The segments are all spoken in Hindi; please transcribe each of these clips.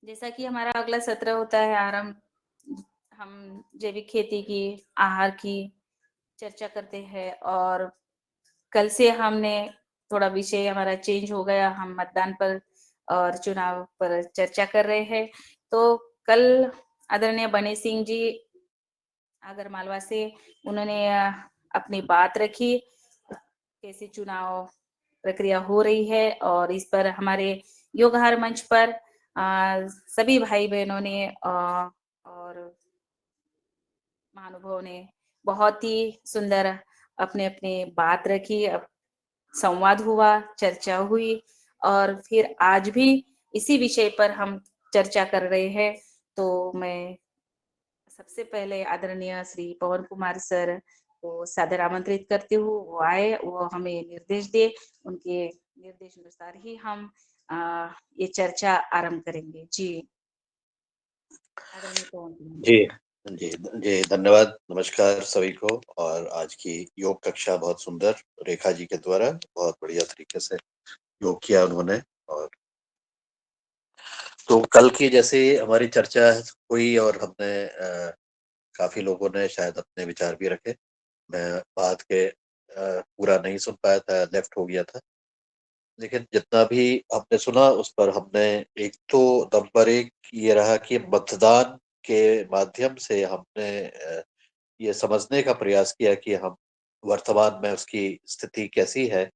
जैसा कि हमारा अगला सत्र होता है आरंभ, हम जैविक खेती की, आहार की चर्चा करते हैं और कल से हमने थोड़ा विषय हमारा चेंज हो गया, हम मतदान पर और चुनाव पर चर्चा कर रहे हैं। तो कल आदरणीय बने सिंह जी आगर मालवा से उन्होंने अपनी बात रखी, कैसे चुनाव प्रक्रिया हो रही है और इस पर हमारे योगहार मंच पर सभी भाई बहनों ने और महानुभाव ने बहुत ही सुंदर अपने अपने बात रखी, संवाद हुआ, चर्चा हुई और फिर आज भी इसी विषय पर हम चर्चा कर रहे हैं। तो मैं सबसे पहले आदरणीय श्री पवन कुमार सर को सादर आमंत्रित करती हूँ, वो आए, वो हमें निर्देश दे, उनके निर्देश अनुसार ही हम ये चर्चा आरंभ करेंगे। जी आदरणीय पवन कुमार। जी जी जी, धन्यवाद। नमस्कार सभी को। और आज की योग कक्षा बहुत सुंदर, रेखा जी के द्वारा बहुत बढ़िया तरीके से योग किया उन्होंने। और तो कल की जैसे हमारी चर्चा हुई और हमने काफी लोगों ने शायद अपने विचार भी रखे। मैं बात के पूरा नहीं सुन पाया था, लेफ्ट हो गया था, लेकिन जितना भी हमने सुना उस पर हमने एक तो नंबर एक ये रहा कि मतदान के माध्यम से हमने ये समझने का प्रयास किया कि हम वर्तमान में उसकी स्थिति कैसी है,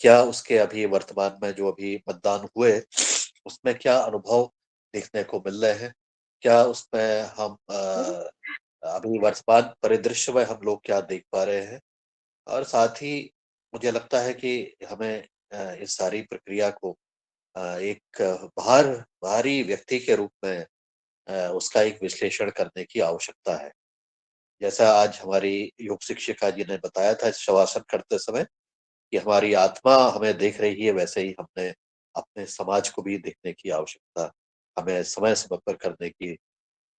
क्या उसके अभी वर्तमान में जो अभी मतदान हुए उसमें क्या अनुभव देखने को मिल रहे हैं, क्या उसमें हम अभी वर्तमान परिदृश्य में हम लोग क्या देख पा रहे हैं। और साथ ही मुझे लगता है कि हमें इस सारी प्रक्रिया को एक बाहरी व्यक्ति के रूप में उसका एक विश्लेषण करने की आवश्यकता है। जैसा आज हमारी योग शिक्षिका जी ने बताया था इस शवासन करते समय कि हमारी आत्मा हमें देख रही है, वैसे ही हमने अपने समाज को भी देखने की आवश्यकता, हमें समय समय पर करने की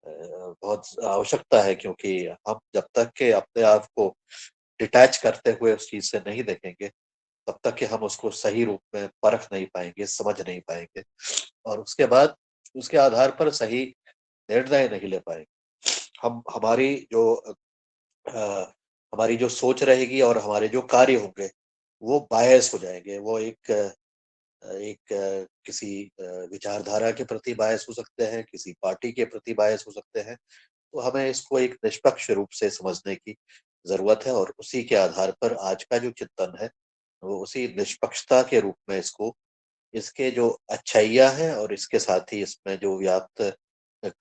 बहुत आवश्यकता है। क्योंकि हम जब तक के अपने आप को डिटैच करते हुए उस चीज से नहीं देखेंगे, तब तक कि हम उसको सही रूप में परख नहीं पाएंगे, समझ नहीं पाएंगे, और उसके बाद उसके आधार पर सही निर्णय नहीं ले पाएंगे। हम अ, हमारी जो सोच रहेगी और हमारे जो कार्य होंगे वो बायस हो जाएंगे। वो किसी विचारधारा के प्रति बायस हो सकते हैं, किसी पार्टी के प्रति बायस हो सकते हैं। तो हमें इसको एक निष्पक्ष रूप से समझने की जरूरत है और उसी के आधार पर आज का जो चिंतन है वो उसी निष्पक्षता के रूप में इसको, इसके जो अच्छाइयाँ हैं और इसके साथ ही इसमें जो व्याप्त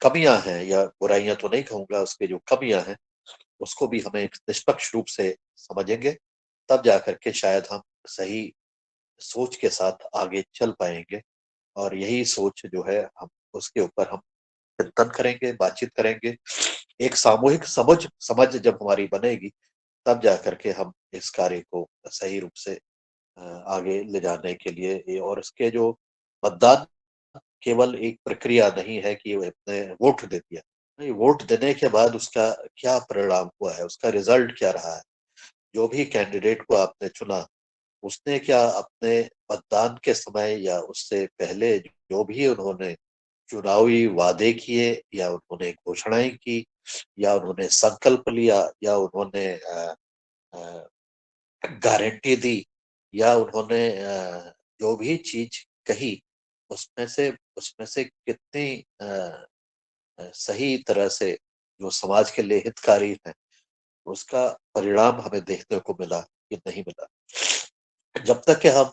कमियां हैं, या बुराइयां तो नहीं कहूंगा, उसके जो कमियां हैं उसको भी हमें एक निष्पक्ष रूप से समझेंगे। तब जाकर के शायद हम सही सोच के साथ आगे चल पाएंगे। और यही सोच जो है हम उसके ऊपर हम चिंतन करेंगे, बातचीत करेंगे। एक सामूहिक समझ समझ जब हमारी बनेगी तब जाकर के हम इस कार्य को सही रूप से आगे ले जाने के लिए और इसके जो मतदान केवल एक प्रक्रिया नहीं है कि अपने वोट दे दिया। नहीं, वोट देने के बाद उसका क्या परिणाम हुआ है, उसका रिजल्ट क्या रहा है। जो भी कैंडिडेट को आपने चुना उसने क्या अपने मतदान के समय या उससे पहले जो भी उन्होंने चुनावी वादे किए, या उन्होंने घोषणाएं की, या उन्होंने संकल्प लिया, या उन्होंने गारंटी दी, या उन्होंने जो भी चीज कही उसमें से उसमें से कितनी सही तरह से जो समाज के लिए हितकारी है उसका परिणाम हमें देखने को मिला कि नहीं मिला। जब तक कि हम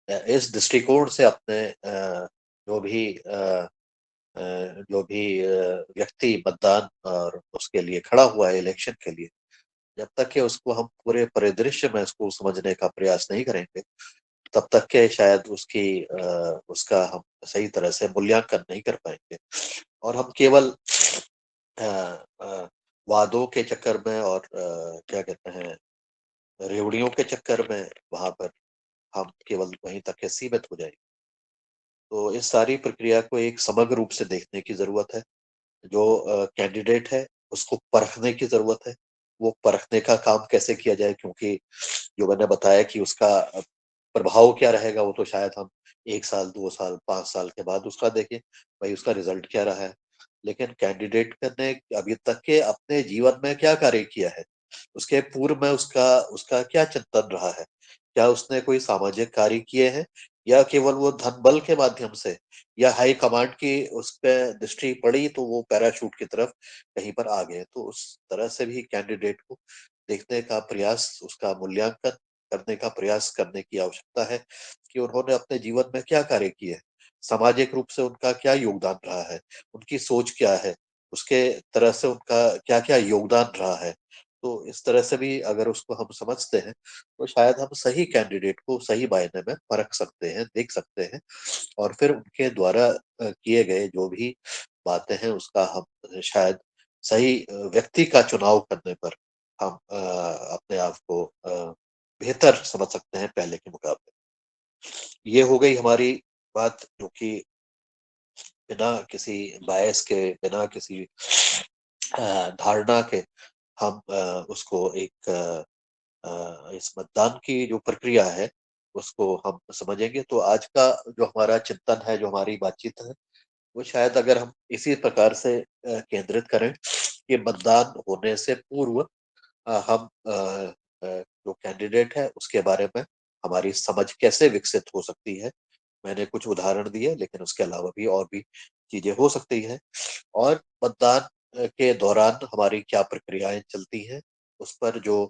इस दृष्टिकोण से अपने जो भी व्यक्ति मतदान और उसके लिए खड़ा हुआ है इलेक्शन के लिए, जब तक कि उसको हम पूरे परिदृश्य में उसको समझने का प्रयास नहीं करेंगे, तब तक के शायद उसका हम सही तरह से मूल्यांकन नहीं कर पाएंगे। और हम केवल अ, अ, वादों के चक्कर में और क्या कहते हैं, रेवड़ियों के चक्कर में वहां पर हम केवल वहीं तक के सीमित हो जाएंगे। तो इस सारी प्रक्रिया को एक समग्र रूप से देखने की जरूरत है। जो कैंडिडेट है उसको परखने की जरूरत है। वो परखने का काम कैसे किया जाए, क्योंकि जो मैंने बताया कि उसका प्रभाव क्या रहेगा वो तो शायद हम 1 साल, 2 साल, 5 साल के बाद उसका देखें, भाई उसका रिजल्ट क्या रहा है। लेकिन कैंडिडेट ने अभी तक के अपने जीवन में क्या कार्य किया है, उसके पूर्व में उसका उसका क्या चिंतन रहा है, क्या उसने कोई सामाजिक कार्य किए हैं, या केवल वो धन बल के माध्यम से, या हाई कमांड की उस पे दृष्टि पड़ी तो वो पैराशूट की तरफ कहीं पर आ गए। तो उस तरह से भी कैंडिडेट को देखने का प्रयास, उसका मूल्यांकन करने का प्रयास करने की आवश्यकता है कि उन्होंने अपने जीवन में क्या कार्य किए हैं, सामाजिक रूप से उनका क्या योगदान रहा है, उनकी सोच क्या है, उसके तरह से उनका क्या क्या योगदान रहा है। तो इस तरह से भी अगर उसको हम समझते हैं तो शायद हम सही कैंडिडेट को सही मायने में परख सकते हैं, देख सकते हैं, और फिर उनके द्वारा किए गए जो भी बातें हैं उसका हम शायद सही व्यक्ति का चुनाव करने पर हम अपने आप को बेहतर समझ सकते हैं पहले के मुकाबले। ये हो गई हमारी बात, जो कि बिना किसी बायस के, बिना किसी धारणा के हम उसको एक इस मतदान की जो प्रक्रिया है उसको हम समझेंगे। तो आज का जो हमारा चिंतन है, जो हमारी बातचीत है, वो शायद अगर हम इसी प्रकार से केंद्रित करें कि मतदान होने से पूर्व हम जो कैंडिडेट है उसके बारे में हमारी समझ कैसे विकसित हो सकती है। मैंने कुछ उदाहरण दिए, लेकिन उसके अलावा भी और भी चीजें हो सकती है। और मतदान के दौरान हमारी क्या प्रक्रियाएं चलती हैं, उस पर जो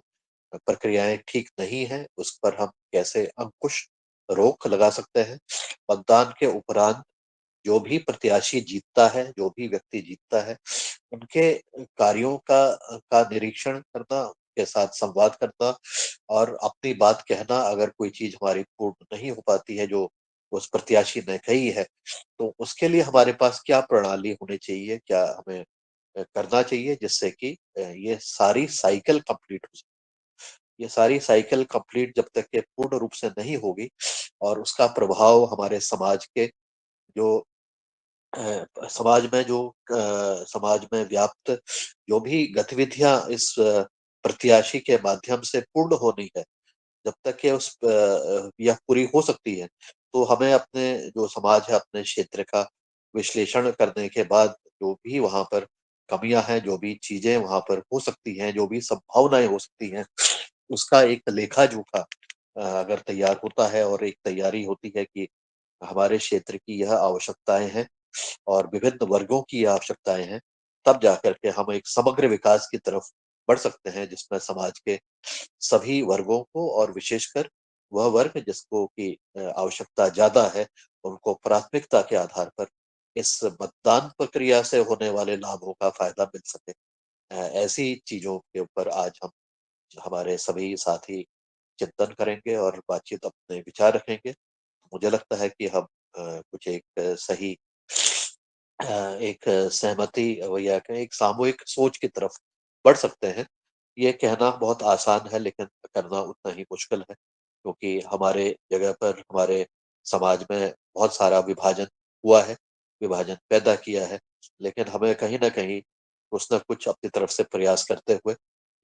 प्रक्रियाएं ठीक नहीं है उस पर हम कैसे अंकुश रोक लगा सकते हैं। मतदान के उपरांत जो भी प्रत्याशी जीतता है, जो भी व्यक्ति जीतता है, उनके कार्यों का निरीक्षण करना, उनके साथ संवाद करना और अपनी बात कहना। अगर कोई चीज हमारी पूर्ण नहीं हो पाती है जो उस प्रत्याशी ने कही है, तो उसके लिए हमारे पास क्या प्रणाली होनी चाहिए, क्या हमें करना चाहिए, जिससे कि ये सारी साइकिल कंप्लीट हो जाए। ये सारी साइकिल कंप्लीट जब तक ये पूर्ण रूप से नहीं होगी और उसका प्रभाव हमारे समाज के जो समाज में व्याप्त जो भी गतिविधियां इस प्रत्याशी के माध्यम से पूर्ण होनी है, जब तक ये यह पूरी हो सकती है, तो हमें अपने जो समाज है, अपने क्षेत्र का विश्लेषण करने के बाद जो भी वहां पर कमियां हैं, जो भी चीजें वहां पर हो सकती हैं, जो भी संभावनाएं हो सकती हैं, उसका एक लेखा जोखा अगर तैयार होता है और एक तैयारी होती है कि हमारे क्षेत्र की यह आवश्यकताएं हैं और विभिन्न वर्गों की आवश्यकताएं हैं, तब जाकर के हम एक समग्र विकास की तरफ बढ़ सकते हैं, जिसमें समाज के सभी वर्गों को और विशेषकर वह वर्ग जिसको की आवश्यकता ज्यादा है, उनको प्राथमिकता के आधार पर इस मतदान प्रक्रिया से होने वाले लाभों का फायदा मिल सके। ऐसी चीजों के ऊपर आज हम हमारे सभी साथी चिंतन करेंगे और बातचीत, अपने विचार रखेंगे। मुझे लगता है कि हम कुछ एक सही एक सहमति या एक सामूहिक सोच की तरफ बढ़ सकते हैं। ये कहना बहुत आसान है, लेकिन करना उतना ही मुश्किल है, क्योंकि हमारे जगह पर, हमारे समाज में बहुत सारा विभाजन हुआ है, विभाजन पैदा किया है। लेकिन हमें कहीं ना कहीं कुछ ना कुछ अपनी तरफ से प्रयास करते हुए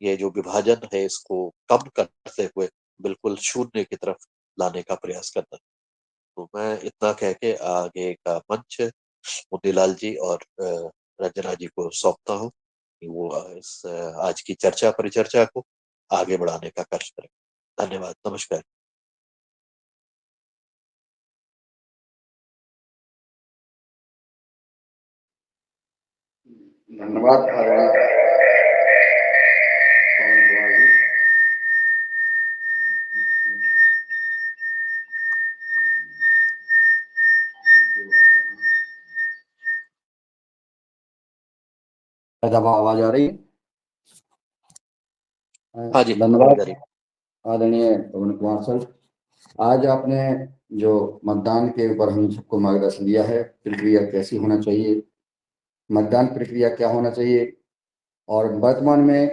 ये जो विभाजन है इसको कम करते हुए बिल्कुल शून्य की तरफ लाने का प्रयास करना। तो मैं इतना कह के आगे का मंच मोतीलाल जी और रंजना जी को सौंपता हूँ कि वो इस आज की चर्चा परिचर्चा को आगे बढ़ाने का कार्य करें। धन्यवाद, नमस्कार। धन्यवाद आदरणीय पवन कुमार जी। अब आवाज आ रही है? हाँ जी, आवाज धन्यवाद आ रही। आदरणीय पवन कुमार सर। आज आपने जो मतदान के ऊपर हम सबको मार्गदर्शन दिया है, प्रक्रिया कैसी होना चाहिए, मतदान प्रक्रिया क्या होना चाहिए और वर्तमान में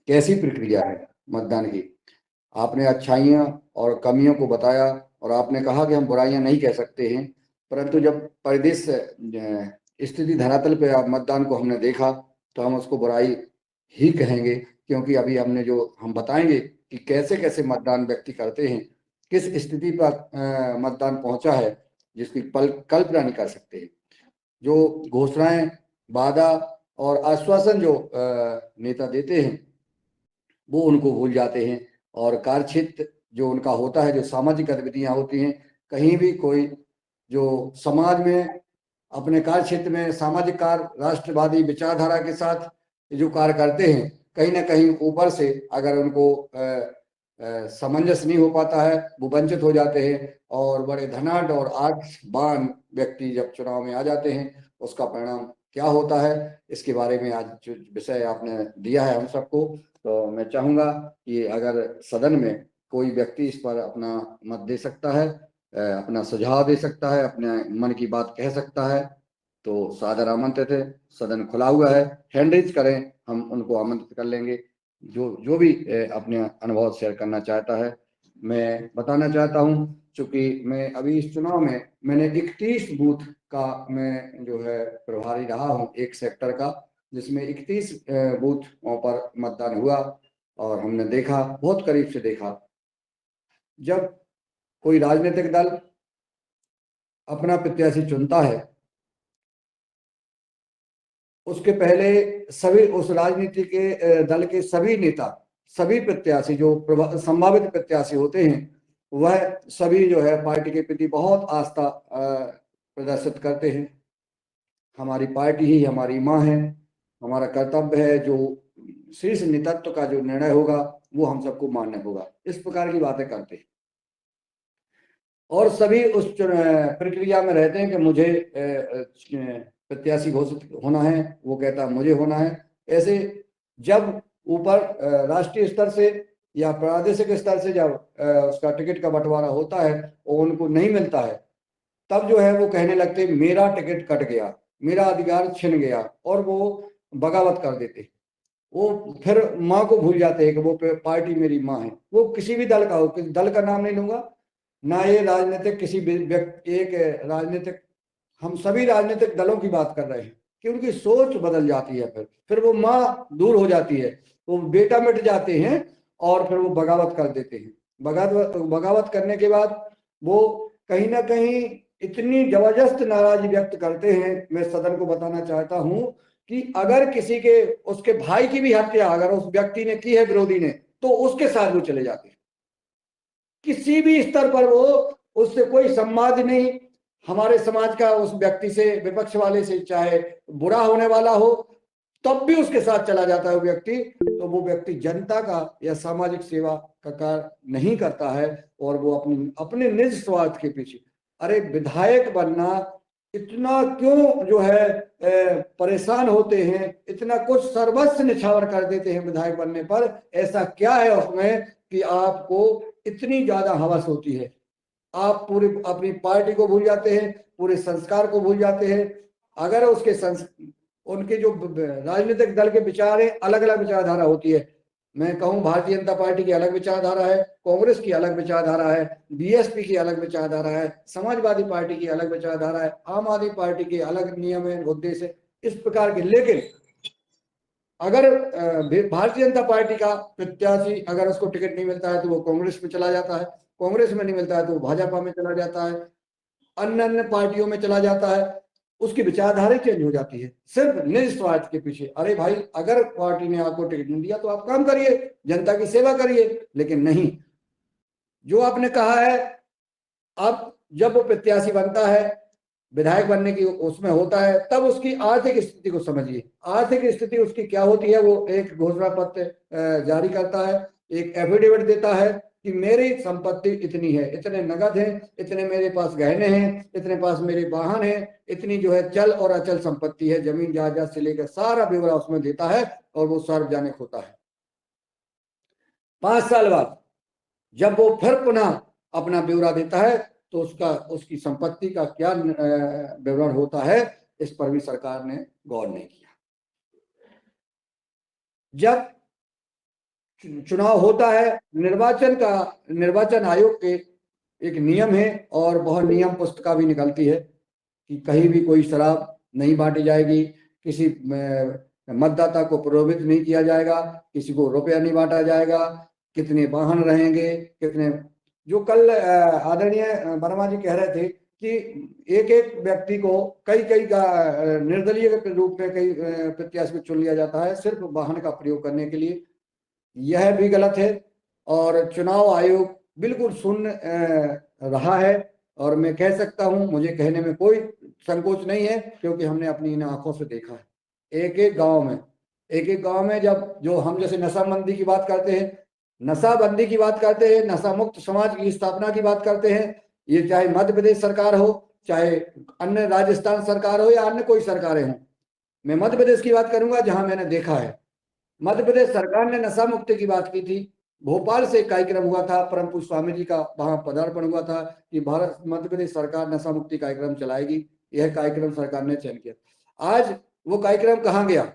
कैसी प्रक्रिया है मतदान की, आपने अच्छाइयाँ और कमियों को बताया। और आपने कहा कि हम बुराइयां नहीं कह सकते हैं, परंतु जब परिदृश्य स्थिति धरातल पे आप मतदान को हमने देखा तो हम उसको बुराई ही कहेंगे, क्योंकि अभी हमने जो हम बताएंगे कि कैसे कैसे मतदान व्यक्ति करते हैं, किस स्थिति पर मतदान पहुंचा है, जिसकी कल्पना नहीं कर सकते। जो घोषणाएं, वादा और आश्वासन जो नेता देते हैं वो उनको भूल जाते हैं, और कार्यक्षेत्र जो उनका होता है, जो सामाजिक गतिविधियां होती हैं, कहीं भी कोई जो समाज में अपने कार्य क्षेत्र में सामाजिक कार्य राष्ट्रवादी विचारधारा के साथ जो कार्य करते हैं, कहीं ना कहीं ऊपर से अगर उनको सामंजस्य नहीं हो पाता है, वो वंचित हो जाते हैं, और बड़े धनाढ़ और आगबान व्यक्ति जब चुनाव में आ जाते हैं, उसका परिणाम क्या होता है, इसके बारे में आज जो विषय आपने दिया है हम सबको, तो मैं चाहूंगा कि अगर सदन में कोई व्यक्ति इस पर अपना मत दे सकता है, अपना सुझाव दे सकता है, अपने मन की बात कह सकता है, तो सादर आमंत्रित है। सदन खुला हुआ है, हैंड रेज करें, हम उनको आमंत्रित कर लेंगे। जो भी अपने अनुभव शेयर करना चाहता है। मैं बताना चाहता हूं, चूंकि मैं अभी इस चुनाव में मैंने 31 बूथ का मैं जो है प्रभारी रहा हूं, एक सेक्टर का, जिसमें 31 बूथों पर मतदान हुआ, और हमने देखा, बहुत करीब से देखा, जब कोई राजनीतिक दल अपना प्रत्याशी चुनता है, उसके पहले सभी उस राजनीति के दल के सभी नेता, सभी प्रत्याशी जो संभावित प्रत्याशी होते हैं, वह सभी जो है पार्टी के प्रति बहुत आस्था प्रदर्शित करते हैं। हमारी पार्टी ही हमारी माँ है, हमारा कर्तव्य है, जो शीर्ष नेतृत्व का जो निर्णय होगा वो हम सबको मान्य होगा, इस प्रकार की बातें करते हैं। और सभी उस प्रक्रिया में रहते हैं कि मुझे प्रत्याशी घोषित होना है, वो कहता है मुझे होना है। ऐसे जब ऊपर राष्ट्रीय स्तर से या प्रादेशिक स्तर से जब उसका टिकट का बंटवारा होता है और उनको नहीं मिलता है, तब जो है वो कहने लगते मेरा टिकट कट गया, मेरा अधिकार छिन गया, और वो बगावत कर देते। वो फिर माँ को भूल जाते हैं कि वो पार्टी मेरी माँ है। वो किसी भी दल का हो, किसी दल का नाम नहीं लूंगा, ना ये राजनीतिक किसी व्यक्ति, एक राजनीतिक, हम सभी राजनीतिक दलों की बात कर रहे हैं कि उनकी सोच बदल जाती है, फिर वो माँ दूर हो जाती है, वो बेटा मिट जाते हैं, और फिर वो बगावत कर देते हैं। बगावत करने के बाद वो कहीं ना कहीं इतनी जबरदस्त नाराजगी व्यक्त करते हैं। मैं सदन को बताना चाहता हूं कि अगर किसी के, उसके भाई की भी हत्या अगर उस व्यक्ति ने की है, विरोधी ने, तो उसके साथ वो चले जाते हैं। किसी भी स्तर पर वो, उससे कोई संवाद नहीं। हमारे समाज का उस व्यक्ति से, विपक्ष वाले से, चाहे बुरा होने वाला हो, तब भी उसके साथ चला जाता है वो व्यक्ति। तो वो व्यक्ति जनता का या सामाजिक सेवा का कार्य नहीं करता है, और वो अपने निज स्वार्थ के पीछे। अरे विधायक बनना इतना क्यों जो है परेशान होते हैं, इतना कुछ सर्वस्व निछावर कर देते हैं विधायक बनने पर? ऐसा क्या है उसमें कि आपको इतनी ज्यादा हवस होती है? आप पूरी अपनी पार्टी को भूल जाते हैं, पूरे संस्कार को भूल जाते हैं। अगर उनके जो राजनीतिक दल के विचार है, अलग अलग विचारधारा होती है। मैं कहूं भारतीय जनता पार्टी की अलग विचारधारा है, कांग्रेस की अलग विचारधारा है, बीएसपी की अलग विचारधारा है, समाजवादी पार्टी की अलग विचारधारा है, आम आदमी पार्टी के अलग नियम है, उद्देश्य, इस प्रकार के। लेकिन अगर भारतीय जनता पार्टी का प्रत्याशी, अगर उसको टिकट नहीं मिलता है तो वो कांग्रेस में चला जाता है, कांग्रेस में नहीं मिलता है तो वो भाजपा में चला जाता है, अन्य अन्य पार्टियों में चला जाता है। उसकी विचारधारा चेंज हो जाती है सिर्फ निज स्वार्थ के पीछे। अरे भाई, अगर पार्टी ने आपको टिकट नहीं दिया तो आप काम करिए, जनता की सेवा करिए, लेकिन नहीं। जो आपने कहा है, अब जब वो प्रत्याशी बनता है, विधायक बनने की उसमें होता है, तब उसकी आर्थिक स्थिति को समझिए। आर्थिक स्थिति उसकी क्या होती है? वो एक घोषणा पत्र जारी करता है, एक एफिडेविट देता है कि मेरी संपत्ति इतनी है, इतने नगद है, इतने मेरे पास गहने हैं, इतने पास मेरे वाहन है, इतनी जो है चल और अचल संपत्ति है, जमीन जायदाद से लेकर सारा ब्यौरा उसमें देता है, और वो सार्वजनिक होता है। 5 साल बाद जब वो फिर पुनः अपना ब्यौरा देता है, तो उसकी संपत्ति का क्या विवरण होता है, इस पर भी सरकार ने गौर नहीं किया। जब चुनाव होता है, निर्वाचन आयोग के एक नियम है, और बहुत नियम पुस्तिका भी निकलती है कि कहीं भी कोई शराब नहीं बांटी जाएगी, किसी मतदाता को प्रलोभित नहीं किया जाएगा, किसी को रुपया नहीं बांटा जाएगा, कितने वाहन रहेंगे, कितने, जो कल आदरणीय वर्मा जी कह रहे थे कि एक एक व्यक्ति को कई कई का निर्दलीय के रूप में कई प्रत्याशी को चुन लिया जाता है सिर्फ वाहन का प्रयोग करने के लिए। यह भी गलत है और चुनाव आयोग बिल्कुल शून्य रहा है। और मैं कह सकता हूं, मुझे कहने में कोई संकोच नहीं है, क्योंकि हमने अपनी इन आंखों से देखा है। एक एक गांव में जब जो हम जैसे नशाबंदी की बात करते हैं, नशाबंदी की बात करते हैं, नशा मुक्त समाज की स्थापना की बात करते हैं, ये चाहे मध्य प्रदेश सरकार हो, चाहे अन्य राजस्थान सरकार हो, या अन्य कोई सरकारें हों। मैं मध्य प्रदेश की बात करूंगा जहां मैंने देखा है। मध्य प्रदेश सरकार ने नशा मुक्ति की बात की थी। भोपाल से एक कार्यक्रम हुआ था, परम पूज्य स्वामी जी का वहां पदार्पण हुआ था कि भारत मध्य प्रदेश सरकार नशा मुक्ति कार्यक्रम चलाएगी। यह कार्यक्रम सरकार ने चयन किया। आज वो कार्यक्रम कहाँ गया,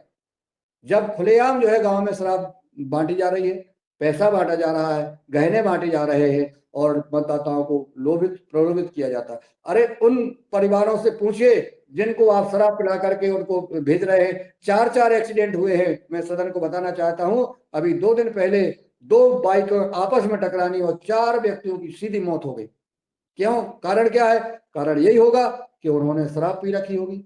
जब खुलेआम जो है गांव में शराब बांटी जा रही है, पैसा बांटा जा रहा है, गहने बांटे जा रहे हैं और मतदाताओं को लोभित प्रलोभित किया जाता है। अरे उन परिवारों से पूछिए जिनको आप शराब पिला करके उनको भेज रहे हैं। 4 एक्सीडेंट हुए हैं। मैं सदन को बताना चाहता हूं, अभी 2 दिन पहले 2 बाइक आपस में टकरानी और 4 व्यक्तियों की सीधी मौत हो गई। क्यों? कारण क्या है? कारण यही होगा कि उन्होंने शराब पी रखी होगी।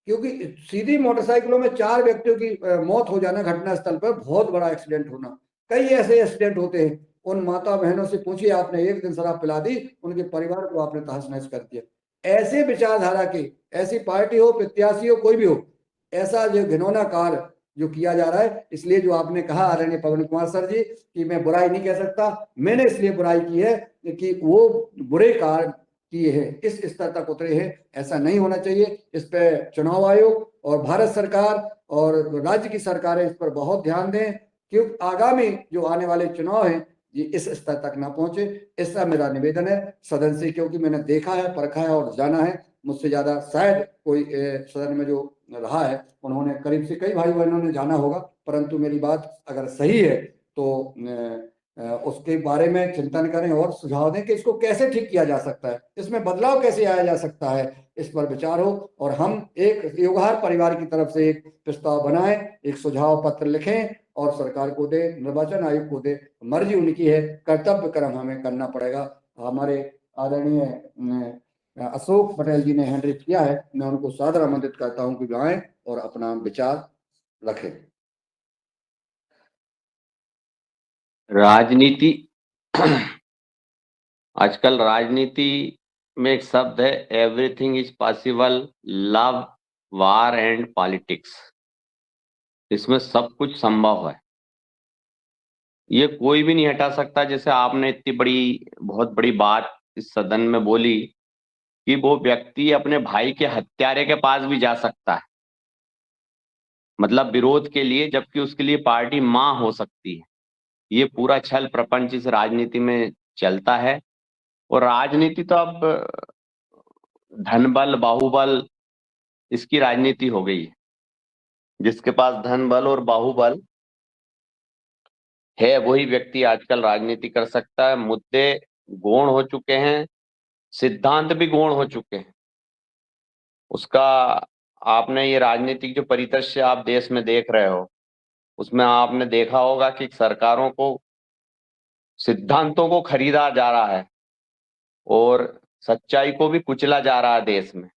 क्योंकि सीधी मोटरसाइकिलों में 4 व्यक्तियों की मौत हो जाना घटनास्थल पर बहुत बड़ा एक्सीडेंट होना। कई ऐसे एक्सीडेंट होते हैं। उन माता बहनों से पूछिए, आपने एक दिन शराब पिला दी, उनके परिवार को आपने तहस नहस कर दिया। ऐसे विचारधारा के, ऐसी पार्टी हो, प्रत्याशी हो, कोई भी हो, ऐसा जो घिनौना कार्य जो किया जा रहा है। इसलिए जो आपने कहा आदरणीय पवन कुमार सर जी कि मैं बुराई नहीं कह सकता, मैंने इसलिए बुराई की है कि वो बुरे कार्य किए हैं, इस स्तर तक उतरे हैं। ऐसा नहीं होना चाहिए। इस पे चुनाव आयोग और भारत सरकार और राज्य की सरकारें इस पर बहुत ध्यान दें, क्योंकि आगामी जो आने वाले चुनाव हैं ये इस स्तर तक ना पहुंचे। इसका मेरा निवेदन है सदन से, क्योंकि मैंने देखा है, परखा है और जाना है। मुझसे ज्यादा शायद कोई सदन में जो रहा है उन्होंने करीब से कई भाई बहनों ने जाना होगा, परंतु मेरी बात अगर सही है तो उसके बारे में चिंतन करें और सुझाव दें कि इसको कैसे ठीक किया जा सकता है, इसमें बदलाव कैसे आया जा सकता है, इस पर विचार हो। और हम एक योगहार परिवार की तरफ से एक प्रस्ताव बनाएं, एक सुझाव पत्र लिखें और सरकार को दे, निर्वाचन आयोग को दे। मर्जी उनकी है, कर्तव्य कर्म हमें करना पड़ेगा। हमारे आदरणीय अशोक पटेल जी ने हैंड रेज किया है, मैं उनको सादर आमंत्रित करता हूं कि वे आए और अपना विचार रखें। राजनीति आजकल राजनीति में एक शब्द है, everything is possible, love, war and politics. इसमें सब कुछ संभव है, ये कोई भी नहीं हटा सकता। जैसे आपने इतनी बड़ी बहुत बड़ी बात इस सदन में बोली कि वो व्यक्ति अपने भाई के हत्यारे के पास भी जा सकता है, मतलब विरोध के लिए, जबकि उसके लिए पार्टी मां हो सकती है। ये पूरा छल प्रपंच इस राजनीति में चलता है। और राजनीति तो अब धन बल बाहुबल इसकी राजनीति हो गई है। जिसके पास धन बल और बाहुबल है वही व्यक्ति आजकल राजनीति कर सकता है। मुद्दे गौण हो चुके हैं, सिद्धांत भी गौण हो चुके हैं। उसका आपने ये राजनीतिक जो परिदृश्य आप देश में देख रहे हो, उसमें आपने देखा होगा कि सरकारों को सिद्धांतों को खरीदा जा रहा है और सच्चाई को भी कुचला जा रहा है देश में।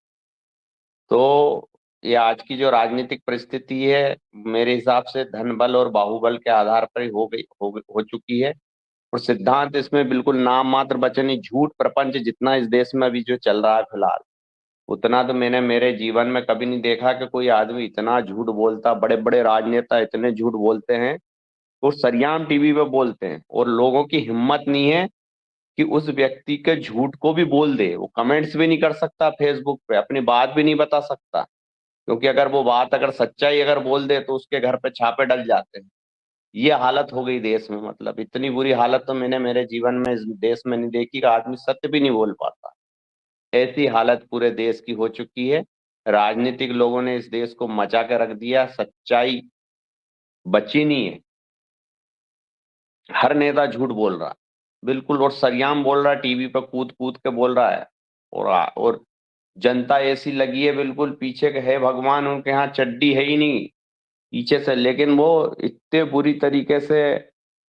तो ये आज की जो राजनीतिक परिस्थिति है, मेरे हिसाब से धन बल और बाहुबल के आधार पर ही हो चुकी है। और सिद्धांत इसमें बिल्कुल नाम मात्र बचे नहीं। झूठ प्रपंच जितना इस देश में अभी जो चल रहा है फिलहाल, उतना तो मैंने मेरे जीवन में कभी नहीं देखा कि कोई आदमी इतना झूठ बोलता। बड़े बड़े राजनेता इतने झूठ बोलते हैं और सरेआम टीवी पे बोलते हैं, और लोगों की हिम्मत नहीं है कि उस व्यक्ति के झूठ को भी बोल दे। वो कमेंट्स भी नहीं कर सकता फेसबुक पे, अपनी बात भी नहीं बता सकता, क्योंकि अगर वो बात अगर सच्चाई अगर बोल दे तो उसके घर पे छापे डल जाते हैं। ये हालत हो गई देश में। मतलब इतनी बुरी हालत तो मैंने मेरे जीवन में इस देश में नहीं देखी कि आदमी सत्य भी नहीं बोल पाता। ऐसी हालत पूरे देश की हो चुकी है। राजनीतिक लोगों ने इस देश को मचा के रख दिया। सच्चाई बची नहीं है। हर नेता झूठ बोल रहा है बिल्कुल, और सरेआम बोल रहा है, टीवी पर कूद कूद के बोल रहा है। और जनता ऐसी लगी है बिल्कुल पीछे के, है भगवान उनके यहाँ चड्डी है ही नहीं पीछे से। लेकिन वो इतने बुरी तरीके से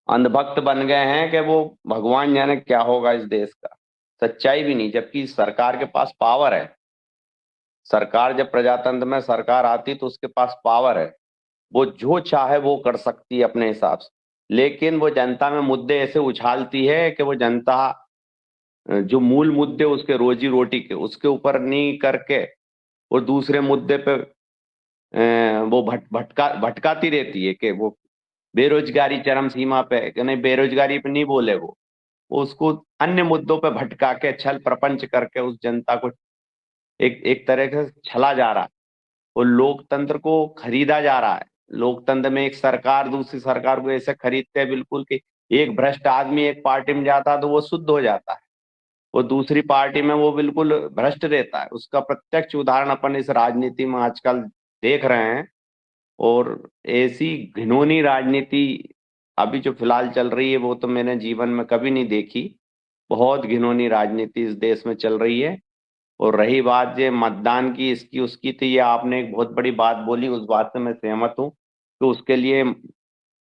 अंधभक्त बन गए हैं कि वो भगवान जाने क्या होगा इस देश का। सच्चाई भी नहीं, जबकि सरकार के पास पावर है। सरकार जब प्रजातंत्र में सरकार आती तो उसके पास पावर है, वो जो चाहे वो कर सकती है अपने हिसाब से, लेकिन वो जनता में मुद्दे ऐसे उछालती है कि वो जनता जो मूल मुद्दे उसके रोजी रोटी के उसके ऊपर नहीं करके वो दूसरे मुद्दे पे वो भटकाती रहती है कि वो बेरोजगारी चरम सीमा पे है, कि नहीं बेरोजगारी पे नहीं बोले वो उसको अन्य मुद्दों पे भटका के छल प्रपंच करके उस जनता को एक तरह से छला जा रहा है। वो लोकतंत्र को खरीदा जा रहा है। लोकतंत्र में एक सरकार दूसरी सरकार को ऐसे खरीदते हैं बिल्कुल कि एक भ्रष्ट आदमी एक पार्टी में जाता है तो वो शुद्ध हो जाता है, वो दूसरी पार्टी में वो बिल्कुल भ्रष्ट रहता है। उसका प्रत्यक्ष उदाहरण अपन इस राजनीति में आजकल देख रहे हैं। और ऐसी घिनौनी राजनीति अभी जो फिलहाल चल रही है वो तो मैंने जीवन में कभी नहीं देखी। बहुत घिनौनी राजनीति इस देश में चल रही है। और रही बात ये मतदान की इसकी उसकी, तो ये आपने एक बहुत बड़ी बात बोली, उस बात से मैं सहमत हूँ। तो उसके लिए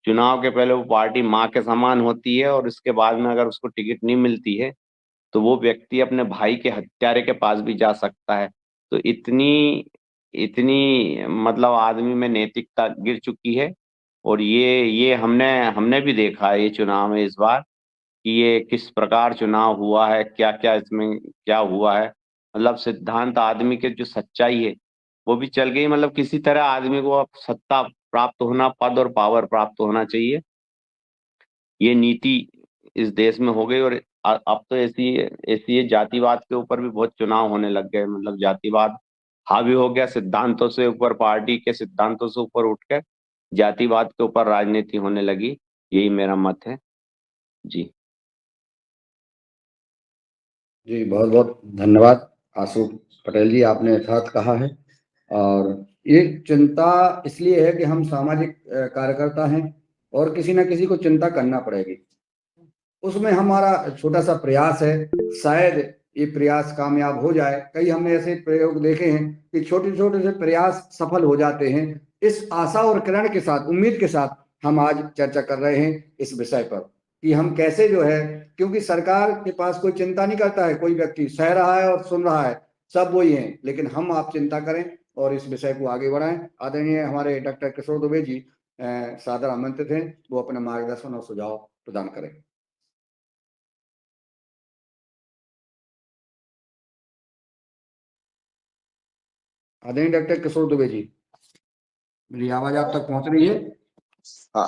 चुनाव के पहले वो पार्टी माँ के समान होती है, और इसके बाद में अगर उसको टिकट नहीं मिलती है तो वो व्यक्ति अपने भाई के हत्यारे के पास भी जा सकता है। तो इतनी इतनी मतलब आदमी में नैतिकता गिर चुकी है। और ये हमने हमने भी देखा है ये चुनाव में इस बार कि ये किस प्रकार चुनाव हुआ है, क्या क्या इसमें क्या हुआ है। मतलब सिद्धांत आदमी के जो सच्चाई है वो भी चल गई। मतलब किसी तरह आदमी को अब सत्ता प्राप्त होना, पद और पावर प्राप्त होना चाहिए, ये नीति इस देश में हो गई। और अब तो ऐसी ऐसी ये जातिवाद के ऊपर भी बहुत चुनाव होने लग गए। मतलब जातिवाद हावी हो गया, सिद्धांतों से ऊपर, पार्टी के सिद्धांतों से ऊपर उठकर जातिवाद के ऊपर राजनीति होने लगी। यही मेरा मत है जी। जी बहुत बहुत धन्यवाद आशु पटेल जी, आपने यथार्थ कहा है। और ये चिंता इसलिए है कि हम सामाजिक कार्यकर्ता हैं और किसी ना किसी को चिंता करना पड़ेगी। उसमें हमारा छोटा सा प्रयास है, शायद ये प्रयास कामयाब हो जाए। कई हमने ऐसे प्रयोग देखे हैं कि छोटे छोटे से प्रयास सफल हो जाते हैं। इस आशा और किरण के साथ, उम्मीद के साथ हम आज चर्चा कर रहे हैं इस विषय पर कि हम कैसे जो है, क्योंकि सरकार के पास कोई चिंता नहीं करता है, कोई व्यक्ति सह रहा है और सुन रहा है, सब वही हैं, लेकिन हम आप चिंता करें और इस विषय को आगे बढ़ाएं। आदरणीय हमारे डॉक्टर किशोर दुबे जी सादर आमंत्रित हैं, वो अपना मार्गदर्शन और सुझाव प्रदान करें। आदरणीय डॉक्टर किशोर दुबे जी, मेरी आवाज आप तक पहुंच रही है? हाँ,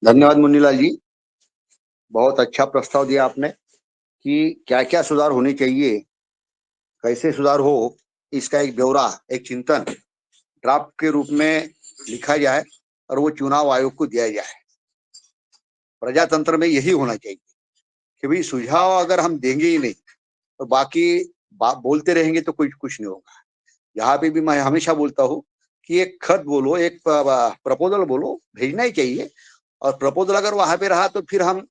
धन्यवाद मुन्नीलाल जी, बहुत अच्छा प्रस्ताव दिया आपने कि क्या क्या सुधार होने चाहिए, कैसे सुधार हो, इसका एक ब्यौरा, एक चिंतन ड्राफ्ट के रूप में लिखा जाए और वो चुनाव आयोग को दिया जाए। प्रजातंत्र में यही होना चाहिए कि भाई सुझाव अगर हम देंगे ही नहीं तो बाकी बोलते रहेंगे तो कुछ नहीं होगा। यहाँ पे भी मैं हमेशा बोलता हूँ कि एक खत बोलो, एक प्रपोजल बोलो, भेजना ही चाहिए। और प्रपोजल अगर वहां पे रहा तो फिर हम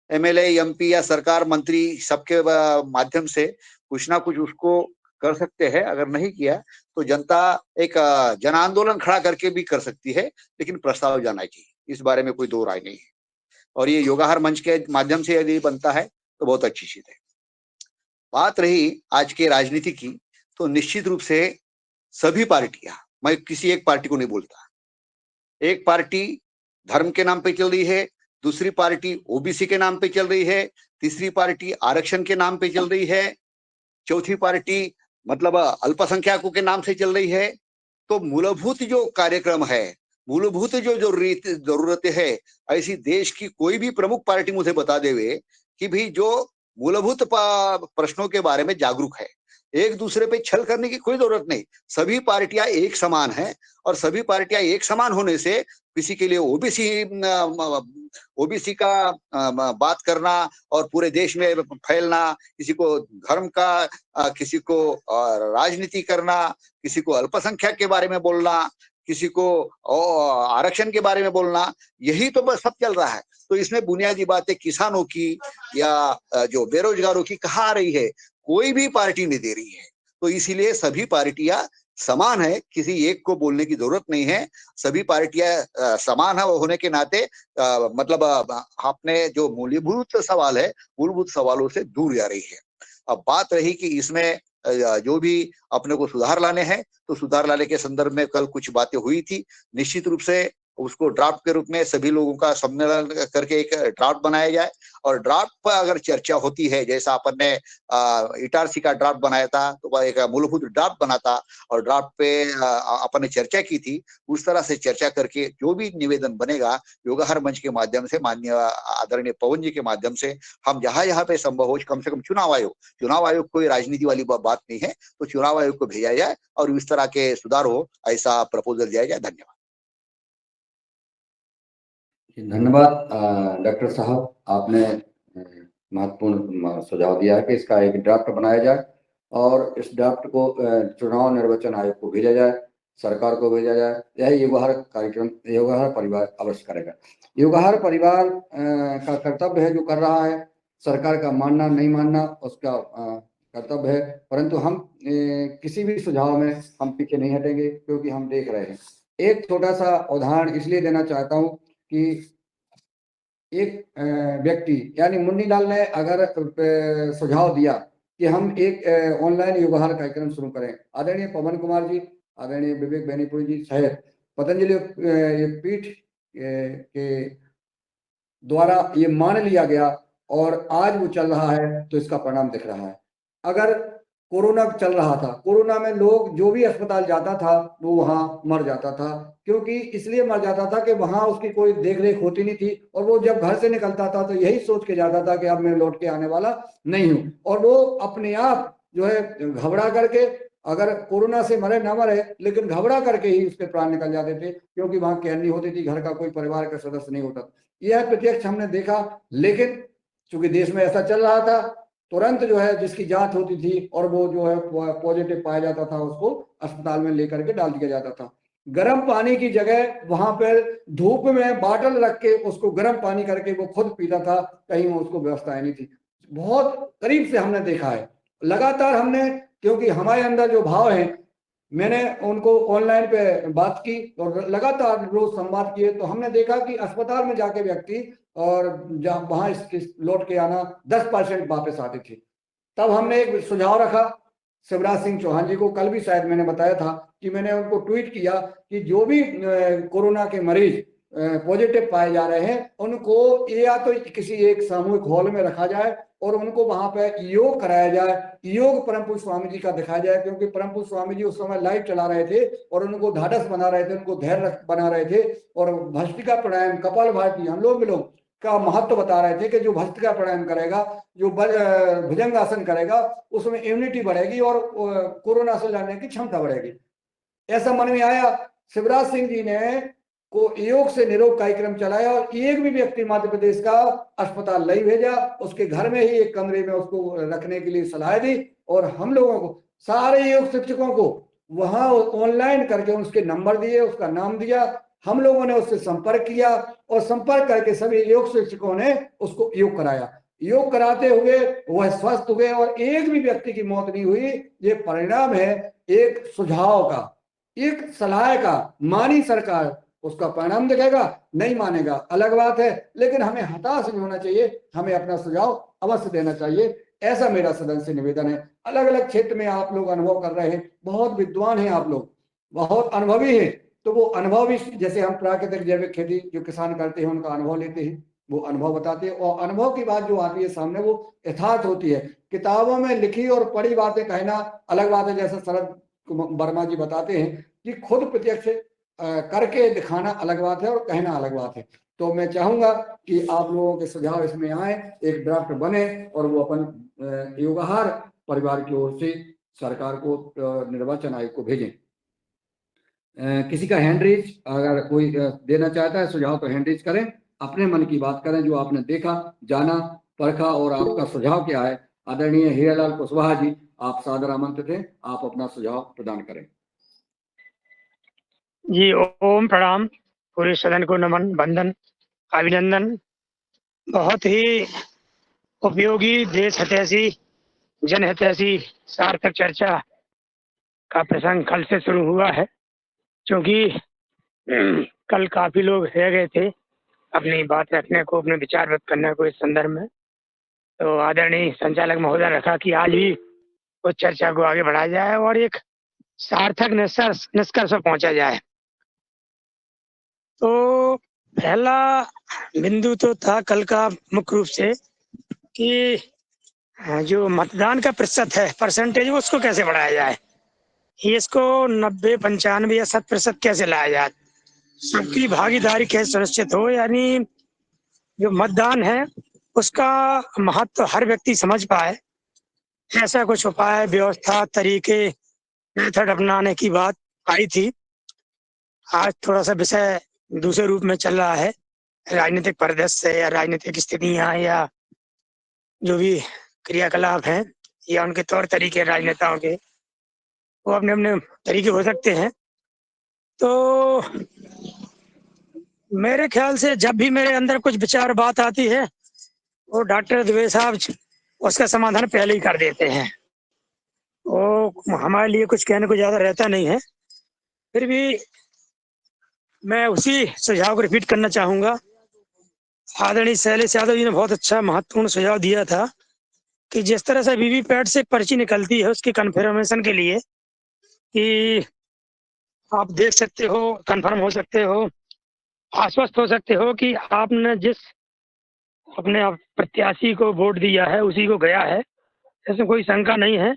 एमएलए, एमपी या सरकार, मंत्री सबके माध्यम से कुछ ना कुछ उसको कर सकते हैं। अगर नहीं किया तो जनता एक जन आंदोलन खड़ा करके भी कर सकती है, लेकिन प्रस्ताव जाना चाहिए, इस बारे में कोई दो राय नहीं है। और ये योगाहार मंच के माध्यम से यदि बनता है तो बहुत अच्छी चीज है। बात रही आज के राजनीति की, तो निश्चित रूप से सभी पार्टियां, मैं किसी एक पार्टी को नहीं बोलता, एक पार्टी धर्म के नाम पे चल रही है, दूसरी पार्टी ओबीसी के नाम पे चल रही है, तीसरी पार्टी आरक्षण के नाम पे चल रही है, चौथी पार्टी मतलब अल्पसंख्यकों के नाम से चल रही है। तो मूलभूत जो कार्यक्रम है, मूलभूत जो जरूरतें है, ऐसी देश की कोई भी प्रमुख पार्टी मुझे बता देवे कि भाई जो मूलभूत प्रश्नों के बारे में जागरूक है। एक दूसरे पे छल करने की कोई जरूरत नहीं, सभी पार्टियां एक समान है। और सभी पार्टियां एक समान होने से किसी के लिए ओबीसी का बात करना और पूरे देश में फैलना, किसी को धर्म का, किसी को राजनीति करना, किसी को अल्पसंख्यक के बारे में बोलना, किसी को आरक्षण के बारे में बोलना, यही तो बस सब चल रहा है। तो इसमें बुनियादी बातें किसानों की या जो बेरोजगारों की कहाँ आ रही है? कोई भी पार्टी नहीं दे रही है। तो इसीलिए सभी पार्टियां समान है, किसी एक को बोलने की जरूरत नहीं है। सभी पार्टियां समान है होने के नाते मतलब आपने जो मूलभूत सवाल है, मूलभूत सवालों से दूर जा रही है। अब बात रही कि इसमें जो भी अपने को सुधार लाने हैं, तो सुधार लाने के संदर्भ में कल कुछ बातें हुई थी। निश्चित रूप से उसको ड्राफ्ट के रूप में सभी लोगों का सम्मेलन करके एक ड्राफ्ट बनाया जाए, और ड्राफ्ट पर अगर चर्चा होती है, जैसा अपन ने इटारसी का ड्राफ्ट बनाया था, तो वह एक मूलभूत ड्राफ्ट बना था और ड्राफ्ट पे अपन ने चर्चा की थी। उस तरह से चर्चा करके जो भी निवेदन बनेगा, योगाहार मंच के माध्यम से, माननीय आदरणीय पवन जी के माध्यम से, हम जहां पे संभव हो, कम से कम चुनाव आयोग कोई राजनीति वाली बात नहीं है, तो चुनाव आयोग को भेजा जाए और इस तरह के सुधार हो, ऐसा प्रपोजल दिया जाए। धन्यवाद। धन्यवाद डॉक्टर साहब, आपने महत्वपूर्ण सुझाव दिया है कि इसका एक ड्राफ्ट बनाया जाए और इस ड्राफ्ट को चुनाव निर्वाचन आयोग को भेजा जाए, सरकार को भेजा जाए। यह योगाहार कार्यक्रम, योगाहार परिवार अवश्य करेगा। योगाहार परिवार का कर्तव्य है जो कर रहा है, सरकार का मानना नहीं मानना उसका कर्तव्य है, परंतु हम किसी भी सुझाव में हम पीछे नहीं हटेंगे, क्योंकि हम देख रहे हैं। एक छोटा सा उदाहरण इसलिए देना चाहता हूँ कि एक व्यक्ति यानी मुन्नीलाल ने अगर सुझाव दिया कि हम एक ऑनलाइन योगाहार कार्यक्रम शुरू करें, आदरणीय पवन कुमार जी, आदरणीय विवेक बेनीपुरी जी सहित पतंजलि पीठ के द्वारा ये मान लिया गया और आज वो चल रहा है, तो इसका परिणाम दिख रहा है। अगर कोरोना चल रहा था, कोरोना में लोग जो भी अस्पताल जाता था वो वहां मर जाता था, क्योंकि इसलिए मर जाता था कि वहां उसकी कोई देख रेख होती नहीं थी, और वो जब घर से निकलता था तो यही सोच के जाता था कि अब मैं लौट के आने वाला नहीं हूँ, और वो अपने आप जो है घबरा करके, अगर कोरोना से मरे ना मरे, लेकिन घबरा करके ही उसके प्राण निकल जाते थे, क्योंकि वहां केयर नहीं होती थी, घर का कोई परिवार का सदस्य नहीं होता। यह प्रत्यक्ष हमने देखा, लेकिन चूंकि देश में ऐसा चल रहा था, तुरंत जो है जिसकी जांच होती थी और वो जो है पॉजिटिव पाया जाता था, उसको अस्पताल में लेकर के डाल दिया जाता था। गर्म पानी की जगह वहां पर धूप में बाटल रख के उसको गर्म पानी करके वो खुद पीता था, कहीं उसको व्यवस्थाएं नहीं थी। बहुत करीब से हमने देखा है। लगातार हमने, क्योंकि हमारे अंदर जो भाव है, मैंने उनको ऑनलाइन पे बात की और लगातार रोज संवाद किए, तो हमने देखा कि अस्पताल में जाके व्यक्ति और जहाँ वहां लौट के आना 10% वापस आते थे। तब हमने एक सुझाव रखा शिवराज सिंह चौहान जी को, कल भी शायद मैंने बताया था कि मैंने उनको ट्वीट किया कि जो भी कोरोना के मरीज पॉजिटिव पाए जा रहे हैं, उनको या तो किसी एक सामूहिक हॉल में रखा जाए और उनको वहां पे योग कराया जाए, योग परम पूज्य स्वामी जी का दिखाया जाए, क्योंकि परम पूज्य स्वामी जी उस समय लाइव चला रहे थे और उनको ढाढ़स बना रहे थे, उनको धैर्य बना रहे थे, और भस्त्रिका प्राणायाम, कपालभाति, अनुलोम विलोम का महत्व बता रहे थे कि जो भस्त्रिका प्राणायाम करेगा, जो भुजंगासन करेगा, उसमें इम्यूनिटी बढ़ेगी और कोरोना से लड़ने की क्षमता बढ़ेगी। ऐसा मन में आया, शिवराज सिंह जी ने को योग से निरोग कार्यक्रम चलाया और एक भी व्यक्ति मध्य प्रदेश का अस्पताल नहीं भेजा, उसके घर में ही एक कमरे में उसको रखने के लिए सलाह दी, और हम लोगों को, सारे योग शिक्षकों को वहां ऑनलाइन करके उसके नंबर दिए, उसका नाम दिया, हम लोगों ने उससे संपर्क किया और संपर्क करके सभी योग शिक्षकों ने उसको योग कराया। योग कराते हुए वह स्वस्थ हुए और एक भी व्यक्ति की मौत नहीं हुई। ये परिणाम है एक सुझाव का, एक सलाह का। मानी सरकार, उसका परिणाम दिखेगा, नहीं मानेगा अलग बात है, लेकिन हमें हताश नहीं होना चाहिए, हमें अपना सुझाव अवश्य देना चाहिए, ऐसा मेरा सदन से निवेदन है। अलग अलग क्षेत्र में आप लोग अनुभव कर रहे हैं, बहुत विद्वान हैं आप लोग, बहुत अनुभवी हैं, तो वो अनुभव भी, जैसे हम प्राकृतिक जैविक खेती जो किसान करते हैं उनका अनुभव लेते हैं, वो अनुभव बताते हैं, और अनुभव की बात जो आती है सामने वो यथार्थ होती है। किताबों में लिखी और पढ़ी बातें कहना अलग बात है, जैसा शरद वर्मा जी बताते हैं कि खुद प्रत्यक्ष करके दिखाना अलग बात है और कहना अलग बात है। तो मैं चाहूंगा कि आप लोगों के सुझाव इसमें आए, एक ड्राफ्ट बने और वो अपन योगाहार परिवार की ओर से सरकार को, निर्वाचन आयोग को भेजें। किसी का हैंड रेज अगर कोई देना चाहता है सुझाव, तो हैंड रेज करें, अपने मन की बात करें, जो आपने देखा, जाना, परखा और आपका सुझाव क्या है। आदरणीय हीरालाल कुशवाहा जी, आप सादर आमंत्रित हैं, आप अपना सुझाव प्रदान करें। जी ओम प्रणाम, पूरे सदन को नमन, वंदन, अभिनंदन। बहुत ही उपयोगी, देश हितैषी, जन हितैषी, सार्थक चर्चा का प्रसंग कल से शुरू हुआ है, क्योंकि कल काफी लोग रह गए थे अपनी बात रखने को, अपने विचार व्यक्त करने को इस संदर्भ में। तो आदरणीय संचालक महोदय ने रखा कि आज भी उस चर्चा को आगे बढ़ाया जाए और एक सार्थक निष्कर्ष पर पहुंचा जाए। तो पहला बिंदु तो था कल का मुख्य रूप से कि जो मतदान का प्रतिशत है, परसेंटेज, उसको कैसे बढ़ाया जाए। इसको 90, 95 या 100% कैसे लाया जाए, सबकी भागीदारी कैसे सुनिश्चित हो, यानी जो मतदान है उसका महत्व हर व्यक्ति समझ पाए, ऐसा कुछ उपाय, व्यवस्था, तरीके, मेथड अपनाने की बात आई थी। आज थोड़ा सा विषय दूसरे रूप में चल रहा है, राजनीतिक परिदृश्य या राजनीतिक स्थितियां या जो भी क्रियाकलाप हैं या उनके तौर तरीके राजनेताओं के, वो अपने अपने तरीके हो सकते हैं। तो मेरे ख्याल से जब भी मेरे अंदर कुछ विचार बात आती है, वो डॉक्टर द्विवेदी साहब उसका समाधान पहले ही कर देते हैं। वो हमारे लिए कुछ कहने को ज्यादा रहता नहीं है। फिर भी मैं उसी सुझाव को रिपीट करना चाहूंगा। आदरणीय शैलेश यादव जी ने बहुत अच्छा महत्वपूर्ण सुझाव दिया था कि जिस तरह से वीवीपैट से पर्ची निकलती है उसकी कन्फर्मेशन के लिए कि आप देख सकते हो, कंफर्म हो सकते हो, आश्वस्त हो सकते हो कि आपने जिस अपने प्रत्याशी को वोट दिया है उसी को गया है, इसमें कोई शंका नहीं है,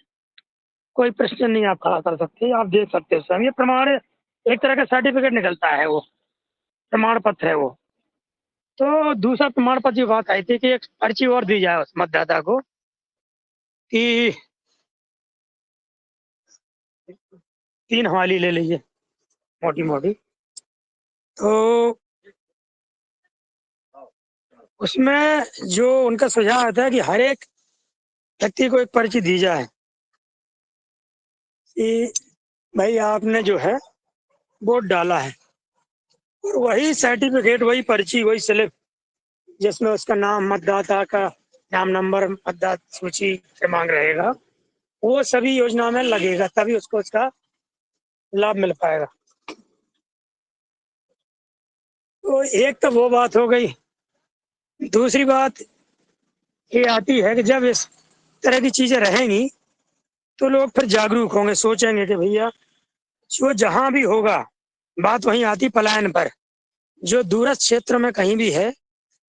कोई प्रश्न नहीं आप खड़ा कर सकते, आप देख सकते हो। ये प्रमाण, एक तरह का सर्टिफिकेट निकलता है, वो प्रमाण पत्र है वो। तो दूसरा प्रमाण पत्र की बात आई थी कि एक पर्ची और दी जाए उस मतदाता को कि 3 हवाली ले लीजिए मोटी मोटी। तो उसमें जो उनका सुझाव आता है कि हर एक व्यक्ति को एक पर्ची दी जाए कि भाई आपने जो है वोट डाला है, और वही सर्टिफिकेट, वही पर्ची, वही स्लिप जिसमें उसका नाम, मतदाता का नाम, नंबर, मतदाता सूची क्रमांक रहेगा, वो सभी योजनाओं में लगेगा, तभी उसको उसका लाभ मिल पाएगा। तो एक तो वो बात हो गई। दूसरी बात ये आती है कि जब इस तरह की चीजें रहेंगी तो लोग फिर जागरूक होंगे, सोचेंगे कि भैया जो जहां भी होगा, बात वहीं आती पलायन पर, जो दूरस्थ क्षेत्र में कहीं भी है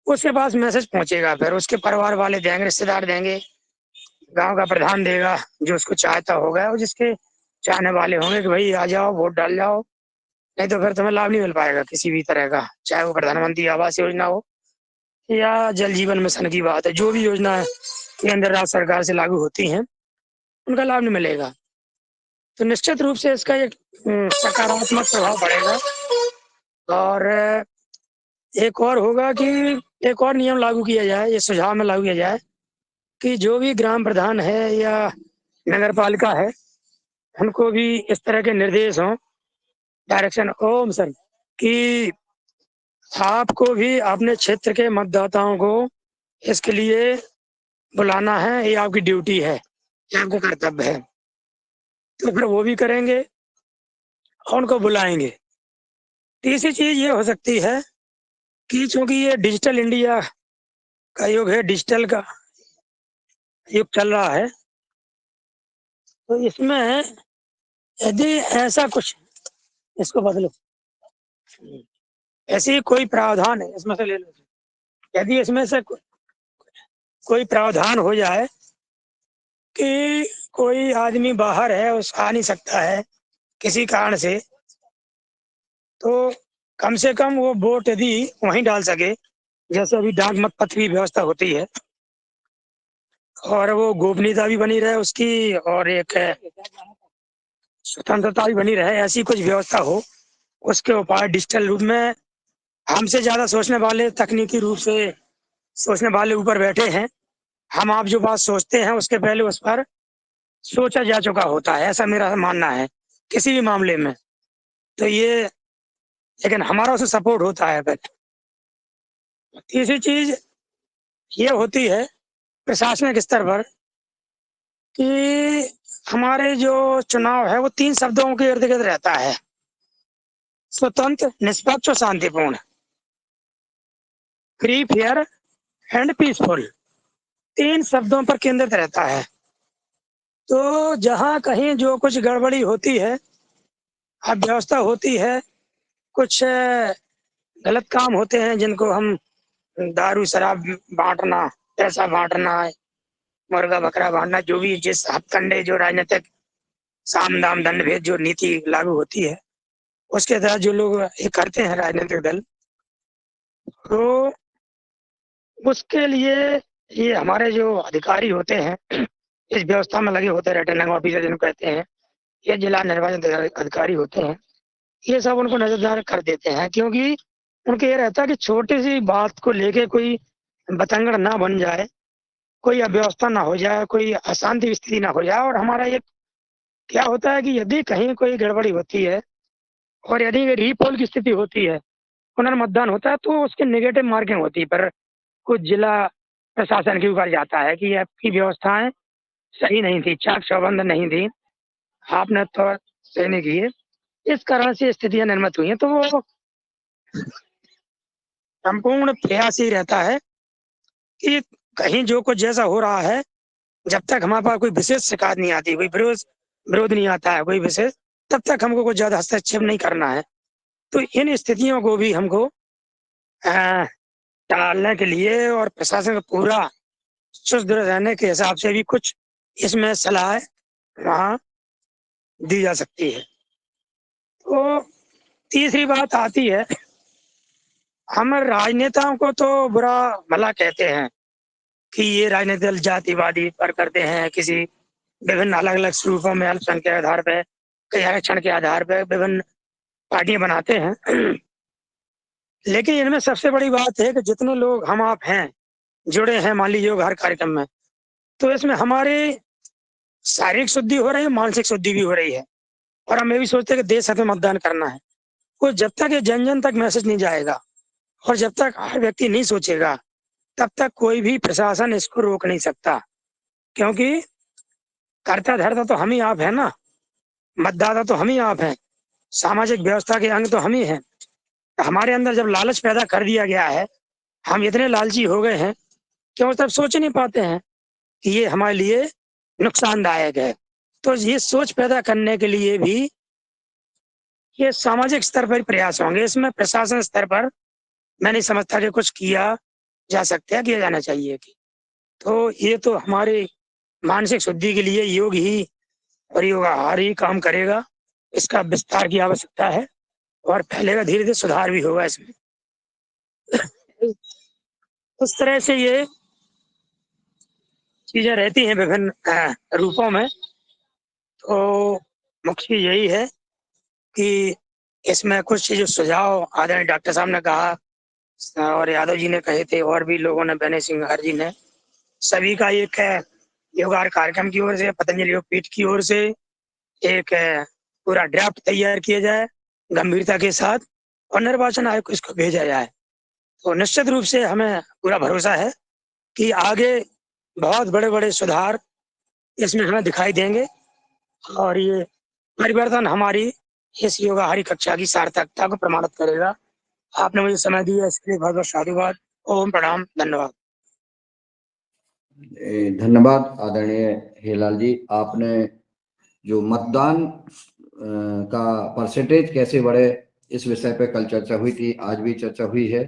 उसके पास मैसेज पहुंचेगा, फिर उसके परिवार वाले देंगे, रिश्तेदार देंगे, गांव का प्रधान देगा जो उसको चाहता होगा, और जिसके चाहने वाले होंगे कि भाई आ जाओ वोट डाल जाओ, नहीं तो फिर तुम्हें लाभ नहीं मिल पाएगा किसी भी तरह का, चाहे वो प्रधानमंत्री आवास योजना हो या जल जीवन मिशन की बात है, जो भी योजना है केंद्र राज्य सरकार से लागू होती हैं उनका लाभ नहीं मिलेगा। तो निश्चित रूप से इसका एक सकारात्मक प्रभाव पड़ेगा। और एक और होगा कि एक और नियम लागू किया जाए, ये सुझाव में लागू किया जाए कि जो भी ग्राम प्रधान है या नगर पालिका है उनको भी इस तरह के निर्देश हों, डायरेक्शन, ओम सर, कि आपको भी अपने क्षेत्र के मतदाताओं को इसके लिए बुलाना है, ये आपकी ड्यूटी है, ये आपका कर्तव्य है। तो फिर वो भी करेंगे और उनको बुलाएंगे। तीसरी चीज ये हो सकती है कि चूंकि ये डिजिटल इंडिया का युग है, डिजिटल का युग चल रहा है, तो इसमें यदि ऐसा कुछ, इसको बदलो, ऐसी कोई प्रावधान है इसमें से ले लो, यदि इसमें से कोई प्रावधान हो जाए कि कोई आदमी बाहर है, उस आ नहीं सकता है किसी कारण से, तो कम से कम वो वोट यदि वहीं डाल सके, जैसे अभी डाक मत पत्र की व्यवस्था होती है, और वो गोपनीयता भी बनी रहे उसकी, और एक स्वतंत्रता भी बनी रहे, ऐसी कुछ व्यवस्था हो, उसके उपाय डिजिटल रूप में हमसे ज्यादा सोचने वाले, तकनीकी रूप से सोचने वाले ऊपर बैठे हैं। हम आप जो बात सोचते हैं उसके पहले उस पर सोचा जा चुका होता है, ऐसा मेरा मानना है किसी भी मामले में। तो ये, लेकिन हमारा उसे सपोर्ट होता है। फिर तीसरी चीज ये होती है प्रशासनिक स्तर पर कि हमारे जो चुनाव है वो 3 शब्दों के इर्द गिर्द रहता है: स्वतंत्र, निष्पक्ष और शांतिपूर्ण, फ्री, फेयर एंड पीसफुल। 3 शब्दों पर केंद्रित रहता है। तो जहाँ कहीं जो कुछ गड़बड़ी होती है, अव्यवस्था होती है, कुछ गलत काम होते हैं जिनको हम दारू, शराब बाँटना, पैसा बाँटना, मुर्गा-बकरा बाँटना, जो भी जिस हथकंडे जो राजनीतिक साम-दाम, दंड-भेद जो नीति लागू होती है, उसके तहत जो लोग ये करते हैं राजनीतिक दल, तो उसके लिए ये हमारे जो अधिकारी होते हैं, इस व्यवस्था में लगे होते हैं, रिटर्निंग ऑफिसर जिनको कहते हैं, ये जिला निर्वाचन अधिकारी होते हैं, ये सब उनको नजरदार कर देते हैं, क्योंकि उनको ये रहता है कि छोटी-सी बात को लेके कोई बतंगड़ ना बन जाए, कोई अव्यवस्था ना हो जाए, कोई अशांति की स्थिति ना हो जाए। और हमारा ये क्या होता है कि यदि कहीं कोई गड़बड़ी होती है और यदि रीपोल की स्थिति होती है, पुनर्मतदान होता है, तो उसकी नेगेटिव मार्किंग होती है, पर कुछ जिला प्रशासन के ऊपर जाता है कि आपकी व्यवस्थाएं सही नहीं थी, चाक चौबंद नहीं थी, आपने तो सही नहीं किए, इस कारण से स्थितियां निर्मित हुई हैं। तो वो संपूर्ण प्रयास ही रहता है कि कहीं जो कुछ जैसा हो रहा है, जब तक हमारे पास कोई विशेष शिकायत नहीं आती, कोई विरोध नहीं आता है, कोई विशेष, तब तक हमको कुछ ज्यादा हस्तक्षेप नहीं करना है। तो इन स्थितियों को भी हमको अ, टालने के लिए और प्रशासन का पूरा सुदृढ़ रहने के हिसाब से भी कुछ इसमें सलाह वहाँ दी जा सकती है। तो तीसरी बात आती है, हम राजनेताओं को तो बुरा भला कहते हैं कि ये राजनीतिक दल जातिवादी पर करते हैं, किसी विभिन्न अलग-अलग स्वरूपों में अल्पसंख्यक के आधार पे, कई आरक्षण के आधार पे विभिन्न पार्टियां बनाते हैं। लेकिन इनमें सबसे बड़ी बात है कि जितने लोग हम आप हैं, जुड़े हैं मान लीजिए हर कार्यक्रम में, तो इसमें हमारी शारीरिक शुद्धि हो रही है, मानसिक शुद्धि भी हो रही है। और हम ये भी सोचते हैं कि देश हित में मतदान करना है। तो जब तक ये जन-जन तक मैसेज नहीं जाएगा और जब तक हर व्यक्ति नहीं सोचेगा, तब तक कोई भी प्रशासन इसको रोक नहीं सकता। क्योंकि कर्ता-धर्ता तो हम ही आप हैं ना, मतदाता तो हम ही आप हैं, सामाजिक व्यवस्था के अंग तो हम ही हैं। हमारे अंदर जब लालच पैदा कर दिया गया है, हम इतने लालची हो गए हैं कि हम तब सोच ही नहीं पाते हैं कि ये हमारे लिए नुकसानदायक है। तो ये सोच पैदा करने के लिए भी ये सामाजिक स्तर पर प्रयास होंगे। इसमें प्रशासन स्तर पर मैं नहीं समझता कि कुछ किया जा सकता है, किया जाना चाहिए कि। तो ये तो हमारी मानसिक शुद्धि के लिए योग ही और योगाहार ही काम करेगा। इसका विस्तार की आवश्यकता है और फैलेगा, धीरे-धीरे सुधार भी होगा इसमें। उस तरह से ये चीज़ें रहती हैं विभिन्न रूपों में। तो मुख्य यही है कि इसमें कुछ जो सुझाव आदरणीय डॉक्टर साहब ने कहा और यादव जी ने कहे थे और भी लोगों ने, बेनी सिंघार जी ने, सभी का एक योगार कार्यक्रम की ओर से, पतंजलि योगपीठ की ओर से एक पूरा ड्राफ्ट तैयार किया जाए गंभीरता के साथ और निर्वाचन आयोग को इसको भेजा जाए। तो निश्चित रूप से हमें पूरा भरोसा है कि आगे बहुत बड़े-बड़े सुधार इसमें हमें दिखाई देंगे और ये परिवर्तन हमारी इस योगाहारी कक्षा की सार्थकता को प्रमाणित करेगा। आपने मुझे समय दिया इसके लिए बहुत-बहुत साधुवाद। ओम प्रणाम, धन्यवाद। धन्यवाद आदरणीय हीरालाल जी। आपने जो मतदान का परसेंटेज कैसे बढ़े इस विषय पे कल चर्चा हुई थी, आज भी चर्चा हुई है।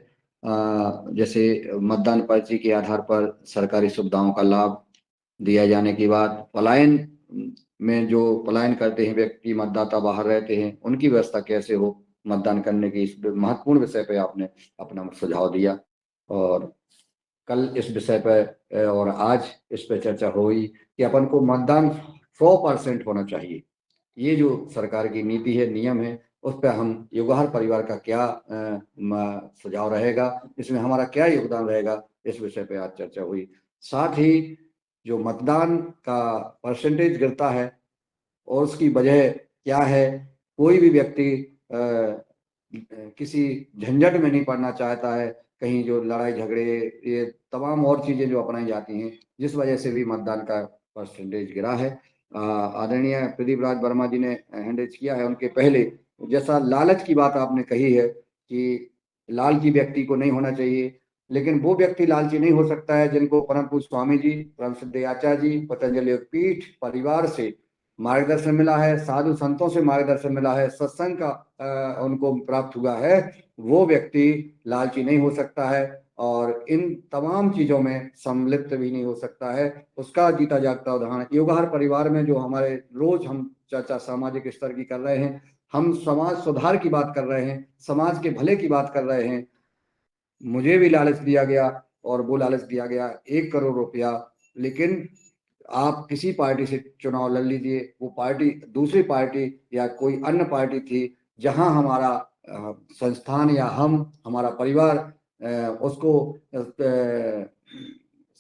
जैसे मतदान पर्ची के आधार पर सरकारी सुविधाओं का लाभ दिया जाने की बात, पलायन में जो पलायन करते हैं व्यक्ति, मतदाता बाहर रहते हैं, उनकी व्यवस्था कैसे हो मतदान करने की, इस महत्वपूर्ण विषय पे आपने अपना सुझाव दिया। और कल इस विषय पर और आज इस पर चर्चा हुई कि अपन को मतदान 100% होना चाहिए। ये जो सरकार की नीति है, नियम है, उस पर हम योगाहार परिवार का क्या सुझाव रहेगा, इसमें हमारा क्या योगदान रहेगा, इस विषय पे आज चर्चा हुई। साथ ही जो मतदान का परसेंटेज गिरता है और उसकी वजह क्या है, कोई भी व्यक्ति किसी झंझट में नहीं पड़ना चाहता है, कहीं जो लड़ाई झगड़े, ये तमाम और चीजें जो अपनाई जाती हैं, जिस वजह से भी मतदान का परसेंटेज गिरा है। आदरणीय प्रदीप राज वर्मा जी ने हैंड रेज किया है, उनके पहले जैसा लालच की बात आपने कही है कि लालची व्यक्ति को नहीं होना चाहिए, लेकिन वो व्यक्ति लालची नहीं हो सकता है जिनको परम पूज्य स्वामी जी, परम सिद्ध आचार्य जी, पतंजलि योग पीठ परिवार से मार्गदर्शन मिला है, साधु संतों से मार्गदर्शन मिला है, सत्संग का उनको प्राप्त हुआ है। वो व्यक्ति लालची नहीं हो सकता है और इन तमाम चीजों में सम्मिलित भी नहीं हो सकता है। उसका जीता जागता उदाहरण योगहर परिवार में जो हमारे रोज हम चर्चा सामाजिक स्तर की कर रहे हैं, हम समाज सुधार की बात कर रहे हैं, समाज के भले की बात कर रहे हैं। मुझे भी लालच दिया गया और वो लालच दिया गया 1 करोड़ रुपया, लेकिन आप किसी पार्टी से चुनाव लड़ लीजिए, वो पार्टी दूसरी पार्टी या कोई अन्य पार्टी थी, जहां हमारा संस्थान या हमारा परिवार उसको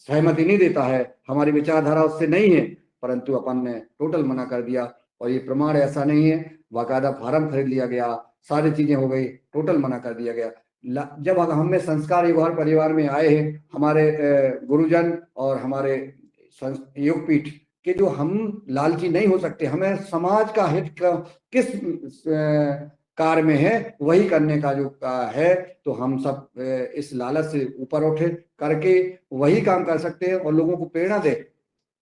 सहमति नहीं देता है, हमारी विचारधारा उससे नहीं है, परंतु अपन ने टोटल मना कर दिया। और ये प्रमाण ऐसा नहीं है, बाकायदा फार्म खरीद लिया गया, सारी चीजें हो गई, टोटल मना कर दिया गया। जब हम में संस्कार युगहर परिवार में आए हैं, हमारे गुरुजन और हमारे योगपीठ के जो हम लालची नहीं हो सकते, हमें समाज का हित किस कार्य में है वही करने का जो है, तो हम सब इस लालच से ऊपर उठे करके वही काम कर सकते हैं और लोगों को प्रेरणा दे,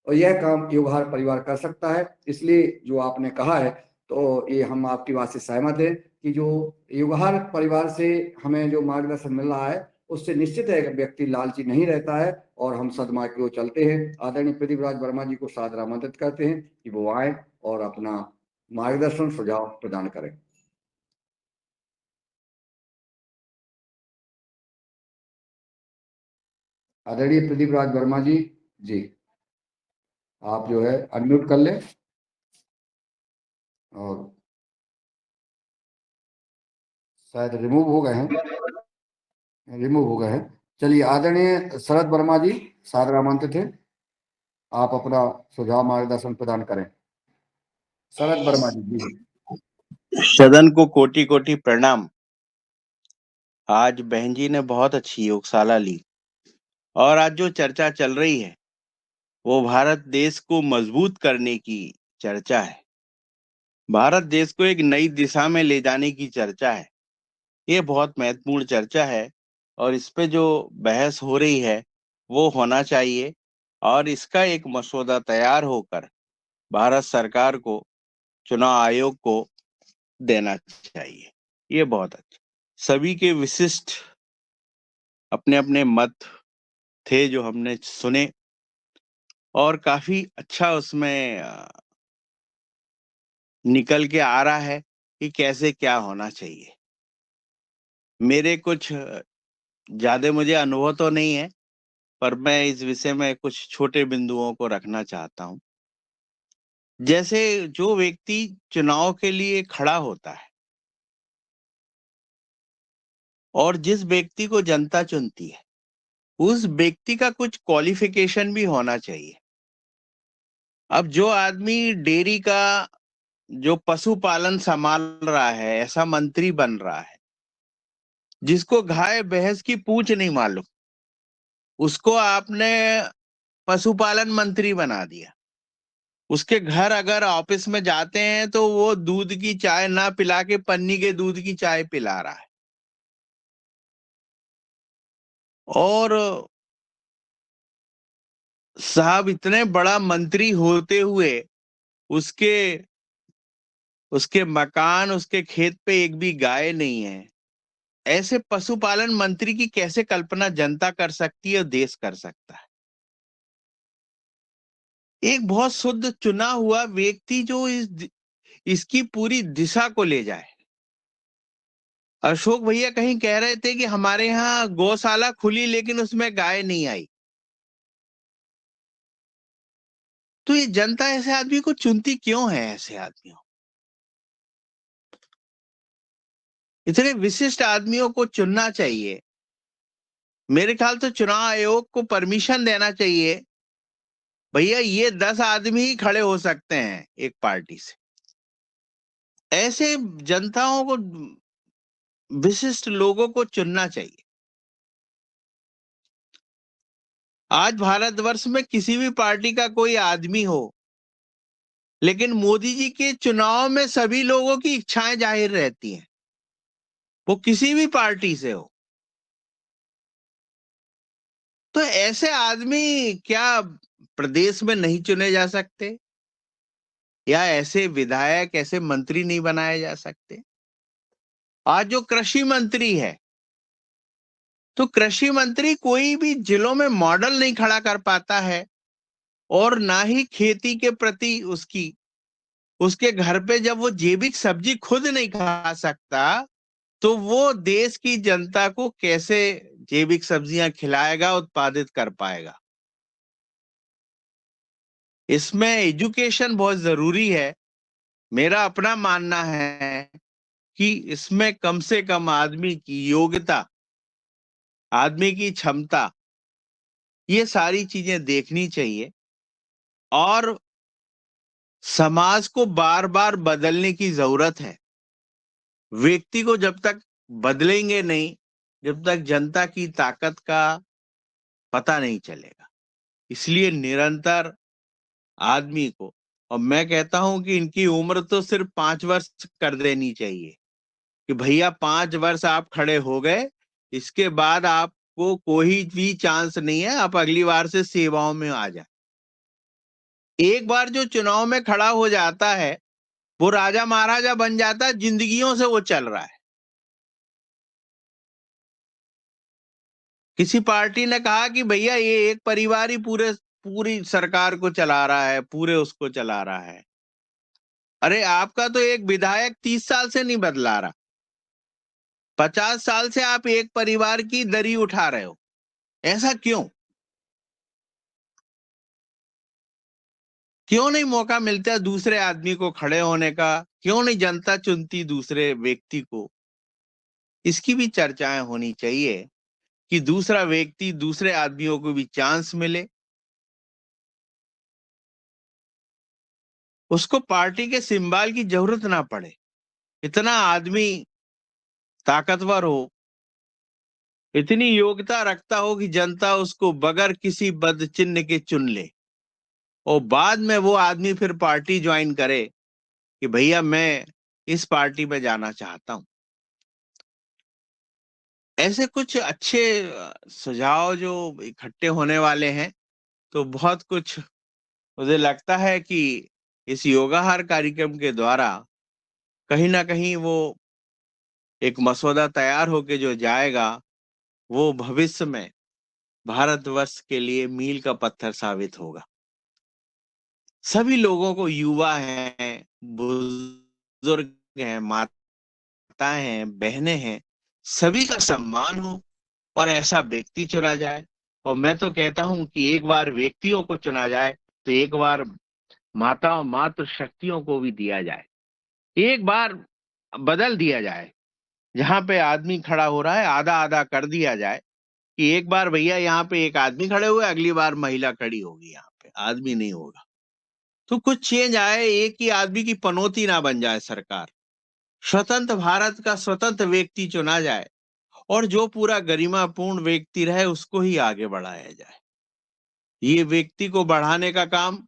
और यह काम योगहर परिवार कर सकता है। इसलिए जो आपने कहा है, तो ये हम आपकी बात से सहमत हैं कि जो योगहर परिवार से हमें जो मार्गदर्शन मिल रहा है, उससे निश्चित है कि व्यक्ति लालची नहीं रहता है और हम सदमार्ग की ओर चलते हैं। आदरणीय प्रदीप राज वर्मा जी को सादर आमंत्रित करते हैं कि वो आए और अपना मार्गदर्शन सुझाव प्रदान करें। आदरणीय प्रदीप राज वर्मा जी, आप जो है अनम्यूट कर लें और शायद रिमूव हो गए हैं। चलिए, आदरणीय शरद वर्मा जी सादर आमंत्रित है, आप अपना सुझाव मार्गदर्शन प्रदान करें। शरद वर्मा जी। सदन को कोटि कोटि प्रणाम। आज बहन जी ने बहुत अच्छी योगशाला ली और आज जो चर्चा चल रही है वो भारत देश को मजबूत करने की चर्चा है, भारत देश को एक नई दिशा में ले जाने की चर्चा है। ये बहुत महत्वपूर्ण चर्चा है और इस पे जो बहस हो रही है वो होना चाहिए और इसका एक मसौदा तैयार होकर भारत सरकार को, चुनाव आयोग को देना चाहिए। ये बहुत अच्छा, सभी के विशिष्ट अपने अपने मत थे जो हमने सुने और काफी अच्छा उसमें निकल के आ रहा है कि कैसे क्या होना चाहिए। मेरे कुछ ज्यादा मुझे अनुभव तो नहीं है, पर मैं इस विषय में कुछ छोटे बिंदुओं को रखना चाहता हूं। जैसे जो व्यक्ति चुनाव के लिए खड़ा होता है और जिस व्यक्ति को जनता चुनती है, उस व्यक्ति का कुछ क्वालिफिकेशन भी होना चाहिए। अब जो आदमी डेयरी का जो पशुपालन संभाल रहा है, ऐसा मंत्री बन रहा है जिसको गाय भैंस की पूंछ नहीं मालूम, उसको आपने पशुपालन मंत्री बना दिया। उसके घर अगर ऑफिस में जाते हैं तो वो दूध की चाय ना पिला के पन्नी के दूध की चाय पिला रहा है। और साहब इतने बड़ा मंत्री होते हुए उसके मकान, उसके खेत पे एक भी गाय नहीं है। ऐसे पशुपालन मंत्री की कैसे कल्पना जनता कर सकती है और देश कर सकता है? एक बहुत शुद्ध चुना हुआ व्यक्ति जो इसकी पूरी दिशा को ले जाए। अशोक भैया कहीं कह रहे थे कि हमारे यहाँ गौशाला खुली लेकिन उसमें गाय नहीं आई। तो ये जनता ऐसे आदमी को चुनती क्यों है? ऐसे आदमियों, इतने विशिष्ट आदमियों को चुनना चाहिए। मेरे ख्याल से चुनाव आयोग को परमिशन देना चाहिए, भैया ये 10 आदमी ही खड़े हो सकते हैं एक पार्टी से। ऐसे जनताओं को, विशिष्ट लोगों को चुनना चाहिए। आज भारतवर्ष में किसी भी पार्टी का कोई आदमी हो, लेकिन मोदी जी के चुनाव में सभी लोगों की इच्छाएं जाहिर रहती हैं, वो किसी भी पार्टी से हो। तो ऐसे आदमी क्या प्रदेश में नहीं चुने जा सकते, या ऐसे विधायक, ऐसे मंत्री नहीं बनाए जा सकते? आज जो कृषि मंत्री है, तो कृषि मंत्री कोई भी जिलों में मॉडल नहीं खड़ा कर पाता है, और ना ही खेती के प्रति उसके घर पे जब वो जैविक सब्जी खुद नहीं खा सकता, तो वो देश की जनता को कैसे जैविक सब्जियां खिलाएगा, उत्पादित कर पाएगा? इसमें एजुकेशन बहुत जरूरी है। मेरा अपना मानना है कि इसमें कम से कम आदमी की योग्यता, आदमी की क्षमता, ये सारी चीजें देखनी चाहिए, और समाज को बार बार बदलने की जरूरत है। व्यक्ति को जब तक बदलेंगे नहीं, जब तक जनता की ताकत का पता नहीं चलेगा। इसलिए निरंतर आदमी को, और मैं कहता हूं कि इनकी उम्र तो सिर्फ 5 वर्ष कर देनी चाहिए, कि भैया 5 वर्ष आप खड़े हो गए, इसके बाद आपको कोई भी चांस नहीं है, आप अगली बार से सेवाओं में आ जाए। एक बार जो चुनाव में खड़ा हो जाता है, वो राजा महाराजा बन जाता है, जिंदगियों से वो चल रहा है। किसी पार्टी ने कहा कि भैया ये एक परिवार ही पूरी सरकार को चला रहा है, पूरे उसको चला रहा है। अरे आपका तो एक विधायक 30 साल से नहीं बदला रहा, 50 साल से आप एक परिवार की दरी उठा रहे हो। ऐसा क्यों? क्यों नहीं मौका मिलता दूसरे आदमी को खड़े होने का? क्यों नहीं जनता चुनती दूसरे व्यक्ति को? इसकी भी चर्चाएं होनी चाहिए कि दूसरा व्यक्ति, दूसरे आदमियों को भी चांस मिले, उसको पार्टी के सिंबल की जरूरत ना पड़े, इतना आदमी ताकतवर हो, इतनी योग्यता रखता हो कि जनता उसको बगैर किसी बद चिन्ह के चुन ले, और बाद में वो आदमी फिर पार्टी ज्वाइन करे कि भैया मैं इस पार्टी में जाना चाहता हूं। ऐसे कुछ अच्छे सुझाव जो इकट्ठे होने वाले हैं, तो बहुत कुछ मुझे लगता है कि इस योगाहार कार्यक्रम के द्वारा कहीं ना कहीं वो एक मसौदा तैयार होके जो जाएगा, वो भविष्य में भारतवर्ष के लिए मील का पत्थर साबित होगा। सभी लोगों को, युवा हैं, बुजुर्ग हैं, माताएं हैं, बहनें हैं, सभी का सम्मान हो और ऐसा व्यक्ति चुना जाए। और मैं तो कहता हूं कि एक बार व्यक्तियों को चुना जाए तो एक बार माता और मातृ शक्तियों को भी दिया जाए, एक बार बदल दिया जाए। जहां पे आदमी खड़ा हो रहा है आधा आधा कर दिया जाए, कि एक बार भैया यहाँ पे एक आदमी खड़े हुए, अगली बार महिला खड़ी होगी, यहाँ पे आदमी नहीं होगा। तो कुछ चेंज आए, एक ही आदमी की पनौती ना बन जाए सरकार। स्वतंत्र भारत का स्वतंत्र व्यक्ति चुना जाए, और जो पूरा गरिमापूर्ण व्यक्ति रहे उसको ही आगे बढ़ाया जाए। ये व्यक्ति को बढ़ाने का काम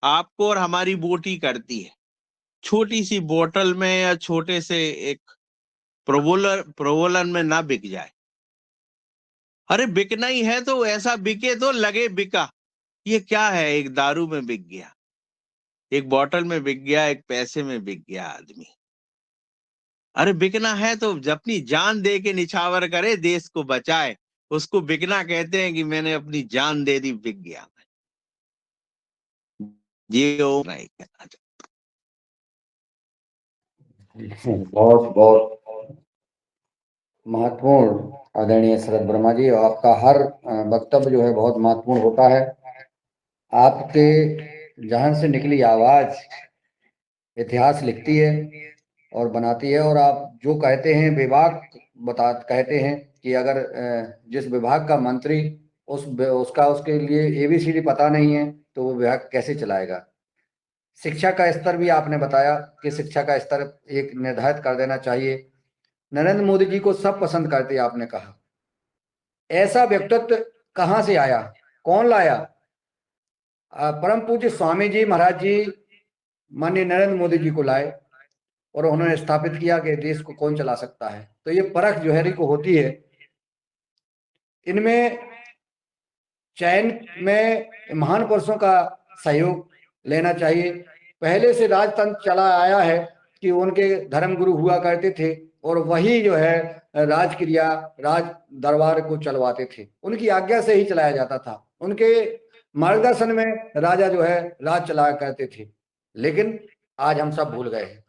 आपको और हमारी वोट ही करती है। छोटी सी बोतल में या छोटे से एक प्रोवोलन में ना बिक जाए। अरे बिकना ही है तो ऐसा बिके तो लगे बिका। ये क्या है, एक दारू में बिक गया, एक बोतल में बिक गया, एक पैसे में बिक गया आदमी। अरे बिकना है तो अपनी जान दे के निछावर करे, देश को बचाए। उसको बिकना कहते हैं कि मैंने अपनी जान दे दी, बिक गया। ये वो नहीं कहना चाहता। बहुत बहुत महत्वपूर्ण आदरणीय शरद वर्मा जी, आपका हर वक्तव्य जो है बहुत महत्वपूर्ण होता है। आपके जहन से निकली आवाज इतिहास लिखती है और बनाती है। और आप जो कहते हैं कहते हैं कि अगर जिस विभाग का मंत्री उसके लिए ABCD पता नहीं है तो वो विभाग कैसे चलाएगा। शिक्षा का स्तर भी आपने बताया कि शिक्षा का स्तर एक निर्धारित कर देना चाहिए। नरेंद्र मोदी जी को सब पसंद करते, आपने कहा। ऐसा व्यक्तित्व कहां से आया, कौन लाया? परम पूज्य स्वामी जी महाराज जी माननीय नरेंद्र मोदी जी को लाए, और उन्होंने स्थापित किया कि देश को कौन चला सकता है। तो ये परख जो है को होती है। इनमें चयन में महान पुरुषों का सहयोग लेना चाहिए। पहले से राजतंत्र चला आया है कि उनके धर्म गुरु हुआ करते थे और वही जो है राजक्रिया राज दरबार को चलवाते थे, उनकी आज्ञा से ही चलाया जाता था, उनके मार्गदर्शन में राजा जो है राज चलाया करते थे। लेकिन आज हम सब भूल गए हैं।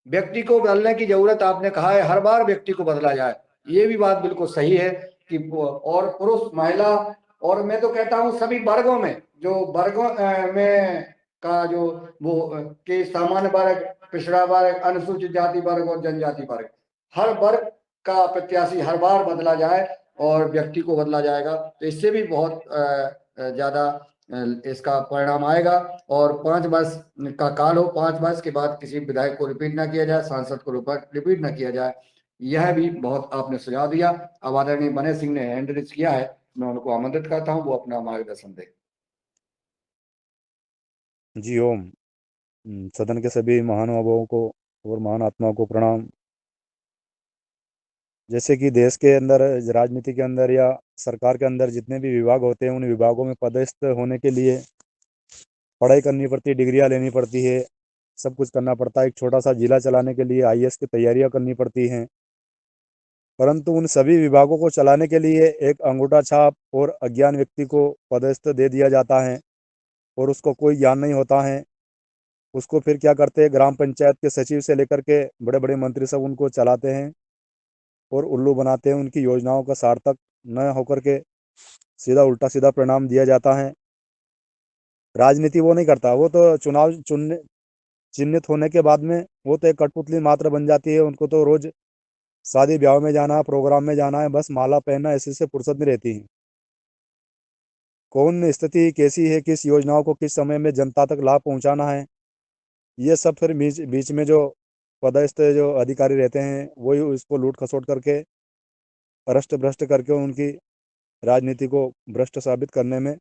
व्यक्ति को बदलने की जरूरत, आपने कहा है हर बार व्यक्ति को बदला जाए, ये भी बात बिल्कुल सही है कि और पुरुष महिला और मैं तो कहता हूं सभी वर्गों में, जो वर्गों में का जो वो के सामान्य वर्ग, पिछड़ा वर्ग, अनुसूचित जाति वर्ग और जनजाति वर्ग, हर वर्ग का प्रत्याशी हर बार बदला जाए और व्यक्ति को बदला जाएगा तो इससे भी बहुत ज्यादा इसका परिणाम आएगा। और 5 वर्ष का काल हो, 5 वर्ष के बाद किसी विधायक को रिपीट ना किया जाए, सांसद को रिपीट ना किया जाए, यह भी बहुत आपने सुझाव दिया। अब आदरणीय बने सिंह ने हैंड रेज किया है, मैं उनको आमंत्रित करता हूं वो अपना मार्गदर्शन दे। जी ओम। सदन के सभी महानुभावों को और महान आत्माओं को प्रणाम। जैसे कि देश के अंदर, राजनीति के अंदर या सरकार के अंदर जितने भी विभाग होते हैं, उन विभागों में पदस्थ होने के लिए पढ़ाई करनी पड़ती है, डिग्रियां लेनी पड़ती है, सब कुछ करना पड़ता है। एक छोटा सा जिला चलाने के लिए आईएएस की तैयारियां करनी पड़ती हैं। परंतु उन सभी विभागों को चलाने के लिए एक अंगूठा छाप और अज्ञान व्यक्ति को पदस्थ दे दिया जाता है और उसको कोई ज्ञान नहीं होता है। उसको फिर क्या करते हैं, ग्राम पंचायत के सचिव से लेकर के बड़े बड़े मंत्री सब उनको चलाते हैं और उल्लू बनाते हैं। उनकी योजनाओं का सार्थक न होकर के सीधा उल्टा सीधा परिणाम दिया जाता है। राजनीति वो नहीं करता, वो तो चुनाव चुनने चिन्हित होने के बाद में वो तो एक कठपुतली मात्र बन जाती है। उनको तो रोज शादी ब्याह में जाना है, प्रोग्राम में जाना है, बस माला पहनना, ऐसे से फुर्सत नहीं रहती है। कौन स्थिति कैसी है, किस योजनाओं को किस समय में जनता तक लाभ पहुंचाना है, ये सब फिर बीच बीच में जो पदस्थ जो अधिकारी रहते हैं वही उसको लूट खसोट करके अरस्ट भ्रष्ट करके उनकी राजनीति को भ्रष्ट साबित करने में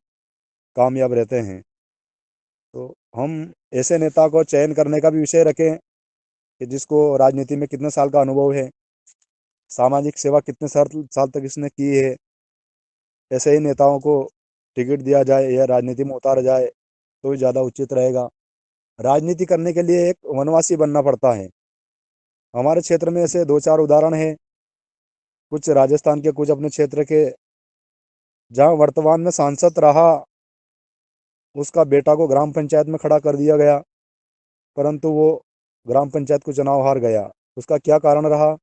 कामयाब रहते हैं। तो हम ऐसे नेता को चयन करने का भी विषय रखें कि जिसको राजनीति में कितने साल का अनुभव है, सामाजिक सेवा कितने साल तक इसने की है, ऐसे ही नेताओं को टिकट दिया जाए या राजनीति में उतारा जाए तो ज़्यादा उचित रहेगा। राजनीति करने के लिए एक वनवासी बनना पड़ता है। हमारे क्षेत्र में ऐसे 2-4 उदाहरण हैं, कुछ राजस्थान के, कुछ अपने क्षेत्र के, जहाँ वर्तमान में सांसद रहा उसका बेटा को ग्राम पंचायत में खड़ा कर दिया गया, परंतु वो ग्राम पंचायत को चुनाव हार गया। उसका क्या कारण रहा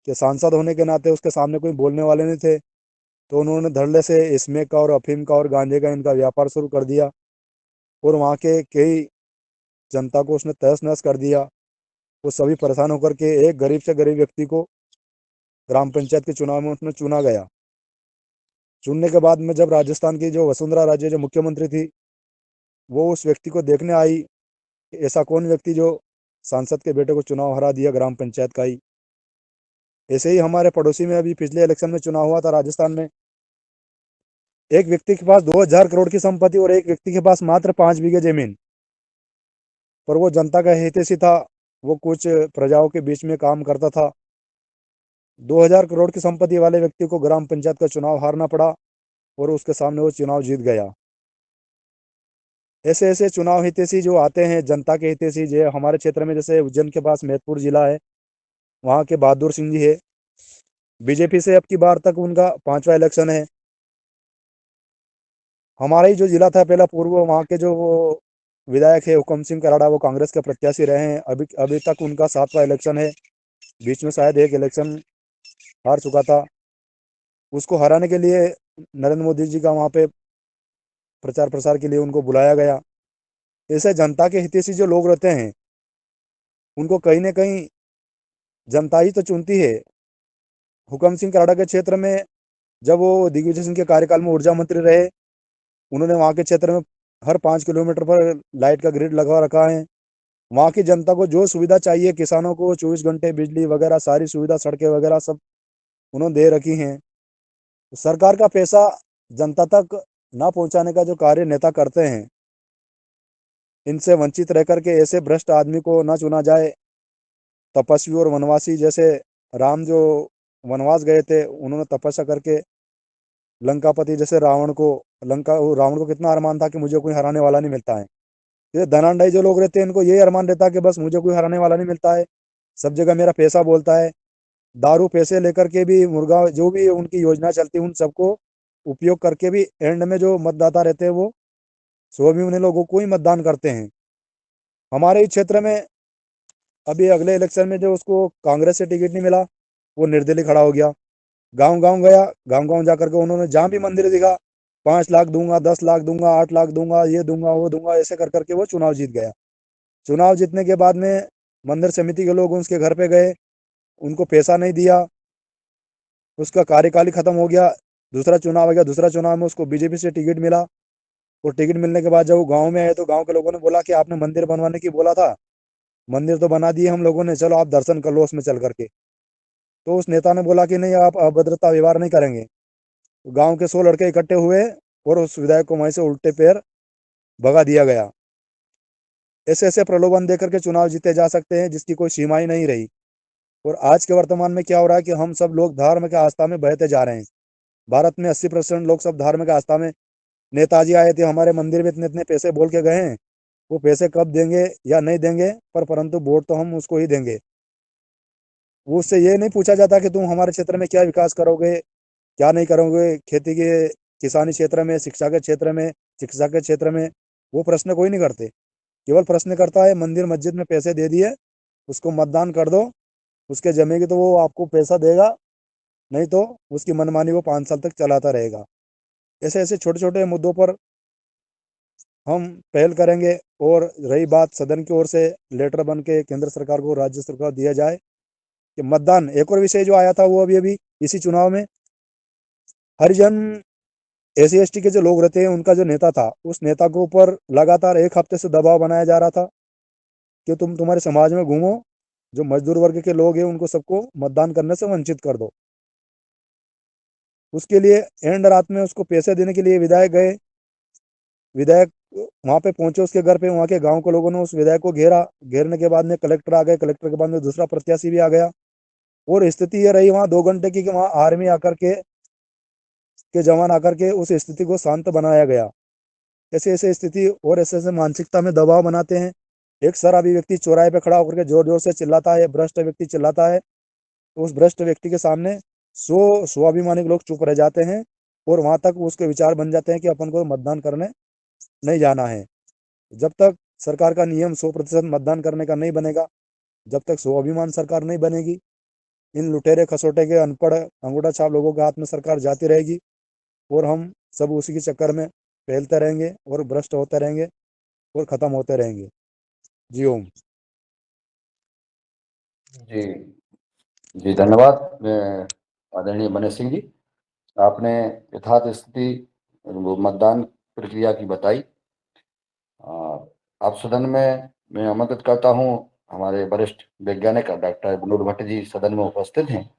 कि सांसद होने के नाते उसके सामने कोई बोलने वाले नहीं थे, तो उन्होंने धड़ल्ले से स्मैक का और अफीम का और गांजे का इनका व्यापार शुरू कर दिया और वहाँ के कई जनता को उसने तहस नहस कर दिया। वो सभी परेशान होकर के एक गरीब से गरीब व्यक्ति को ग्राम पंचायत के चुनाव में उसमें चुना गया। चुनने के बाद में जब राजस्थान की जो वसुंधरा राजे जो मुख्यमंत्री थी, वो उस व्यक्ति को देखने आई कि ऐसा कौन व्यक्ति जो सांसद के बेटे को चुनाव हरा दिया ग्राम पंचायत का ही। ऐसे ही हमारे पड़ोसी में अभी पिछले इलेक्शन में चुनाव हुआ था राजस्थान में। एक व्यक्ति के पास 2000 करोड़ की संपत्ति और एक व्यक्ति के पास मात्र 5 बीघे जमीन, पर वो जनता का हितैषी था, वो कुछ प्रजाओं के बीच में काम करता था। 2000 करोड़ की संपत्ति वाले व्यक्ति को ग्राम पंचायत का चुनाव हारना पड़ा और उसके सामने वो चुनाव जीत गया। ऐसे ऐसे चुनाव हितैषी जो आते हैं, जनता के हितैषी, जो हमारे क्षेत्र में जैसे उज्जैन के पास मैदपुर जिला है, वहाँ के बहादुर सिंह जी है, बीजेपी से अब की बार तक उनका 5वां इलेक्शन है। हमारा ही जो जिला था पहला पूर्व, वहाँ के जो वो विधायक है हुकम सिंह कराड़ा, वो कांग्रेस के प्रत्याशी रहे हैं। अभी तक उनका 7वां इलेक्शन है। बीच में शायद एक इलेक्शन हार चुका था। उसको हराने के लिए नरेंद्र मोदी जी का वहाँ पे प्रचार प्रसार के लिए उनको बुलाया गया। ऐसे जनता के हितैषी जो लोग रहते हैं, उनको कहीं ना कहीं जनता ही तो चुनती है। हुकम सिंह कराड़ा के क्षेत्र में जब वो दिग्विजय सिंह के कार्यकाल में ऊर्जा मंत्री रहे, उन्होंने वहाँ के क्षेत्र में हर 5 किलोमीटर पर लाइट का ग्रिड लगा रखा है। वहाँ की जनता को जो सुविधा चाहिए, किसानों को 24 घंटे बिजली वगैरह सारी सुविधा, सड़कें वगैरह सब उन्होंने दे रखी हैं। सरकार का पैसा जनता तक ना पहुंचाने का जो कार्य नेता करते हैं, इनसे वंचित रह करके ऐसे भ्रष्ट आदमी को ना चुना जाए। तपस्वी और वनवासी, जैसे राम जो वनवास गए थे, उन्होंने तपस्या करके लंकापति जैसे रावण को कितना अरमान था कि मुझे कोई हराने वाला नहीं मिलता है। ये धनाढ्य जो लोग रहते हैं इनको यही अरमान रहता है कि बस मुझे कोई हराने वाला नहीं मिलता है, सब जगह मेरा पैसा बोलता है। दारू पैसे लेकर के भी मुर्गा जो भी उनकी योजना चलती है उन सबको उपयोग करके भी एंड में जो मतदाता रहते हैं वो सो भी उन्हीं लोगों को ही मतदान करते हैं। हमारे ही क्षेत्र में अभी अगले इलेक्शन में जो उसको कांग्रेस से टिकट नहीं मिला वो निर्दलीय खड़ा हो गया। गांव गांव गया, गांव गांव जाकर के उन्होंने जहां भी मंदिर दिखा 5 लाख दूंगा, 10 लाख दूंगा, 8 लाख दूंगा, ये दूंगा वो दूंगा, ऐसे कर करके वो चुनाव जीत गया। चुनाव जीतने के बाद में मंदिर समिति के लोग उसके घर पे गए, उनको पैसा नहीं दिया, उसका कार्यकाल ही खत्म हो गया। दूसरा चुनाव आ गया, दूसरा चुनाव में उसको बीजेपी से टिकट मिला। और टिकट मिलने के बाद जब वो गांव में आए तो गांव के लोगों ने बोला कि आपने मंदिर बनवाने की बोला था, मंदिर तो बना दिए हम लोगों ने, चलो आप दर्शन कर लो उसमें चल करके। तो उस नेता ने बोला कि नहीं, आप अभद्रता व्यवहार नहीं करेंगे। तो गांव के 100 लड़के इकट्ठे हुए और उस विधायक को वहीं से उल्टे पैर भगा दिया गया। ऐसे ऐसे प्रलोभन देकर के चुनाव जीते जा सकते हैं जिसकी कोई सीमा ही नहीं रही। और आज के वर्तमान में क्या हो रहा है कि हम सब लोग धार्मिक आस्था में बहते जा रहे हैं। भारत में 80% लोग सब धार्मिक आस्था में। नेताजी आए थे हमारे मंदिर में, इतने इतने पैसे बोल के गए हैं, वो पैसे कब देंगे या नहीं देंगे, पर परंतु वोट तो हम उसको ही देंगे। वो उससे ये नहीं पूछा जाता कि तुम हमारे क्षेत्र में क्या विकास करोगे, क्या नहीं करोगे, खेती के किसानी क्षेत्र में, शिक्षा के क्षेत्र में, चिकित्सा के क्षेत्र में। वो प्रश्न कोई नहीं करते। केवल प्रश्न करता है मंदिर मस्जिद में पैसे दे दिए, उसको मतदान कर दो, उसके जमेगी तो वो आपको पैसा देगा, नहीं तो उसकी मनमानी वो 5 साल तक चलाता रहेगा। ऐसे ऐसे छोटे छोटे मुद्दों पर हम पहल करेंगे। और रही बात सदन की ओर से लेटर बन के केंद्र सरकार को, राज्य सरकार को दिया जाए कि मतदान, एक और विषय जो आया था वो अभी इसी चुनाव में, हरिजन SC ST के जो लोग रहते हैं उनका जो नेता था, उस नेता के ऊपर लगातार 1 हफ्ते से दबाव बनाया जा रहा था कि तुम्हारे समाज में घूमो, जो मजदूर वर्ग के लोग हैं उनको सबको मतदान करने से वंचित कर दो। उसके लिए एंड रात में उसको पैसे देने के लिए विधायक गए। विधायक वहां पे पहुंचे उसके घर पे, वहां के गांव के लोगों ने उस विधायक को घेरा। घेरने के बाद में कलेक्टर आ गए, कलेक्टर के बाद में दूसरा प्रत्याशी भी आ गया। और स्थिति ये रही वहां 2 घंटे की कि वहां आर्मी आकर के जवान आकर के उस स्थिति को शांत बनाया गया। ऐसे ऐसे स्थिति और ऐसे ऐसे मानसिकता में दबाव बनाते हैं। एक शराबी व्यक्ति चौराहे पे खड़ा होकर के जोर जोर से चिल्लाता है, भ्रष्ट व्यक्ति चिल्लाता है, तो उस भ्रष्ट व्यक्ति के सामने 100 स्वाभिमानी लोग चुप रह जाते हैं। और वहां तक उसके विचार बन जाते हैं कि अपन को मतदान करने नहीं जाना है। जब तक सरकार का नियम 100% मतदान करने का नहीं बनेगा, जब तक स्वाभिमान सरकार नहीं बनेगी, इन लुटेरे खसोटे के अनपढ़ अंगूठा छाप लोगों के हाथ में सरकार जाती रहेगी। और हम सब उसी के चक्कर में फैलते रहेंगे और भ्रष्ट होते रहेंगे और खत्म होते रहेंगे। जी ओम। जी जी, धन्यवाद आदरणीय मनीष सिंह जी। आपने यथार्थ स्थिति वो मतदान प्रक्रिया की बताई। आप सदन में मैं आमंत्रित करता हूं, हमारे वरिष्ठ वैज्ञानिक डॉक्टर विनोद भट्ट जी सदन में उपस्थित हैं।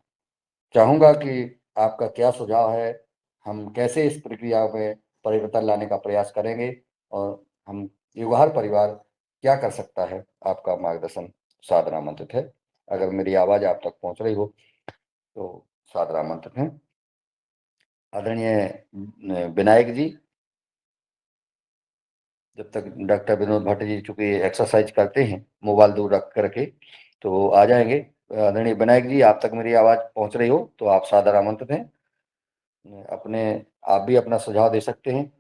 चाहूंगा कि आपका क्या सुझाव है, हम कैसे इस प्रक्रिया में परिवर्तन लाने का प्रयास करेंगे और हम युगहर परिवार क्या कर सकता है। आपका मार्गदर्शन सादर आमंत्रित है। अगर मेरी आवाज आप तक पहुंच रही हो तो सादर आमंत्रित हैं। आदरणीय विनायक जी, जब तक डॉक्टर विनोद भट्ट जी चूंकि एक्सरसाइज करते हैं मोबाइल दूर रख करके, तो वो आ जाएंगे। आदरणीय विनायक जी, आप तक मेरी आवाज पहुंच रही हो तो आप सादर आमंत्रित हैं। आप भी अपना सुझाव दे सकते हैं।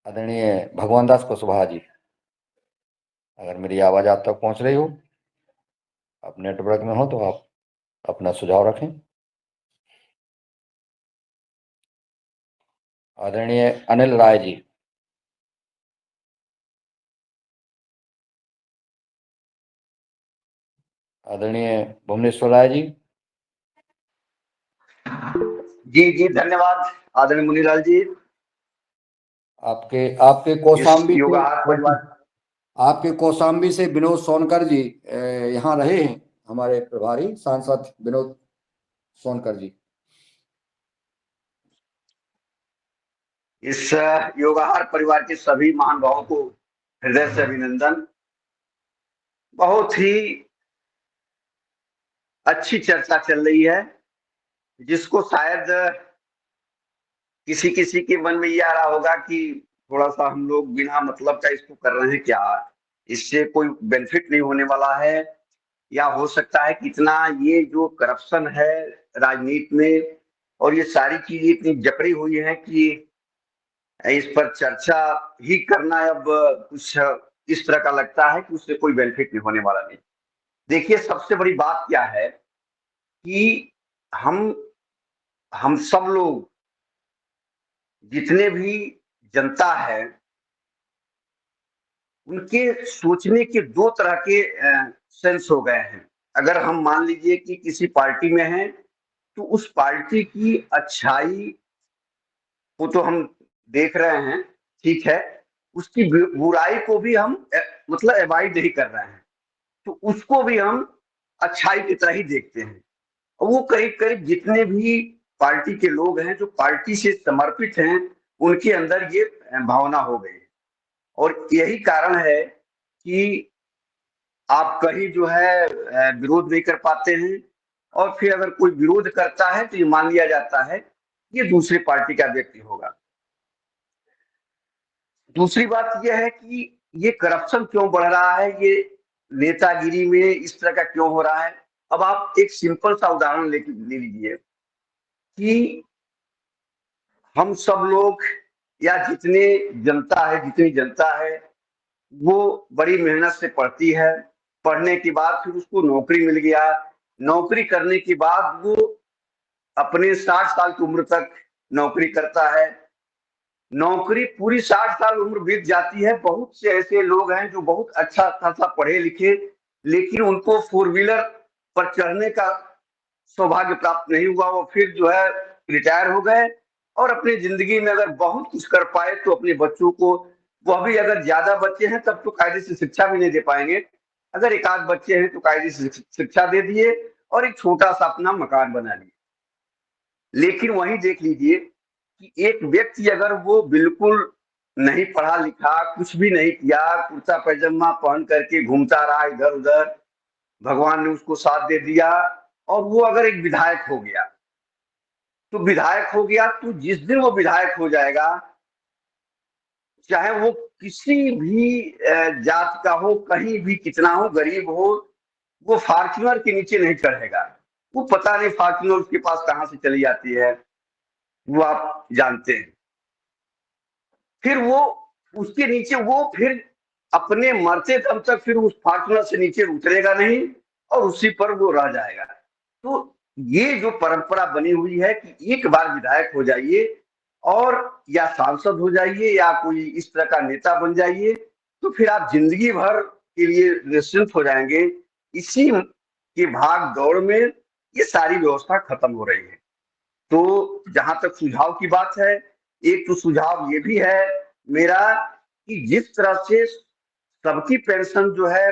आदरणीय भगवान दास कुशवाहा जी, अगर मेरी आवाज आप तक पहुंच रही हो, आप नेटवर्क में हो तो आप अपना सुझाव रखें। आदरणीय अनिल राय जी, आदरणीय भुवनेश्वर राय जी, जी जी, धन्यवाद आदरणीय मुनीलाल जी। आपके आपके कौशाम्बी से युगहर परिवार, आपके कौशाम्बी से विनोद सोनकर जी यहाँ रहे हैं, हमारे प्रभारी सांसद विनोद सोनकर जी। इस युगहर परिवार के सभी महानुभावों को हृदय से अभिनंदन। बहुत ही अच्छी चर्चा चल रही है जिसको शायद किसी किसी के मन में ये आ रहा होगा कि थोड़ा सा हम लोग बिना मतलब का इसको कर रहे हैं, क्या इससे कोई बेनिफिट नहीं होने वाला है, या हो सकता है कि इतना ये जो करप्शन है राजनीति में और ये सारी चीजें इतनी जकड़ी हुई है कि इस पर चर्चा ही करना अब कुछ इस तरह का लगता है कि उससे कोई बेनिफिट नहीं होने वाला नहीं। देखिए, सबसे बड़ी बात क्या है कि हम सब लोग जितने भी जनता है उनके सोचने के दो तरह के सेंस हो गए हैं। अगर हम मान लीजिए कि किसी पार्टी में हैं तो उस पार्टी की अच्छाई को तो हम देख रहे हैं, ठीक है, उसकी बुराई को भी हम मतलब अवॉइड नहीं कर रहे हैं, तो उसको भी हम अच्छाई की तरह ही देखते हैं। और वो करीब करीब जितने भी पार्टी के लोग हैं जो पार्टी से समर्पित हैं उनके अंदर ये भावना हो गई। और यही कारण है कि आप कहीं जो है विरोध नहीं कर पाते हैं, और फिर अगर कोई विरोध करता है तो ये मान लिया जाता है ये दूसरी पार्टी का व्यक्ति होगा। दूसरी बात यह है कि ये करप्शन क्यों बढ़ रहा है, ये नेतागिरी में इस तरह का क्यों हो रहा है। अब आप एक सिंपल सा उदाहरण ले लीजिए कि हम सब लोग या जितनी जनता है वो बड़ी मेहनत से पढ़ती है, पढ़ने के बाद फिर उसको नौकरी मिल गया, नौकरी करने के बाद वो अपने 60 साल की उम्र तक नौकरी करता है, नौकरी पूरी 60 साल उम्र बीत जाती है। बहुत से ऐसे लोग हैं जो बहुत अच्छा खासा पढ़े लिखे लेकिन उनको 4 व्हीलर पर चढ़ने का सौभाग्य प्राप्त नहीं हुआ, वो फिर जो है रिटायर हो गए और अपनी जिंदगी में अगर बहुत कुछ कर पाए तो अपने बच्चों को, वह भी अगर ज्यादा बच्चे हैं तब तो कायदे से शिक्षा भी नहीं दे पाएंगे, अगर एक आध बच्चे हैं तो कायदे से शिक्षा दे दिए और एक छोटा सा अपना मकान बना लिए। लेकिन वहीं देख लीजिए कि एक व्यक्ति अगर वो बिल्कुल नहीं पढ़ा लिखा, कुछ भी नहीं किया, कुर्ता पैजामा पहन करके घूमता रहा इधर उधर, भगवान ने उसको साथ दे दिया और वो अगर एक विधायक हो गया, तो विधायक हो गया तो जिस दिन वो विधायक हो जाएगा, चाहे वो किसी भी जात का हो, कहीं भी कितना हो, गरीब हो, वो फॉर्च्यूनर के नीचे नहीं चढ़ेगा। वो पता नहीं फॉर्च्यूनर उसके पास कहां से चली जाती है, वो आप जानते हैं। फिर वो उसके नीचे वो फिर अपने मरते दम तक फिर उस फॉर्च्यूनर से नीचे उतरेगा नहीं और उसी पर वो रह जाएगा। तो ये जो परंपरा बनी हुई है कि एक बार विधायक हो जाइए और या सांसद हो जाइए या कोई इस तरह का नेता बन जाइए तो फिर आप जिंदगी भर के लिए निश्चिंत हो जाएंगे। इसी के भाग दौड़ में ये सारी व्यवस्था खत्म हो रही है। तो जहां तक सुझाव की बात है, एक तो सुझाव ये भी है मेरा कि जिस तरह से सबकी पेंशन जो है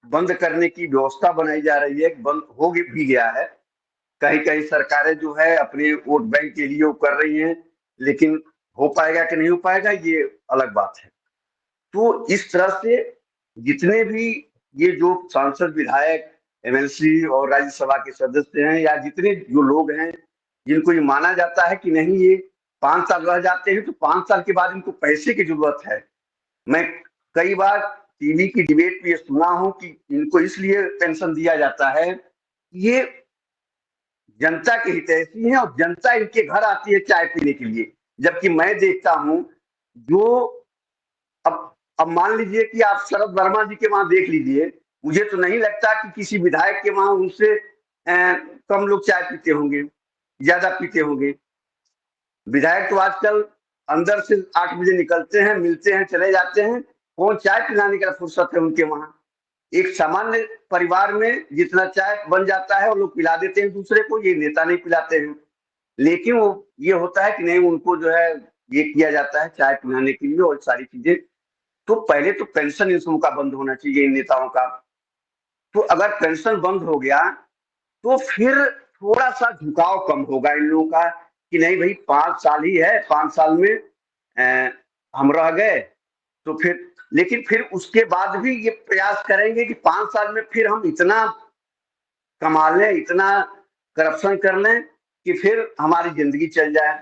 बंद करने की व्यवस्था बनाई जा रही है, बंद हो भी गया है, कहीं कहीं सरकारें जो है अपने वोट बैंक के लिए वो कर रही हैं, लेकिन हो पाएगा कि नहीं हो पाएगा ये अलग बात है। तो इस तरह से जितने भी ये जो सांसद, विधायक, एमएलसी और राज्यसभा के सदस्य हैं या जितने जो लोग हैं जिनको ये माना जाता है कि नहीं ये 5 साल रह जाते हैं तो 5 साल के बाद इनको पैसे की जरूरत है। मैं कई बार टीवी की डिबेट में ये सुना हूं कि इनको इसलिए पेंशन दिया जाता है, ये जनता के हितैषी हैं और जनता इनके घर आती है चाय पीने के लिए। जबकि मैं देखता हूं जो अब मान लीजिए कि आप शरद वर्मा जी के वहां देख लीजिए, मुझे तो नहीं लगता कि किसी विधायक के वहां उनसे कम लोग चाय पीते होंगे, ज्यादा पीते होंगे। विधायक तो आजकल अंदर से 8 बजे निकलते हैं, मिलते हैं, चले जाते हैं, कौन चाय पिलाने का फुर्सत है उनके वहां। एक सामान्य परिवार में जितना चाय बन जाता है वो लोग पिला देते हैं दूसरे को, ये नेता नहीं पिलाते हैं। लेकिन वो ये होता है कि नहीं, उनको जो है ये किया जाता है चाय पिलाने के लिए और सारी चीजें। तो पहले तो पेंशन इन सबों का बंद होना चाहिए, इन नेताओं का। तो अगर पेंशन बंद हो गया तो फिर थोड़ा सा झुकाव कम होगा इन लोगों का कि नहीं भाई 5 साल ही है, 5 साल में हम रह गए तो फिर, लेकिन फिर उसके बाद भी ये प्रयास करेंगे कि 5 साल में फिर हम इतना कमा लें, इतना करप्शन कर लें कि फिर हमारी जिंदगी चल जाए।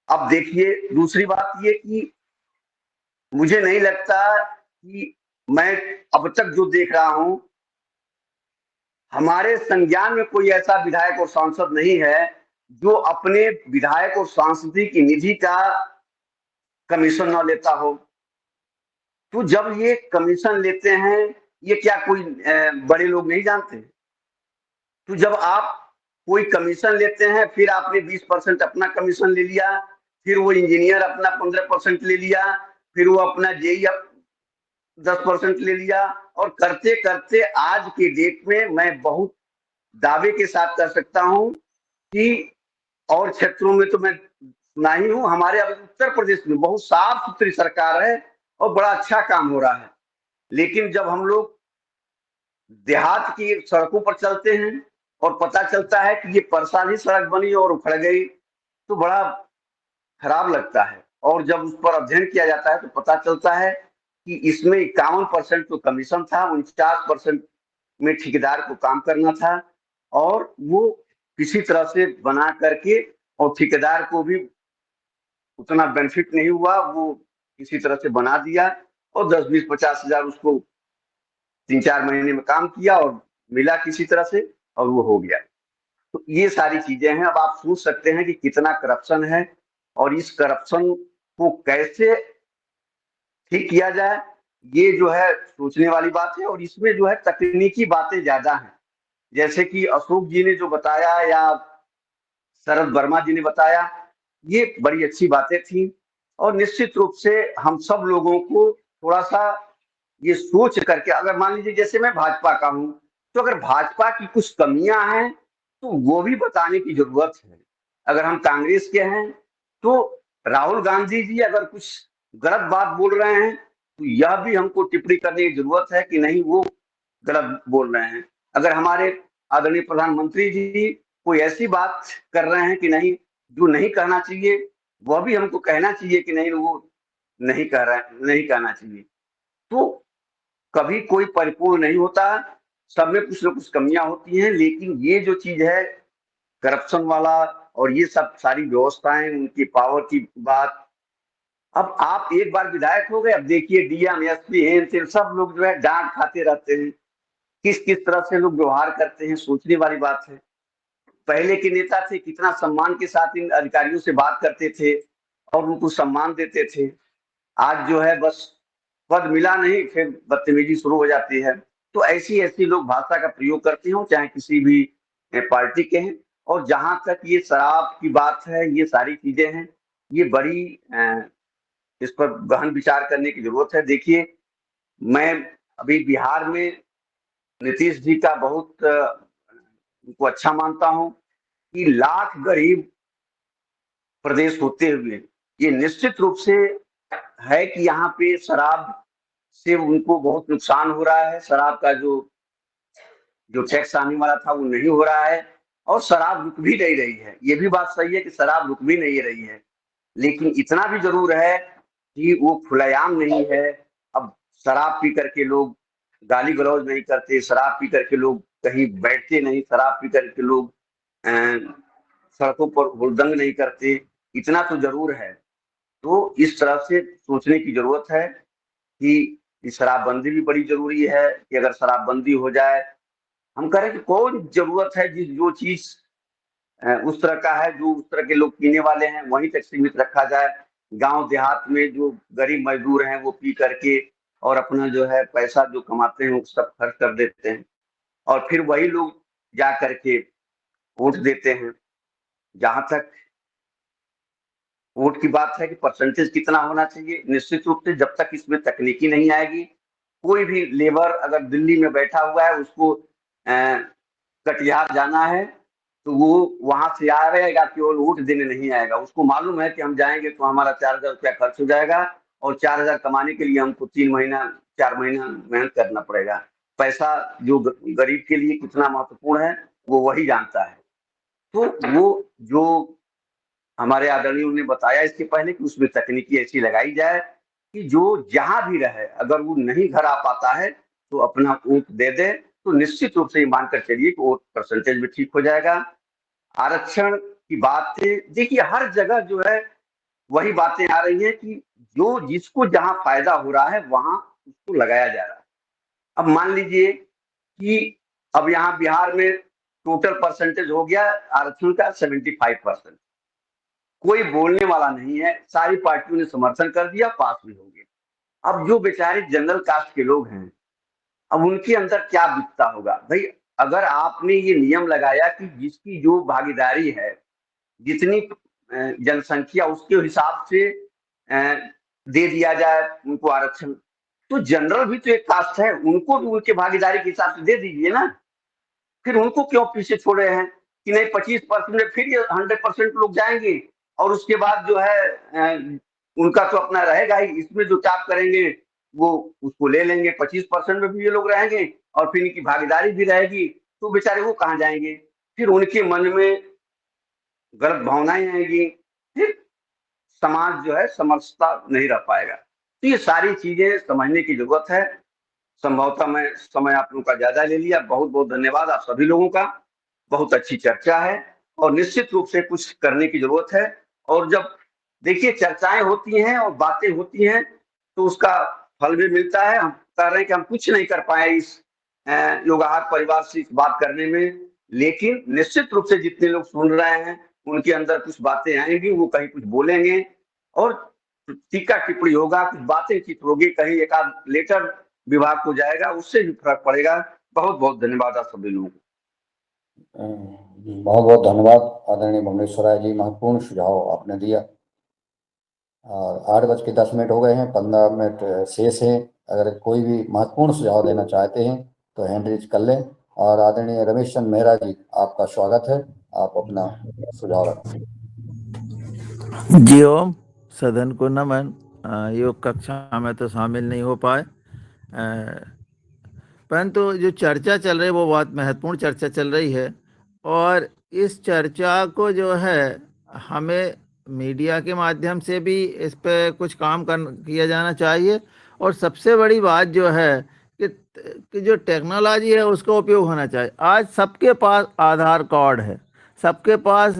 अब देखिए, दूसरी बात ये कि मुझे नहीं लगता कि मैं अब तक जो देख रहा हूं, हमारे संज्ञान में कोई ऐसा विधायक और सांसद नहीं है जो अपने विधायक और सांसद की निधि का कमीशन न लेता हो। तो जब ये कमीशन लेते हैं, ये क्या कोई बड़े लोग नहीं जानते? तो जब आप कोई कमीशन लेते हैं, फिर आपने 20% अपना कमीशन ले लिया, फिर वो इंजीनियर अपना 15% ले लिया, फिर वो अपना जेई 10% ले लिया, और करते करते आज के डेट में मैं बहुत दावे के साथ कर सकता हूं कि और क्षेत्रों में तो मैं सुना ही हूं, हमारे अब उत्तर प्रदेश में बहुत साफ सुथरी सरकार है और बड़ा अच्छा काम हो रहा है। लेकिन जब हम लोग देहात की सड़कों पर चलते हैं और पता चलता है कि ये परसाल ही सड़क बनी और उखड़ गई, तो बड़ा खराब लगता है। और जब उस पर अध्ययन किया जाता है तो पता चलता है कि इसमें 51% तो कमीशन था, 49% में ठेकेदार को काम करना था, और वो किसी तरह से बना करके, और ठेकेदार को भी उतना बेनिफिट नहीं हुआ, वो किसी तरह से बना दिया और 10, 20, 50 हजार उसको 3-4 महीने में काम किया और मिला किसी तरह से, और वो हो गया। तो ये सारी चीजें हैं। अब आप सोच सकते हैं कि कितना करप्शन है, और इस करप्शन को कैसे ठीक किया जाए, ये जो है सोचने वाली बात है। और इसमें जो है तकनीकी बातें ज्यादा हैं, जैसे कि अशोक जी ने जो बताया या शरद वर्मा जी ने बताया, ये बड़ी अच्छी बातें थी। और निश्चित रूप से हम सब लोगों को थोड़ा सा ये सोच करके, अगर मान लीजिए जैसे मैं भाजपा का हूं, तो अगर भाजपा की कुछ कमियां हैं तो वो भी बताने की जरूरत है। अगर हम कांग्रेस के हैं तो राहुल गांधी जी अगर कुछ गलत बात बोल रहे हैं तो यह भी हमको टिप्पणी करने की जरूरत है कि नहीं, वो गलत बोल रहे हैं। अगर हमारे आदरणीय प्रधानमंत्री जी कोई ऐसी बात कर रहे हैं कि नहीं, जो नहीं कहना चाहिए, वह भी हमको कहना चाहिए कि नहीं, वो नहीं कह रहे, नहीं कहना चाहिए। तो कभी कोई परिपूर्ण नहीं होता, सब में कुछ ना कुछ कमियां होती हैं। लेकिन ये जो चीज है करप्शन वाला, और ये सब सारी व्यवस्थाएं, उनकी पावर की बात, अब आप एक बार विधायक हो गए, अब देखिए डीएम, एसपी, एम सब लोग जो है डांट खाते रहते हैं। किस किस तरह से लोग व्यवहार करते हैं, सोचने वाली बात है। पहले के नेता थे, कितना सम्मान के साथ इन अधिकारियों से बात करते थे और उनको सम्मान देते थे। आज जो है बस पद मिला नहीं, फिर बदतमीजी शुरू हो जाती है। तो ऐसी ऐसी लोग भाषा का प्रयोग करते हो, चाहे किसी भी पार्टी के हैं। और जहां तक ये शराब की बात है, ये सारी चीजें हैं, ये बड़ी इस पर गहन विचार करने की जरूरत है। देखिए, मैं अभी बिहार में नीतीश जी का बहुत उनको अच्छा मानता हूं कि लाख गरीब प्रदेश होते हुए ये निश्चित रूप से है कि यहाँ पे शराब से उनको बहुत नुकसान हो रहा है। शराब का जो टैक्स आने वाला था वो नहीं हो रहा है, और शराब रुक भी नहीं रही है। ये भी बात सही है कि शराब रुक भी नहीं रही है, लेकिन इतना भी जरूर है कि वो खुलेआम नहीं है। अब शराब पी करके लोग गाली गलौज नहीं करते, शराब पी करके लोग कहीं बैठते नहीं, शराब पी करके लोग सड़कों पर हुड़दंग नहीं करते, इतना तो जरूर है। तो इस तरह से सोचने की जरूरत है कि शराबबंदी भी बड़ी जरूरी है, कि अगर शराबबंदी हो जाए, हम कह रहे हैं कि कौन जरूरत है, जिस जो चीज उस तरह का है, जो उस तरह के लोग पीने वाले हैं, वहीं तक सीमित रखा जाए। गांव देहात में जो गरीब मजदूर हैं वो पी करके और अपना जो है पैसा जो कमाते हैं वो सब खर्च कर देते हैं, और फिर वही लोग जा करके वोट देते हैं। जहां तक वोट की बात है कि परसेंटेज कितना होना चाहिए, निश्चित रूप से जब तक इसमें तकनीकी नहीं आएगी, कोई भी लेबर अगर दिल्ली में बैठा हुआ है, उसको कटिहार जाना है, तो वो वहां से आ रहेगा, केवल वोट देने नहीं आएगा। उसको मालूम है कि हम जाएंगे तो हमारा 4,000 रुपया खर्च हो जाएगा, और 4,000 कमाने के लिए हमको 3 महीना 4 महीना मेहनत करना पड़ेगा। पैसा जो गरीब के लिए कितना महत्वपूर्ण है वो वही जानता है। तो वो जो हमारे आदरणीयों ने बताया इसके पहले कि उसमें तकनीकी ऐसी लगाई जाए कि जो जहां भी रहे, अगर वो नहीं घर आ पाता है तो अपना वोट दे दे, तो निश्चित रूप से ये मानकर चलिए कि वोट परसेंटेज भी ठीक हो जाएगा। आरक्षण की बातें देखिए, हर जगह जो है वही बातें आ रही हैं कि जो जिसको जहां फायदा हो रहा है वहां उसको लगाया जा रहा है। अब मान लीजिए कि अब यहाँ बिहार में टोटल परसेंटेज हो गया आरक्षण का 75%। कोई बोलने वाला नहीं है, सारी पार्टियों ने समर्थन कर दिया, पास भी हो गया। अब जो बेचारे जनरल कास्ट के लोग हैं, अब उनके अंदर क्या बीतता होगा भाई। अगर आपने ये नियम लगाया कि जिसकी जो भागीदारी है, जितनी जनसंख्या उसके हिसाब से दे दिया जाए उनको आरक्षण, तो जनरल भी तो एक कास्ट है, उनको भी उनके भागीदारी के हिसाब से दे दीजिए ना। फिर उनको क्यों पीछे छोड़े हैं कि नहीं 25% में फिर ये 100% लोग जाएंगे और उसके बाद जो है उनका तो अपना रहेगा ही, इसमें जो टाप करेंगे वो उसको ले लेंगे, 25% में भी ये लोग रहेंगे और फिर इनकी भागीदारी भी रहेगी, तो बेचारे वो कहाँ जाएंगे। फिर उनके मन में गलत भावनाएं आएंगी, फिर समाज जो है समरसता नहीं रह पाएगा। तो ये सारी चीजें समझने की जरूरत है। संभवतः मैं समय आप लोगों का ज्यादा ले लिया, बहुत बहुत धन्यवाद आप सभी लोगों का। बहुत अच्छी चर्चा है और निश्चित रूप से कुछ करने की जरूरत है। और जब देखिए चर्चाएं होती हैं और बातें होती हैं तो उसका फल भी मिलता है। हम कह रहे हैं कि हम कुछ नहीं कर पाए इस योगाहार परिवार से इस बात करने में, लेकिन निश्चित रूप से जितने लोग सुन रहे हैं उनके अंदर कुछ बातें आएंगी, वो कहीं कुछ बोलेंगे और टीका टिप्पणी होगा, कुछ बातें चित होगी, कहीं एक आध लेटर विभाग को जाएगा, उससे भी फर्क पड़ेगा। बहुत बहुत धन्यवाद आप सभी लोगों को। बहुत बहुत धन्यवाद आदरणीय भुवनेश्वर राय जी, महत्वपूर्ण सुझाव आपने दिया। और 8:10 हो गए हैं, 15 मिनट शेष हैं। अगर कोई भी महत्वपूर्ण सुझाव देना चाहते हैं तो हैंड रेज कर लें। और आदरणीय रमेश चंद्र मेहरा जी, आपका स्वागत है, आप अपना सुझाव रखें। जी ओम, सदन को नमन। योग कक्षा में तो शामिल नहीं हो पाए, परंतु जो चर्चा चल रही है वो बहुत महत्वपूर्ण चर्चा चल रही है। और इस चर्चा को जो है हमें मीडिया के माध्यम से भी इस पे कुछ काम किया जाना चाहिए। और सबसे बड़ी बात जो है कि जो टेक्नोलॉजी है उसका उपयोग होना चाहिए। आज सबके पास आधार कार्ड है, सबके पास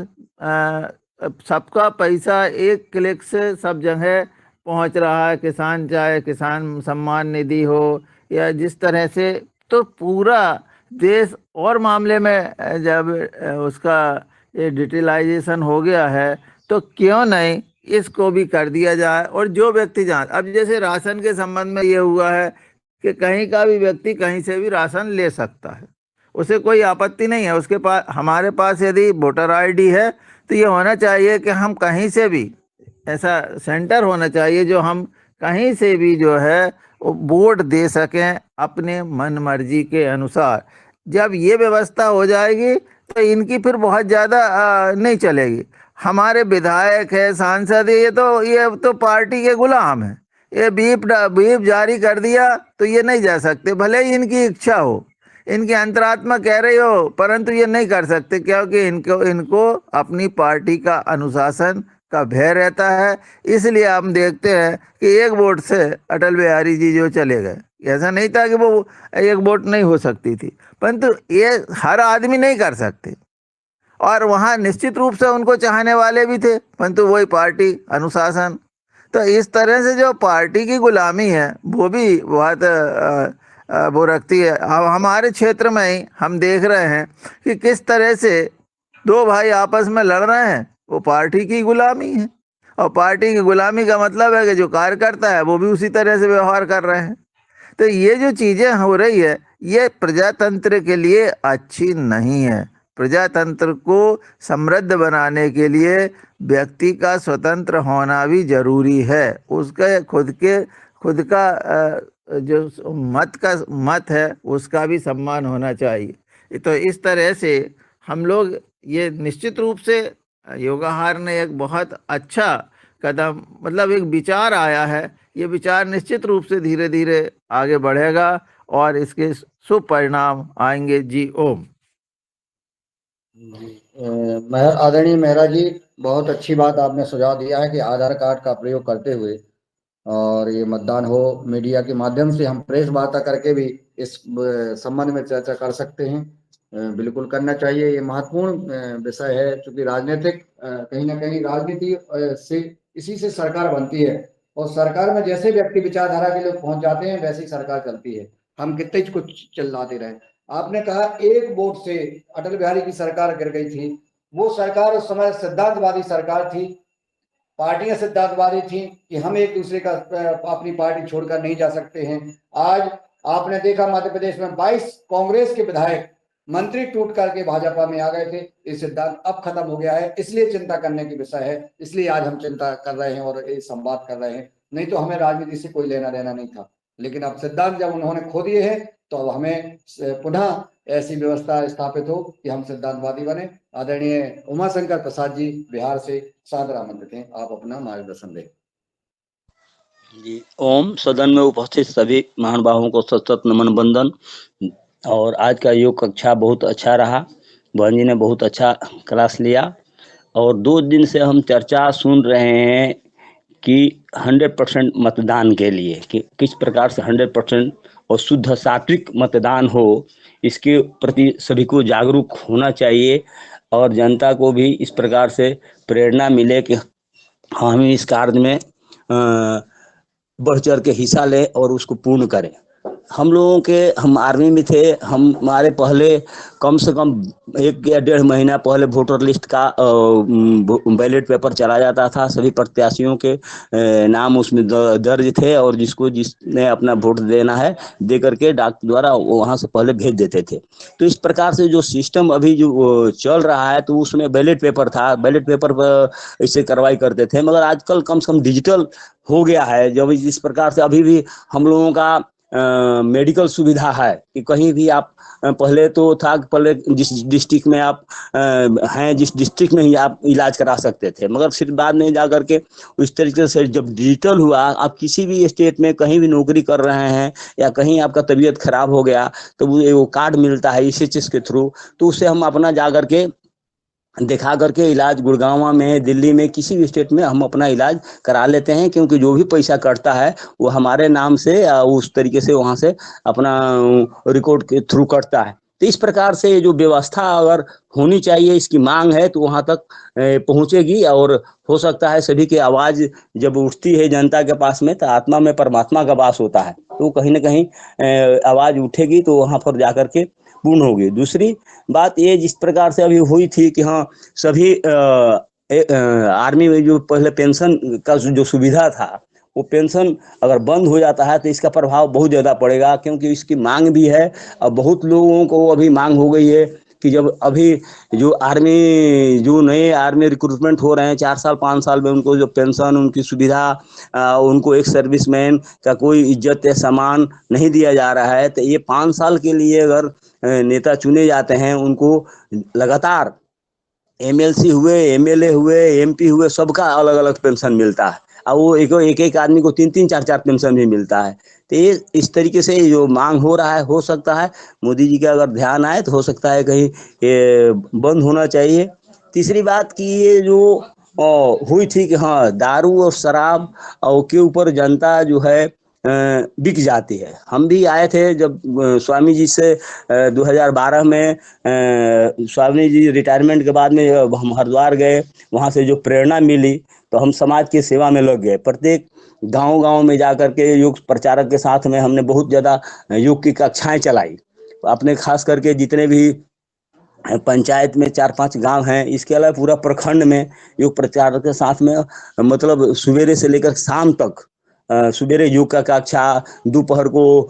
सबका पैसा एक क्लिक से सब जगह पहुंच रहा है। किसान चाहे किसान सम्मान निधि हो या जिस तरह से, तो पूरा देश और मामले में जब उसका ये डिजिटलाइजेशन हो गया है तो क्यों नहीं इसको भी कर दिया जाए। और जो व्यक्ति जान, अब जैसे राशन के संबंध में ये हुआ है कि कहीं का भी व्यक्ति कहीं से भी राशन ले सकता है, उसे कोई आपत्ति नहीं है। उसके पास, हमारे पास यदि वोटर आईडी है तो ये होना चाहिए कि हम कहीं से भी, ऐसा सेंटर होना चाहिए जो हम कहीं से भी जो है वोट दे सकें अपने मन मर्जी के अनुसार। जब ये व्यवस्था हो जाएगी तो इनकी फिर बहुत ज़्यादा नहीं चलेगी। हमारे विधायक है, सांसद है, ये तो पार्टी के गुलाम है। ये बीप जारी कर दिया तो ये नहीं जा सकते, भले ही इनकी इच्छा हो, इनकी अंतरात्मा कह रही हो, परंतु ये नहीं कर सकते क्योंकि इनको अपनी पार्टी का अनुशासन का भय रहता है। इसलिए हम देखते हैं कि एक वोट से अटल बिहारी जी जो चले गए, ऐसा नहीं था कि वो एक वोट नहीं हो सकती थी, परंतु ये हर आदमी नहीं कर सकते। और वहाँ निश्चित रूप से उनको चाहने वाले भी थे, परंतु वही पार्टी अनुशासन। तो इस तरह से जो पार्टी की गुलामी है वो भी बहुत वो रखती है। अब हमारे क्षेत्र में ही हम देख रहे हैं कि किस तरह से दो भाई आपस में लड़ रहे हैं, वो पार्टी की गुलामी है। और पार्टी की गुलामी का मतलब है कि जो कार्यकर्ता है वो भी उसी तरह से व्यवहार कर रहे हैं। तो ये जो चीज़ें हो रही है ये प्रजातंत्र के लिए अच्छी नहीं है। प्रजातंत्र को समृद्ध बनाने के लिए व्यक्ति का स्वतंत्र होना भी जरूरी है। उसके खुद का जो मत है उसका भी सम्मान होना चाहिए। तो इस तरह से हम लोग, ये निश्चित रूप से योगाहार ने एक बहुत अच्छा कदम, मतलब एक विचार आया है। ये विचार निश्चित रूप से धीरे धीरे आगे बढ़ेगा और इसके शुभ परिणाम आएंगे। जी ओम। आदरणीय मेहरा जी, बहुत अच्छी बात आपने सुझाव दिया है कि आधार कार्ड का प्रयोग करते हुए और ये मतदान हो। मीडिया के माध्यम से हम प्रेस वार्ता करके भी इस संबंध में चर्चा कर सकते हैं। बिल्कुल करना चाहिए। ये महत्वपूर्ण विषय है, क्योंकि राजनीतिक कहीं ना कहीं राजनीति से इसी से सरकार बनती है, और सरकार में जैसे व्यक्ति विचारधारा के लोग पहुंच जाते हैं वैसी सरकार चलती है। हम कितने कुछ चिल्लाते रहे। आपने कहा एक वोट से अटल बिहारी की सरकार गिर गई थी। वो सरकार उस समय सिद्धांतवादी सरकार थी, पार्टियां सिद्धांतवादी थी कि हम एक दूसरे का अपनी पार्टी छोड़कर नहीं जा सकते हैं। आज आपने देखा मध्य प्रदेश में 22 कांग्रेस के विधायक मंत्री टूट करके भाजपा में आ गए थे। ये सिद्धांत अब खत्म हो गया है, इसलिए चिंता करने की विषय है, इसलिए आज हम चिंता कर रहे हैं और ये संवाद कर रहे हैं। नहीं तो हमें राजनीति से कोई लेना देना नहीं था, लेकिन अब सिद्धांत जब उन्होंने खो दिए हैं तो अब हमें पुनः ऐसी व्यवस्था स्थापित हो कि हम सिद्धांतवादी बने। आदरणीय उमाशंकर प्रसाद जी बिहार से सादर आमंत्रित हैं, आप अपना मार्गदर्शन दें। जी, ओम। सदन में उपस्थित सभी महानुभावों को सत सत नमन वंदन। और आज का योग कक्षा बहुत अच्छा रहा, बहन जी ने बहुत अच्छा क्लास लिया, और 2 दिन से हम चर्चा सुन रहे हैं कि 100% मतदान के लिए कि किस प्रकार से 100% और शुद्ध सात्विक मतदान हो, इसके प्रति सभी को जागरूक होना चाहिए, और जनता को भी इस प्रकार से प्रेरणा मिले कि हम इस कार्य में बढ़ चढ़ के हिस्सा लें और उसको पूर्ण करें। हम आर्मी में थे, हमारे पहले कम से कम 1 या 1.5 महीना पहले वोटर लिस्ट का बैलेट पेपर चला जाता था। सभी प्रत्याशियों के नाम उसमें दर्ज थे, और जिसने अपना वोट देना है दे करके डाक द्वारा वहाँ से पहले भेज देते थे। तो इस प्रकार से जो सिस्टम अभी जो चल रहा है, तो उसमें बैलेट पेपर था, बैलेट पेपर पर इससे कार्रवाई करते थे, मगर आजकल कम से कम डिजिटल हो गया है। जब इस प्रकार से अभी भी हम लोगों का मेडिकल सुविधा है कि कहीं भी आप पहले तो था कि पहले जिस डिस्ट्रिक्ट में आप हैं, जिस डिस्ट्रिक्ट में ही आप इलाज करा सकते थे, मगर फिर बाद में जा करके उस तरीके से जब डिजिटल हुआ, आप किसी भी स्टेट में कहीं भी नौकरी कर रहे हैं या कहीं आपका तबीयत खराब हो गया, तो वो कार्ड मिलता है ECHS के थ्रू, तो उससे हम अपना जा करके दिखा करके इलाज गुड़गांव में, दिल्ली में, किसी भी स्टेट में हम अपना इलाज करा लेते हैं, क्योंकि जो भी पैसा कटता है वो हमारे नाम से उस तरीके से वहाँ से अपना रिकॉर्ड के थ्रू कटता है। तो इस प्रकार से जो व्यवस्था अगर होनी चाहिए, इसकी मांग है, तो वहाँ तक पहुँचेगी, और हो सकता है सभी की आवाज़ जब उठती है जनता के पास में, तो आत्मा में परमात्मा का वास होता है, तो कहीं ना कहीं आवाज़ उठेगी, तो वहाँ पर जाकर के पूर्ण होगी। दूसरी बात ये जिस प्रकार से अभी हुई थी कि हाँ सभी आर्मी में जो पहले पेंशन का जो सुविधा था, वो पेंशन अगर बंद हो जाता है तो इसका प्रभाव बहुत ज़्यादा पड़ेगा, क्योंकि इसकी मांग भी है, और बहुत लोगों को अभी मांग हो गई है कि जब अभी जो नए आर्मी रिक्रूटमेंट हो रहे हैं 4 साल 5 साल में, उनको जो पेंशन, उनकी सुविधा, उनको एक सर्विसमैन का कोई इज्जत या सम्मान नहीं दिया जा रहा है। तो ये 5 साल के लिए अगर नेता चुने जाते हैं, उनको लगातार MLC हुए, MLA हुए, MP हुए, सबका अलग अलग पेंशन मिलता है, और वो एक आदमी को 3-3 4-4 पेंशन भी मिलता है। तो ये इस तरीके से जो मांग हो रहा है, हो सकता है मोदी जी का अगर ध्यान आए तो हो सकता है कहीं ये बंद होना चाहिए। तीसरी बात कि ये जो हुई थी कि हाँ दारू और शराब और के ऊपर जनता जो है बिक जाती है। हम भी आए थे जब स्वामी जी से 2012 में स्वामी जी रिटायरमेंट के बाद में हम हरिद्वार गए, वहाँ से जो प्रेरणा मिली, तो हम समाज की सेवा में लग गए। प्रत्येक गांव-गांव में जाकर के योग प्रचारक के साथ में हमने बहुत ज़्यादा योग की कक्षाएं चलाई। अपने खास करके जितने भी पंचायत में 4-5 गांव हैं, इसके अलावा पूरा प्रखंड में योग प्रचारक के साथ में, मतलब सुबेरे से लेकर शाम तक सुबेरे योग का कक्षा, दोपहर को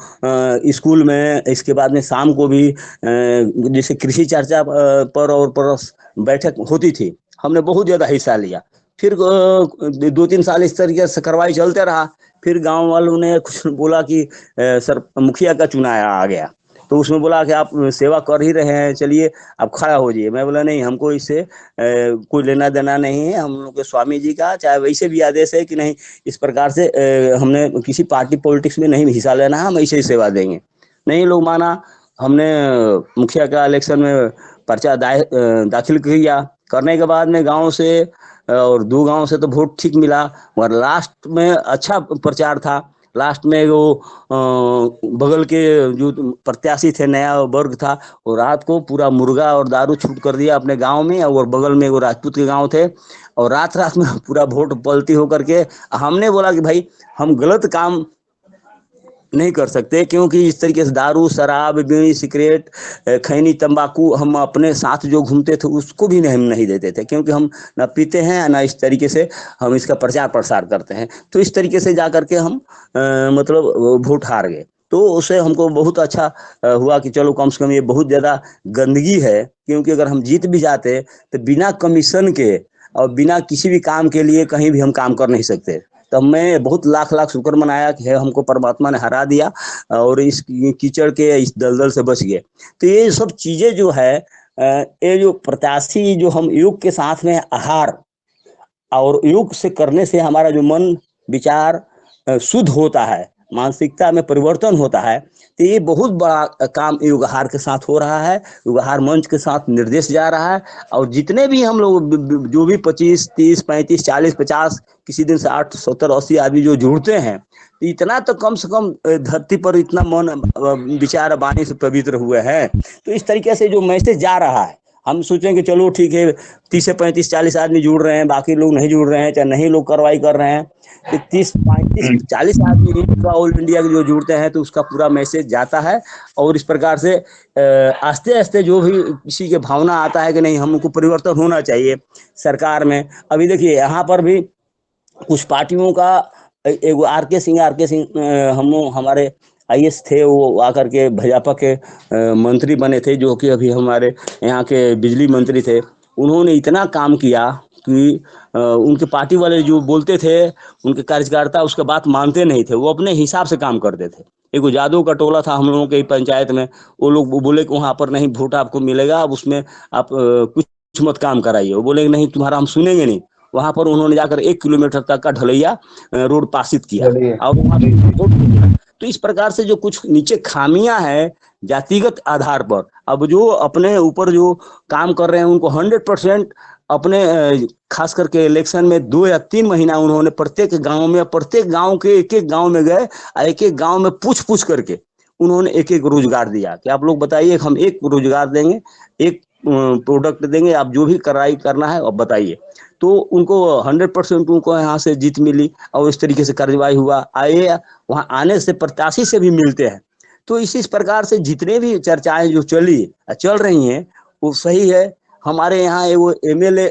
स्कूल में, इसके बाद में शाम को भी जैसे कृषि चर्चा पर और परस बैठक होती थी, हमने बहुत ज़्यादा हिस्सा लिया। फिर 2-3 साल इस तरीके से कार्रवाई चलते रहा। फिर गांव वालों ने कुछ बोला कि सर मुखिया का चुनाव आ गया, तो उसमें बोला कि आप सेवा कर ही रहे हैं, चलिए आप खड़ा हो जाइए। मैं बोला नहीं, हमको इससे कोई लेना देना नहीं है, हम लोग के स्वामी जी का चाहे वैसे भी आदेश है कि नहीं, इस प्रकार से हमने किसी पार्टी पॉलिटिक्स में नहीं हिस्सा लेना है, हम ऐसे ही सेवा देंगे। नहीं लोग माना, हमने मुखिया का इलेक्शन में पर्चा दाखिल किया। करने के बाद में गाँव से और 2 गाँव से तो वोट ठीक मिला, और लास्ट में अच्छा प्रचार था, लास्ट में वो बगल के जो प्रत्याशी थे, नया वर्ग था, वो रात को पूरा मुर्गा और दारू छूट कर दिया अपने गांव में, और बगल में वो राजपूत के गांव थे, और रात रात में पूरा वोट पलटी होकर के हमने बोला कि भाई हम गलत काम नहीं कर सकते, क्योंकि इस तरीके से दारू, शराब, बीड़ी, सिगरेट, खैनी, तंबाकू हम अपने साथ जो घूमते थे उसको भी हम नहीं देते थे, क्योंकि हम ना पीते हैं ना इस तरीके से हम इसका प्रचार प्रसार करते हैं। तो इस तरीके से जा करके हम मतलब वोट हार गए। तो उससे हमको बहुत अच्छा हुआ कि चलो कम से कम ये बहुत ज़्यादा गंदगी है, क्योंकि अगर हम जीत भी जाते तो बिना कमीशन के और बिना किसी भी काम के लिए कहीं भी हम काम कर नहीं सकते। तब मैं बहुत लाख लाख शुक्र मनाया कि है हमको परमात्मा ने हरा दिया और इस कीचड़ के, इस दलदल से बच गए। तो ये सब चीजें जो है, ये जो प्रत्याशी जो हम योग के साथ में आहार और योग से करने से हमारा जो मन विचार शुद्ध होता है, मानसिकता में परिवर्तन होता है, तो ये बहुत बड़ा काम योगाहार के साथ हो रहा है। योगाहार मंच के साथ निर्देश जा रहा है, और जितने भी हम लोग जो भी 25, 30, 35, 40, 50, किसी दिन से 8, 70, 80 आदमी जो जुड़ते हैं, तो इतना तो कम से कम धरती पर इतना मन विचार वाणी से पवित्र हुए हैं। तो इस तरीके से जो मैसेज जा रहा है, हम सोचें कि चलो ठीक है 30 से 35, 40 आदमी जुड़ रहे हैं, बाकी लोग नहीं जुड़ रहे हैं, चाहे नहीं लोग कार्रवाई कर रहे हैं, तो 30, 35, 40 आदमी पूरा ऑल इंडिया के जो जुड़ते हैं तो उसका पूरा मैसेज जाता है। और इस प्रकार से आस्ते आस्ते जो भी किसी के भावना आता है कि नहीं हमको परिवर्तन होना चाहिए सरकार में। अभी देखिए यहाँ पर भी कुछ पार्टियों का एक आर के सिंह हम हमारे आईएएस थे, वो आकर के भाजपा के मंत्री बने थे, जो कि अभी हमारे यहाँ के बिजली मंत्री थे। उन्होंने इतना काम किया कि उनके पार्टी वाले जो बोलते थे, उनके कार्यकर्ता उसका बात मानते नहीं थे, वो अपने हिसाब से काम करते थे। एक जादव का टोला था हम लोगों के पंचायत में, वो लोग बोले कि वहाँ पर नहीं वोट आपको मिलेगा, अब उसमें आप कुछ मत काम कराइए। वो बोले नहीं तुम्हारा हम सुनेंगे नहीं। वहां पर उन्होंने जाकर 1 किलोमीटर तक का ढलैया रोड पासित किया और वहां वोट मिला। तो इस प्रकार से जो कुछ नीचे खामियां हैं जातिगत आधार पर, अब जो अपने ऊपर जो काम कर रहे हैं उनको 100% अपने खास करके इलेक्शन में 2 या 3 महीना उन्होंने प्रत्येक गांव के एक गांव में गए, एक एक गांव में पूछ करके उन्होंने एक एक रोजगार दिया कि आप लोग बताइए हम एक रोजगार देंगे, एक प्रोडक्ट देंगे, आप जो भी कार्रवाई करना है अब बताइए। तो उनको 100% उनको यहाँ से जीत मिली और इस तरीके से कार्रवाई हुआ। आए वहाँ आने से प्रत्याशी से भी मिलते हैं। तो इसी प्रकार से जितने भी चर्चाएं जो चल रही हैं वो सही है। हमारे यहाँ वो एमएलए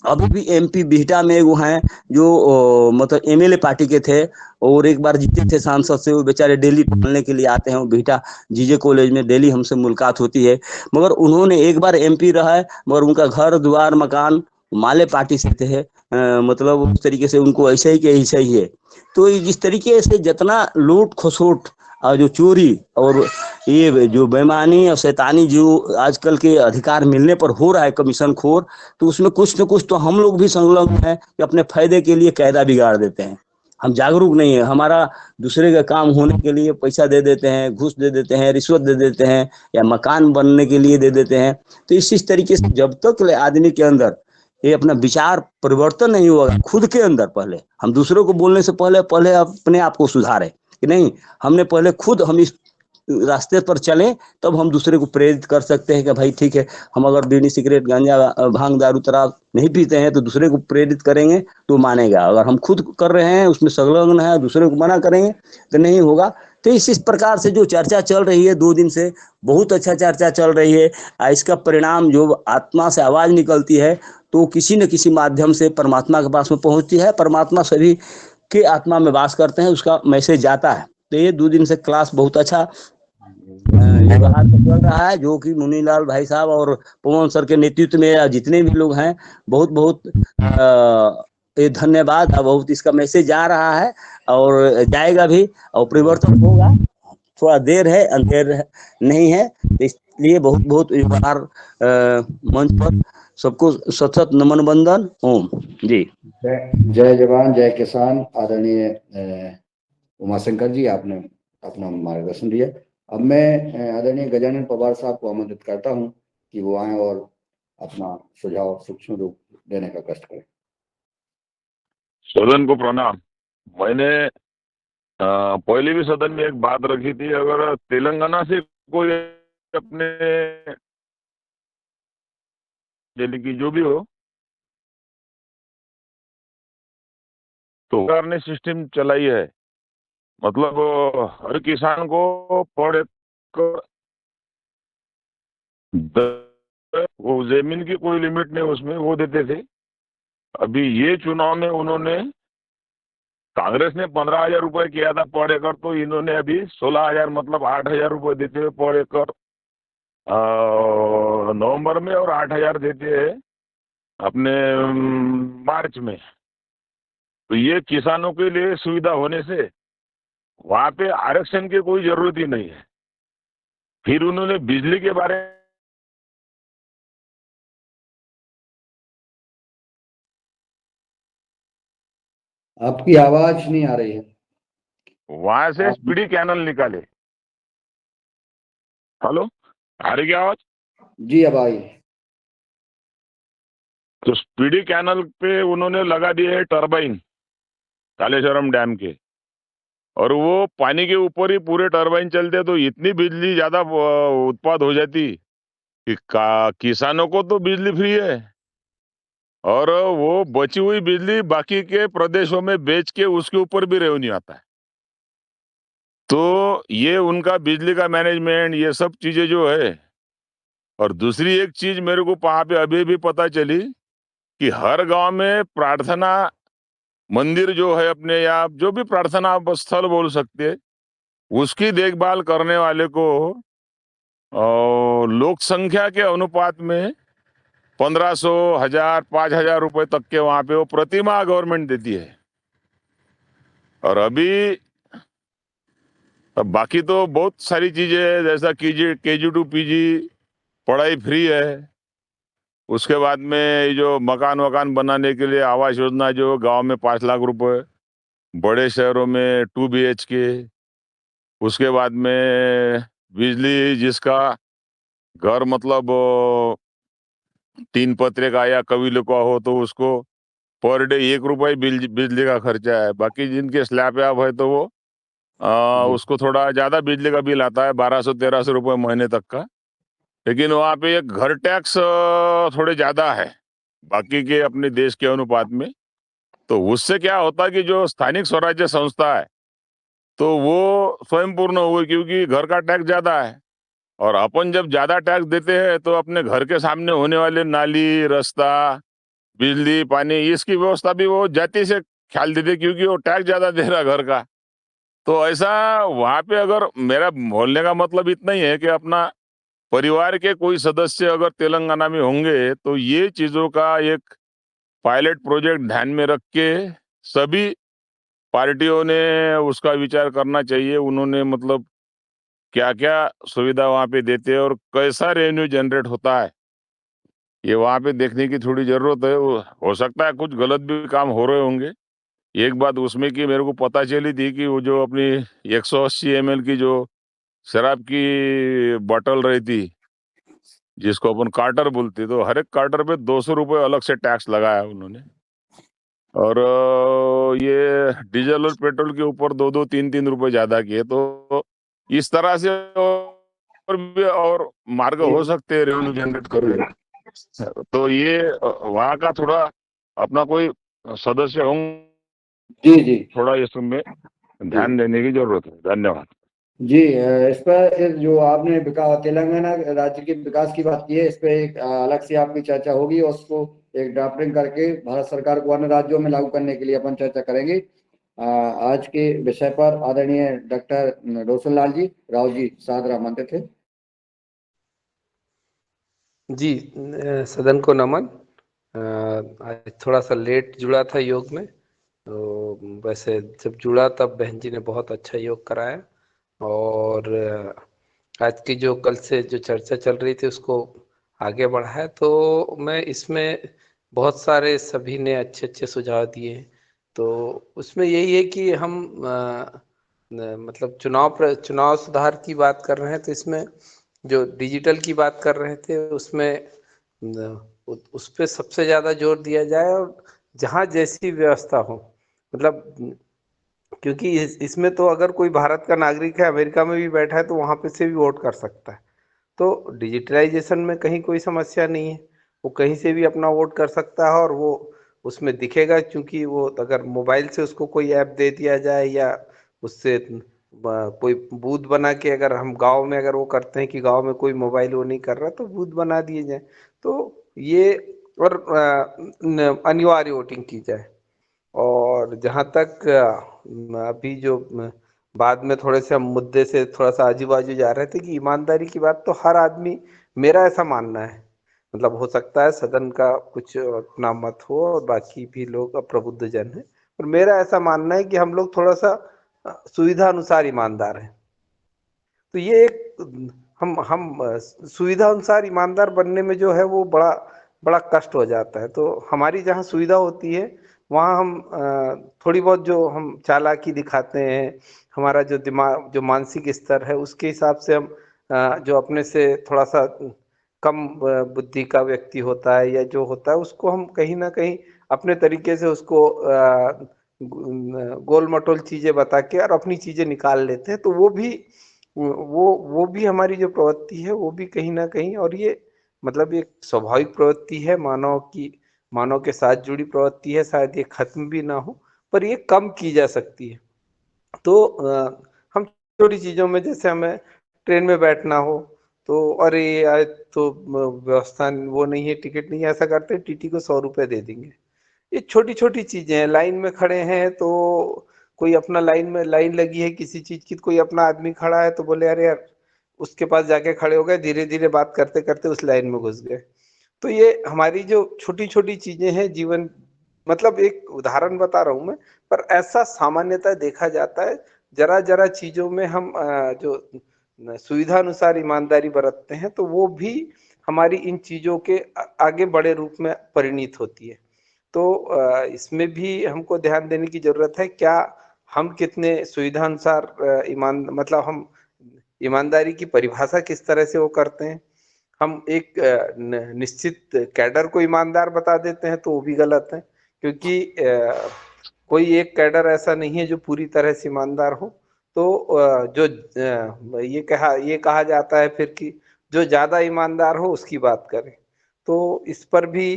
अभी भी एमपी बिहटा में वो हैं जो मतलब एमएलए पार्टी के थे और एक बार जीते थे सांसद से। वो बेचारे डेली टहलने के लिए आते हैं, वो बिहटा जीजे कॉलेज में डेली हमसे मुलाकात होती है। मगर उन्होंने एक बार एमपी रहा है, मगर उनका घर द्वार मकान माले पार्टी से थे। मतलब उस तरीके से उनको ऐसा ही कि ऐसा ही है। तो जिस तरीके से जितना लूट खसोट और जो चोरी और ये जो बेईमानी और शैतानी जो आजकल के अधिकार मिलने पर हो रहा है कमीशन खोर, तो उसमें कुछ न कुछ तो हम लोग भी संलग्न हैं कि अपने फायदे के लिए कायदा बिगाड़ देते हैं। हम जागरूक नहीं है, हमारा दूसरे का काम होने के लिए पैसा दे देते हैं, घूस दे देते हैं, रिश्वत दे देते हैं या मकान बनने के लिए दे देते हैं। तो इस तरीके से जब तक आदमी के अंदर ये अपना विचार परिवर्तन नहीं होगा खुद के अंदर, पहले हम दूसरों को बोलने से पहले अपने आप को सुधारें कि नहीं हमने पहले खुद हम इस रास्ते पर चलें, तब हम दूसरे को प्रेरित कर सकते हैं कि भाई ठीक है हम अगर बीड़ी सिगरेट गांजा भांग दारू शराब नहीं पीते हैं तो दूसरे को प्रेरित करेंगे तो मानेगा। अगर हम खुद कर रहे हैं उसमें संलग्न है, दूसरे को मना करेंगे तो नहीं होगा। तो इस प्रकार से जो चर्चा चल रही है 2 दिन से, बहुत अच्छा चर्चा चल रही है। इसका परिणाम जो आत्मा से आवाज निकलती है तो किसी न किसी माध्यम से परमात्मा के पास में पहुंचती है। परमात्मा सभी के आत्मा में वास करते हैं, उसका मैसेज जाता है। तो ये 2 दिन से क्लास बहुत अच्छा व्यवहार चल रहा है, जो कि मुनीलाल भाई साहब और पवन सर के नेतृत्व में जितने भी लोग हैं बहुत बहुत ये धन्यवाद। बहुत इसका मैसेज जा रहा है और जाएगा भी और परिवर्तन होगा। थोड़ा देर है, अंधेर नहीं है। इसलिए बहुत बहुत व्यवहार मंच पर सबको सतत नमन बंदन। ओम जी। जय जवान जय किसान। आदरणीय उमाशंकर जी, आपने अपना मार्गदर्शन दिया। अब मैं आदरणीय गजानन पवार साहब को आमंत्रित करता हूं कि वो आए और अपना सुझाव सूक्ष्म रूप देने का कष्ट करें। सदन को प्रणाम। मैंने पहले भी सदन में एक बात रखी थी, अगर तेलंगाना से कोई अपने यानी कि जो भी हो, तो सरकार ने सिस्टम चलाई है, मतलब हर किसान को पर एकड़ वो जमीन की कोई लिमिट नहीं उसमें वो देते थे। अभी ये चुनाव में उन्होंने, कांग्रेस ने 15,000 रुपए किया था पर एकड़, तो इन्होंने अभी 16,000 मतलब 8,000 रुपए देते हुए पर एकड़ नवंबर में, और 8,000 देते हैं अपने मार्च में। तो ये किसानों के लिए सुविधा होने से वहां पे आरक्षण की कोई जरूरत ही नहीं है। फिर उन्होंने बिजली के बारे में, आपकी आवाज नहीं आ रही है। वहां से स्पीडी कैनल निकाले। हेलो, आ रही क्या आवाज? जी अब आई। तो स्पीडी कैनल पे उन्होंने लगा दिए है टरबाइन कालेश्वरम डैम के, और वो पानी के ऊपर ही पूरे टरबाइन चलते, तो इतनी बिजली ज्यादा उत्पाद हो जाती कि किसानों को तो बिजली फ्री है, और वो बची हुई बिजली बाकी के प्रदेशों में बेच के उसके ऊपर भी रेवेन्यू आता है। तो ये उनका बिजली का मैनेजमेंट, ये सब चीजें जो है। और दूसरी एक चीज मेरे को वहां पे अभी भी पता चली कि हर गांव में प्रार्थना मंदिर जो है अपने, या जो भी प्रार्थना आप स्थल बोल सकते हैं, उसकी देखभाल करने वाले को लोक संख्या के अनुपात में 1,500, 1,000, 5,000 रुपए तक के वहां पे वो प्रतिमाह गवर्नमेंट देती है। और अभी बाकी तो बहुत सारी चीजें है, जैसा KG to PG पढ़ाई फ्री है। उसके बाद में ये जो मकान बनाने के लिए आवास योजना, जो गांव में 5 लाख रुपए, बड़े शहरों में 2 BHK। उसके बाद में बिजली, जिसका घर मतलब 3 पत्रे का या कबीले का हो, तो उसको पर डे 1 रुपए बिजली का खर्चा है। बाकी जिनके स्लैब याब है तो वो उसको थोड़ा ज्यादा बिजली का बिल आता है, 1,200-1,300 रुपए महीने तक का। लेकिन वहाँ पे एक घर टैक्स थोड़े ज्यादा है बाकी के अपने देश के अनुपात में। तो उससे क्या होता है कि जो स्थानिक स्वराज्य संस्था है तो वो स्वयं पूर्ण हुई, क्योंकि घर का टैक्स ज्यादा है। और अपन जब ज्यादा टैक्स देते हैं तो अपने घर के सामने होने वाले नाली, रास्ता, बिजली, पानी, इसकी व्यवस्था भी वो जाति से ख्याल देते, क्योंकि वो टैक्स ज्यादा दे रहा घर का। तो ऐसा वहां पे, अगर मेरा बोलने का मतलब इतना ही है कि अपना परिवार के कोई सदस्य अगर तेलंगाना में होंगे तो ये चीजों का एक पायलट प्रोजेक्ट ध्यान में रख के सभी पार्टियों ने उसका विचार करना चाहिए। उन्होंने मतलब क्या क्या सुविधा वहां पे देते हैं और कैसा रेवेन्यू जनरेट होता है, ये वहां पे देखने की थोड़ी जरूरत है। हो सकता है कुछ गलत भी काम हो रहे होंगे। एक बात उसमें की मेरे को पता चली थी कि वो जो अपनी 180 ml की जो शराब की बोतल रही थी, जिसको अपन कार्टर बोलते, तो हर एक कार्टर पे 200 रुपए अलग से टैक्स लगाया उन्होंने। और ये डीजल और पेट्रोल के ऊपर 2-2, 3-3 रुपए ज्यादा किए। तो इस तरह से और भी और मार्ग हो सकते हैं रेवेन्यू जनरेट करने। तो ये वहाँ का थोड़ा अपना कोई सदस्य होंगे, जी जी थोड़ा इस में ध्यान देने की जरूरत है। धन्यवाद जी। इस पर जो आपने तेलंगाना राज्य के विकास की बात की है, इस पर एक अलग से आपकी चर्चा होगी और उसको एक ड्राफ्टिंग करके भारत सरकार को अन्य राज्यों में लागू करने के लिए अपन चर्चा करेंगे। आज के विषय पर आदरणीय डॉक्टर रोशन लाल जी राव जी सादर आमंत्रित थे। जी, सदन को नमन। आज थोड़ा सा लेट जुड़ा था योग में, तो वैसे जब जुड़ा तब बहन जी ने बहुत अच्छा योग कराया। और आज की जो कल से जो चर्चा चल रही थी उसको आगे बढ़ाया, तो मैं इसमें बहुत सारे सभी ने अच्छे अच्छे सुझाव दिए। तो उसमें यही है कि हम मतलब चुनाव सुधार की बात कर रहे हैं, तो इसमें जो डिजिटल की बात कर रहे थे उसमें उस पर सबसे ज़्यादा जोर दिया जाए, और जहाँ जैसी व्यवस्था हो, मतलब क्योंकि इसमें तो अगर कोई भारत का नागरिक है, अमेरिका में भी बैठा है, तो वहां पे से भी वोट कर सकता है। तो डिजिटलाइजेशन में कहीं कोई समस्या नहीं है, वो कहीं से भी अपना वोट कर सकता है और वो उसमें दिखेगा, क्योंकि वो अगर मोबाइल से उसको कोई ऐप दे दिया जाए या उससे कोई बूथ बना के, अगर हम गांव में अगर वो करते हैं कि गांव में कोई मोबाइल वो नहीं कर रहा तो बूथ बना दिए जाए, तो ये और अनिवार्य वोटिंग की जाए। और जहाँ तक अभी जो बाद में थोड़े से हम मुद्दे से थोड़ा सा आजू बाजू जा रहे थे कि ईमानदारी की बात, तो हर आदमी, मेरा ऐसा मानना है, मतलब हो सकता है सदन का कुछ अपना मत हो और बाकी भी लोग प्रबुद्ध जन है, पर मेरा ऐसा मानना है कि हम लोग थोड़ा सा सुविधा अनुसार ईमानदार हैं। तो ये एक हम सुविधा अनुसार ईमानदार बनने में जो है वो बड़ा बड़ा कष्ट हो जाता है। तो हमारी जहाँ सुविधा होती है वहाँ हम थोड़ी बहुत जो हम चालाकी दिखाते हैं, हमारा जो दिमाग जो मानसिक स्तर है उसके हिसाब से हम जो अपने से थोड़ा सा कम बुद्धि का व्यक्ति होता है या जो होता है उसको हम कहीं ना कहीं अपने तरीके से उसको गोल मटोल चीजें बता के और अपनी चीजें निकाल लेते हैं। तो वो भी हमारी जो प्रवृत्ति है वो भी कहीं ना कहीं, और ये मतलब एक स्वाभाविक प्रवृत्ति है, मानव के साथ जुड़ी प्रवृत्ति है, शायद ये खत्म भी ना हो पर ये कम की जा सकती है। तो हम छोटी चीजों में, जैसे हमें ट्रेन में बैठना हो तो अरे यार तो व्यवस्था वो नहीं है, टिकट नहीं है, ऐसा करते हैं टीटी को 100 रुपए दे देंगे। ये छोटी छोटी चीजें हैं। लाइन में खड़े हैं तो कोई अपना लाइन लगी है किसी चीज की, कोई अपना आदमी खड़ा है तो बोले अरे यार उसके पास जाके खड़े हो गए, धीरे धीरे बात करते करते उस लाइन में घुस गए। तो ये हमारी जो छोटी छोटी चीजें हैं जीवन, मतलब एक उदाहरण बता रहा हूं मैं, पर ऐसा सामान्यतः देखा जाता है जरा जरा चीजों में हम जो सुविधा अनुसार ईमानदारी बरतते हैं तो वो भी हमारी इन चीजों के आगे बड़े रूप में परिणित होती है। तो इसमें भी हमको ध्यान देने की जरूरत है, क्या हम कितने सुविधा अनुसार मतलब हम ईमानदारी की परिभाषा किस तरह से वो करते हैं। हम एक निश्चित कैडर को ईमानदार बता देते हैं तो वो भी गलत है, क्योंकि कोई एक कैडर ऐसा नहीं है जो पूरी तरह से ईमानदार हो। तो जो ये कहा जाता है फिर कि जो ज्यादा ईमानदार हो उसकी बात करें। तो इस पर भी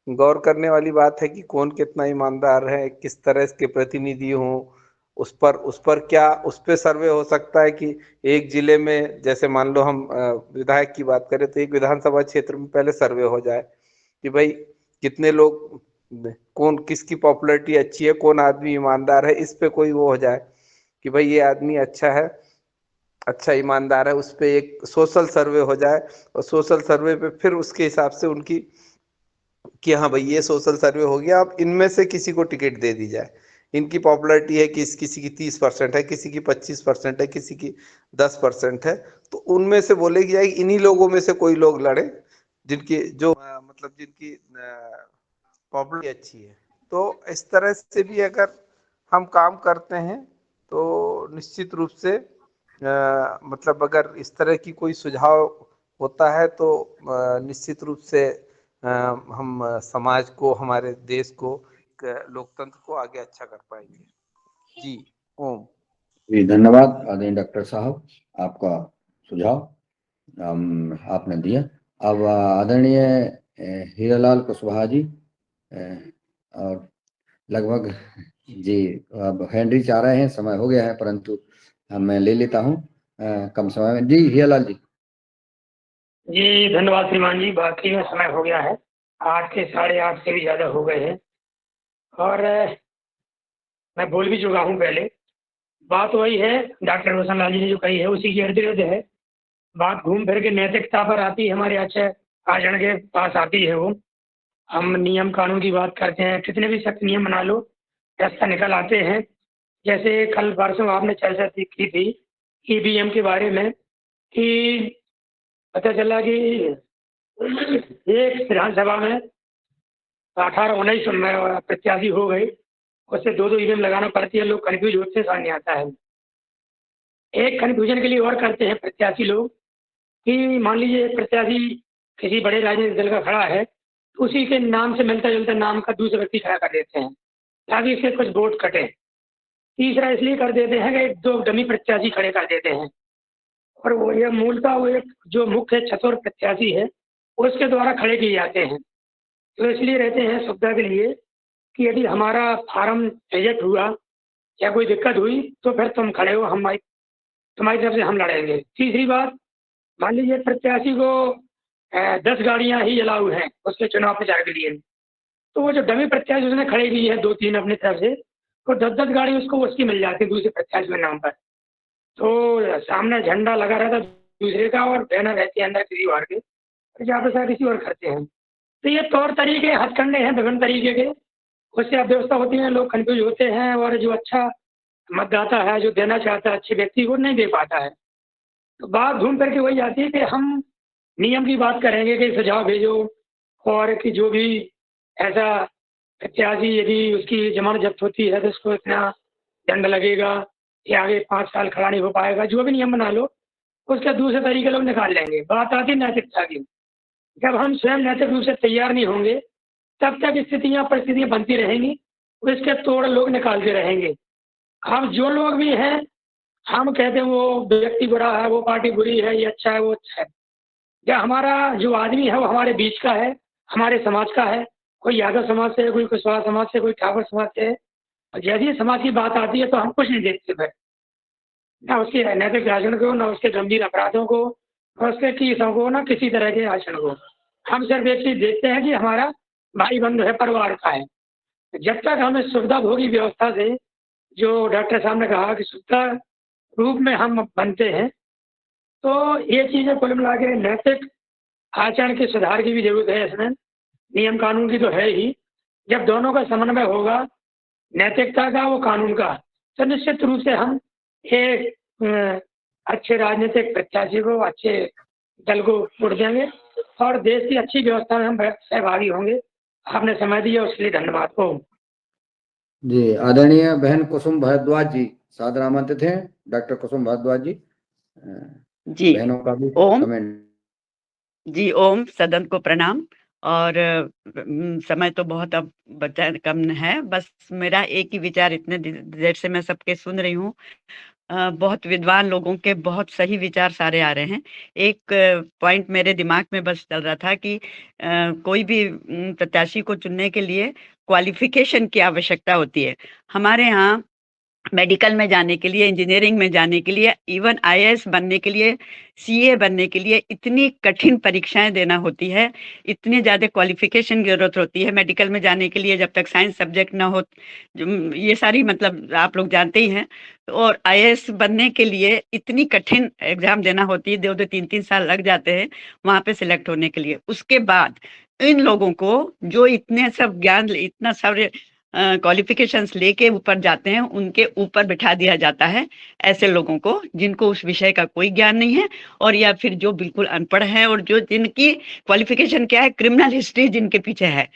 गौर करने वाली बात है कि कौन कितना ईमानदार है, किस तरह के प्रतिनिधि हों, उस पर क्या उस पे सर्वे हो सकता है कि एक जिले में, जैसे मान लो हम विधायक की बात करें तो एक विधानसभा क्षेत्र में पहले सर्वे हो जाए कि भाई कितने लोग, कौन किसकी पॉपुलैरिटी अच्छी है, कौन आदमी ईमानदार है, इस पे कोई वो हो जाए कि भाई ये आदमी अच्छा है, अच्छा ईमानदार है, उस पे एक सोशल सर्वे हो जाए और सोशल सर्वे पे फिर उसके हिसाब से उनकी कि हाँ भाई ये सोशल सर्वे हो गया, अब इनमें से किसी को टिकट दे दी जाए। इनकी पॉपुलैरिटी है कि किसी की 30% है, किसी की 25% है, किसी की 10% है, तो उनमें से बोलेगी जाएगी इन्हीं लोगों में से कोई लोग लड़े जिनकी जो मतलब जिनकी पॉपुलैरिटी अच्छी है। तो इस तरह से भी अगर हम काम करते हैं तो निश्चित रूप से मतलब अगर इस तरह की कोई सुझाव होता है तो निश्चित रूप से हम समाज को, हमारे देश को, लोकतंत्र को आगे अच्छा कर पाएंगे। जी ओम। जी धन्यवाद आदरणीय डॉक्टर साहब, आपका सुझाव आपने दिया। अब आदरणीय हीरालाल कुशवाहा जी, और लगभग जी अब हैंड चाह रहे हैं, समय हो गया है, परंतु मैं ले लेता हूँ कम समय में। जी हीरालाल जी। जी धन्यवाद श्रीमान जी, बाकी में समय हो गया है, 8 के 8:30 से भी ज्यादा हो गए हैं और मैं बोल भी चुका हूँ पहले। बात वही है डॉक्टर रोशन लाल जी ने जो कही है उसी की इर्द गिर्द है। बात घूम फिर के नैतिकता पर आती है, हमारे अच्छे आचरण के पास आती है। वो हम नियम कानून की बात करते हैं, कितने भी सख्त नियम बना लो रास्ता निकल आते हैं। जैसे कल परसों आपने चर्चा की थी ईवीएम के बारे में कि पता चला कि एक विधानसभा में 18-19 प्रत्याशी हो गए, उससे 2-2 ईवीएम लगाना पड़ती है, लोग कन्फ्यूज होते हैं, समझ नहीं आता है। एक कन्फ्यूजन के लिए और करते हैं प्रत्याशी लोग कि मान लीजिए प्रत्याशी किसी बड़े राजनीतिक दल का खड़ा है तो उसी के नाम से मिलता जुलता नाम का दूसरा व्यक्ति खड़ा कर देते हैं ताकि इसके कुछ वोट कटे। तीसरा इसलिए कर देते हैं कि 2 डमी प्रत्याशी खड़े कर देते हैं और वो ये मूलतः वो एक जो मुख्य चतुर प्रत्याशी है उसके द्वारा खड़े किए जाते हैं। तो इसलिए रहते हैं सुविधा के लिए कि यदि हमारा फार्म रिजेक्ट हुआ या कोई दिक्कत हुई तो फिर तुम खड़े हो, तुम्हारी तरफ से हम लड़ेंगे। तीसरी बात, मान लीजिए प्रत्याशी को 10 गाड़ियां ही अलाउ हैं उसके चुनाव प्रचार के लिए, तो वो जो डमी प्रत्याशी उसने खड़े की है 2-3 अपनी तरफ से, तो 10-10 गाड़ी उसको उसकी मिल जाती है दूसरे प्रत्याशी के नाम पर। तो सामने झंडा लगा रहता दूसरे का और बैनर रहती है अंदर किसी और के, जहाँ पर सारे किसी और करते हैं। तो ये तौर तरीके हथकंडे हैं विभिन्न तरीके के, उससे अव्यवस्था होती है, लोग कन्फ्यूज होते हैं और जो अच्छा मतदाता है जो देना चाहता है अच्छे व्यक्ति को नहीं दे पाता है। तो बात घूम करके वही आती है कि हम नियम की बात करेंगे कि सुझाव भेजो और कि जो भी ऐसा प्रत्याशी यदि उसकी जमानत जब्त होती है तो उसको इतना दंड लगेगा या आगे 5 साल खड़ा नहीं हो पाएगा, जो भी नियम बना लो उसके दूसरे तरीके लोग निकाल लेंगे। बात आती है नैतिकता की, जब हम स्वयं नैतिक रूप से तैयार नहीं होंगे तब तक परिस्थितियां बनती रहेंगी, इसके तोड़ लोग निकालते रहेंगे। हम जो लोग भी हैं हम कहते हैं वो व्यक्ति बुरा है, वो पार्टी बुरी है, ये अच्छा है, वो अच्छा है। या हमारा जो आदमी है वो हमारे बीच का है, हमारे समाज का है, कोई यादव समाज से है, कोई कुशवाहा समाज से, कोई ठाकुर समाज से है। और जैसे ही समाज की बात आती है तो हम कुछ नहीं देखते फिर, ना उसके नैतिक आचरण को, ना उसके गंभीर अपराधों को, ना उसके कीसों को, ना किसी तरह के आचरण को। हम सिर्फ एक चीज देखते हैं कि हमारा भाई बंधु है, परिवार का है। जब तक हम इस सुविधा भोगी व्यवस्था से, जो डॉक्टर साहब ने कहा कि सुविधा रूप में हम बनते हैं, तो ये चीजें कुल मिला के नैतिक आचरण के सुधार की भी जरूरत है। इसमें नियम कानून की तो है ही, जब दोनों का समन्वय होगा, नैतिकता का वो कानून का, तो निश्चित रूप से हम एक अच्छे राजनीतिक प्रत्याशी को, अच्छे दल को वोट देंगे और देश की अच्छी व्यवस्था में हम सहभागी होंगे। आपने समय दिया उसके लिए धन्यवाद। ओम जी, आदरणीय बहन कुसुम भारद्वाज जी सादर आमंत्रित हैं। डॉक्टर कुसुम भारद्वाज जी, जी बहनों का भी ओम कमेंट। जी ओम, सदन को प्रणाम। और समय तो बहुत अब बचा कम है, बस मेरा एक ही विचार, इतने देर से मैं सबके सुन रही हूँ, बहुत विद्वान लोगों के बहुत सही विचार सारे आ रहे हैं। एक पॉइंट मेरे दिमाग में बस चल रहा था कि कोई भी प्रत्याशी को चुनने के लिए क्वालिफिकेशन की आवश्यकता होती है। हमारे यहाँ मेडिकल में जाने के लिए, इंजीनियरिंग में जाने के लिए, इवन आईएएस बनने के लिए, सीए बनने के लिए इतनी कठिन परीक्षाएं देना होती है, इतनी ज़्यादा क्वालिफिकेशन की जरूरत होती है। मेडिकल में जाने के लिए जब तक साइंस सब्जेक्ट ना हो, ये सारी मतलब आप लोग जानते ही हैं। और आईएएस बनने के लिए इतनी कठिन एग्जाम देना होती है, 2-2 3-3 साल लग जाते हैं वहाँ पे सिलेक्ट होने के लिए। उसके बाद इन लोगों को जो इतने सब ज्ञान, इतना सारे क्वालिफिकेशंस लेके ऊपर जाते हैं, उनके ऊपर बिठा दिया जाता है ऐसे लोगों को जिनको उस विषय का कोई ज्ञान नहीं है, और या फिर जो बिल्कुल अनपढ़ है, और जो जिनकी क्वालिफिकेशन क्या है, क्रिमिनल हिस्ट्री जिनके पीछे है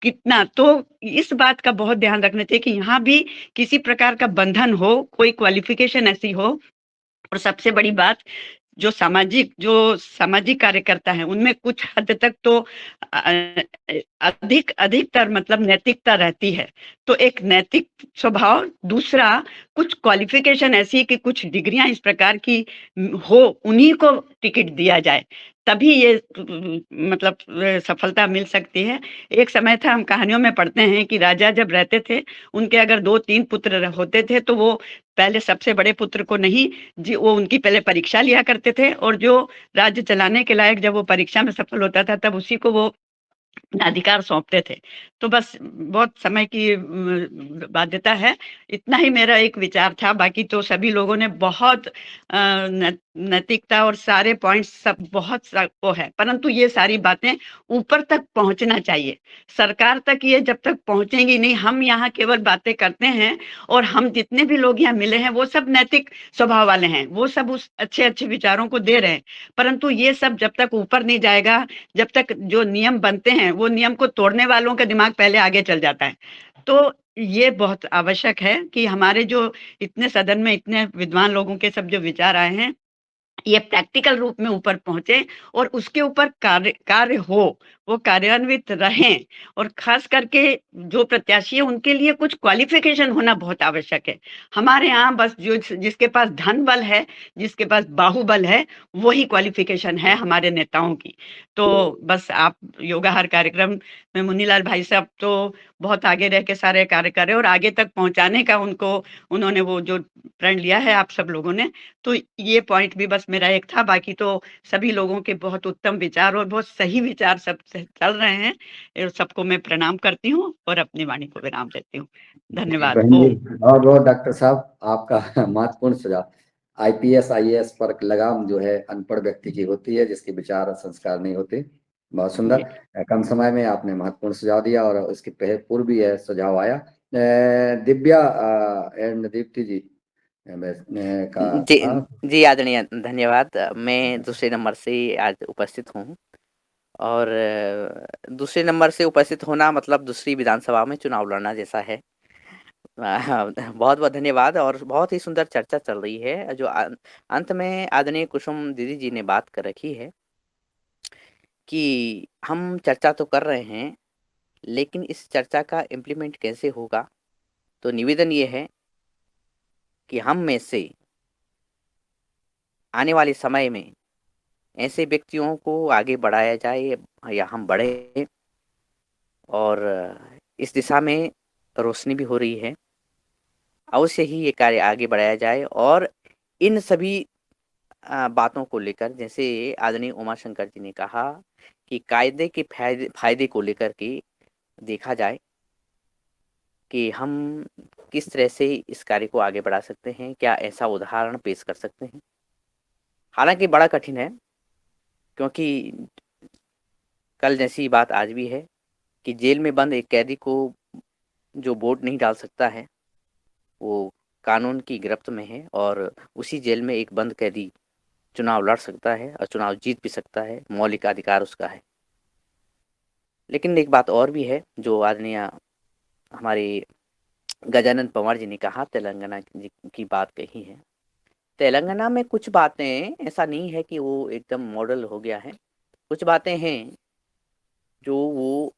कितना। तो इस बात का बहुत ध्यान रखना चाहिए कि यहाँ भी किसी प्रकार का बंधन हो, कोई क्वालिफिकेशन ऐसी हो। और सबसे बड़ी बात, जो सामाजिक कार्यकर्ता हैं उनमें कुछ हद तक तो अधिकतर मतलब नैतिकता रहती है। तो एक नैतिक स्वभाव, दूसरा कुछ क्वालिफिकेशन ऐसी कि कुछ डिग्रियां इस प्रकार की हो, उन्हीं को टिकट दिया जाए, तभी ये मतलब सफलता मिल सकती है। एक समय था, हम कहानियों में पढ़ते हैं कि राजा जब रहते थे, उनके अगर 2-3 पुत्र होते थे तो वो पहले सबसे बड़े पुत्र को नहीं जी, वो उनकी पहले परीक्षा लिया करते थे, और जो राज्य चलाने के लायक जब वो परीक्षा में सफल होता था तब उसी को वो अधिकार सौंपते थे। तो बस बहुत समय की बाध्यता है, इतना ही मेरा एक विचार था। बाकी तो सभी लोगों ने बहुत नैतिकता और सारे पॉइंट्स सब बहुत वो है, परंतु ये सारी बातें ऊपर तक पहुंचना चाहिए। सरकार तक ये जब तक पहुंचेंगी नहीं, हम यहाँ केवल बातें करते हैं, और हम जितने भी लोग यहाँ मिले हैं वो सब नैतिक स्वभाव वाले हैं, वो सब उस अच्छे विचारों को दे रहे हैं, परंतु ये सब जब तक ऊपर नहीं जाएगा, जब तक जो नियम बनते हैं वो नियम को तोड़ने वालों का दिमाग पहले आगे चल जाता है। तो ये बहुत आवश्यक है कि हमारे जो इतने सदन में इतने विद्वान लोगों के सब जो विचार आए हैं, ये प्रैक्टिकल रूप में ऊपर पहुंचे और उसके ऊपर कार्य हो, वो कार्यान्वित रहें, और खास करके जो प्रत्याशी है उनके लिए कुछ क्वालिफिकेशन होना बहुत आवश्यक है। हमारे यहाँ बस जिसके पास धन बल है, जिसके पास बाहुबल है, वही क्वालिफिकेशन है हमारे नेताओं की। तो बस आप योगाहार कार्यक्रम में मुन्नीलाल भाई साहब तो बहुत आगे रह के सारे कार्य कर रहे हैं और आगे तक पहुंचाने का उन्होंने वो जो प्रण लिया है आप सब लोगों ने, तो ये पॉइंट भी बस मेरा एक था। बाकी तो सभी लोगों के बहुत उत्तम विचार और बहुत सही विचार सब चल रहे हैं। सबको मैं प्रणाम करती हूँ और अपनी वाणी को विराम देती हूँ। धन्यवाद। बहन जी, ओम। और वो डॉक्टर साहब आपका महत्वपूर्ण सुझाव। आईपीएस आईएएस पर लगाम जो है अनपढ़ व्यक्ति की होती है, जिसके विचार और संस्कार नहीं होते। बहुत सुंदर, कम समय में आपने महत्वपूर्ण सुझाव दिया और उसके पूर्व भी यह सुझाव आया। दिव्या एंड दीप्ति जी का जी था। जी आदरणीय, धन्यवाद। मैं दूसरे नंबर से आज उपस्थित हूँ और दूसरे नंबर से उपस्थित होना मतलब दूसरी विधानसभा में चुनाव लड़ना जैसा है। बहुत बहुत धन्यवाद। और बहुत ही सुंदर चर्चा चल रही है जो अंत में आदरणीय कुसुम दीदी जी ने बात कर रखी है कि हम चर्चा तो कर रहे हैं, लेकिन इस चर्चा का इम्प्लीमेंट कैसे होगा। तो निवेदन ये है कि हम में से आने वाले समय में ऐसे व्यक्तियों को आगे बढ़ाया जाए या हम बढ़े, और इस दिशा में रोशनी भी हो रही है। अवश्य ही ये कार्य आगे बढ़ाया जाए और इन सभी बातों को लेकर, जैसे आदरणीय उमाशंकर जी ने कहा कि कायदे के फायदे को लेकर के देखा जाए कि हम किस तरह से इस कार्य को आगे बढ़ा सकते हैं, क्या ऐसा उदाहरण पेश कर सकते हैं। हालांकि बड़ा कठिन है, क्योंकि कल जैसी बात आज भी है कि जेल में बंद एक कैदी को जो वोट नहीं डाल सकता है वो कानून की गिरफ्त में है, और उसी जेल में एक बंद कैदी चुनाव लड़ सकता है और चुनाव जीत भी सकता है, मौलिक अधिकार उसका है। लेकिन एक बात और भी है जो आदरणीय हमारे गजानन पवार जी ने कहा, तेलंगाना की बात कही है। तेलंगाना में कुछ बातें ऐसा नहीं है कि वो एकदम मॉडल हो गया है, कुछ बातें हैं जो वो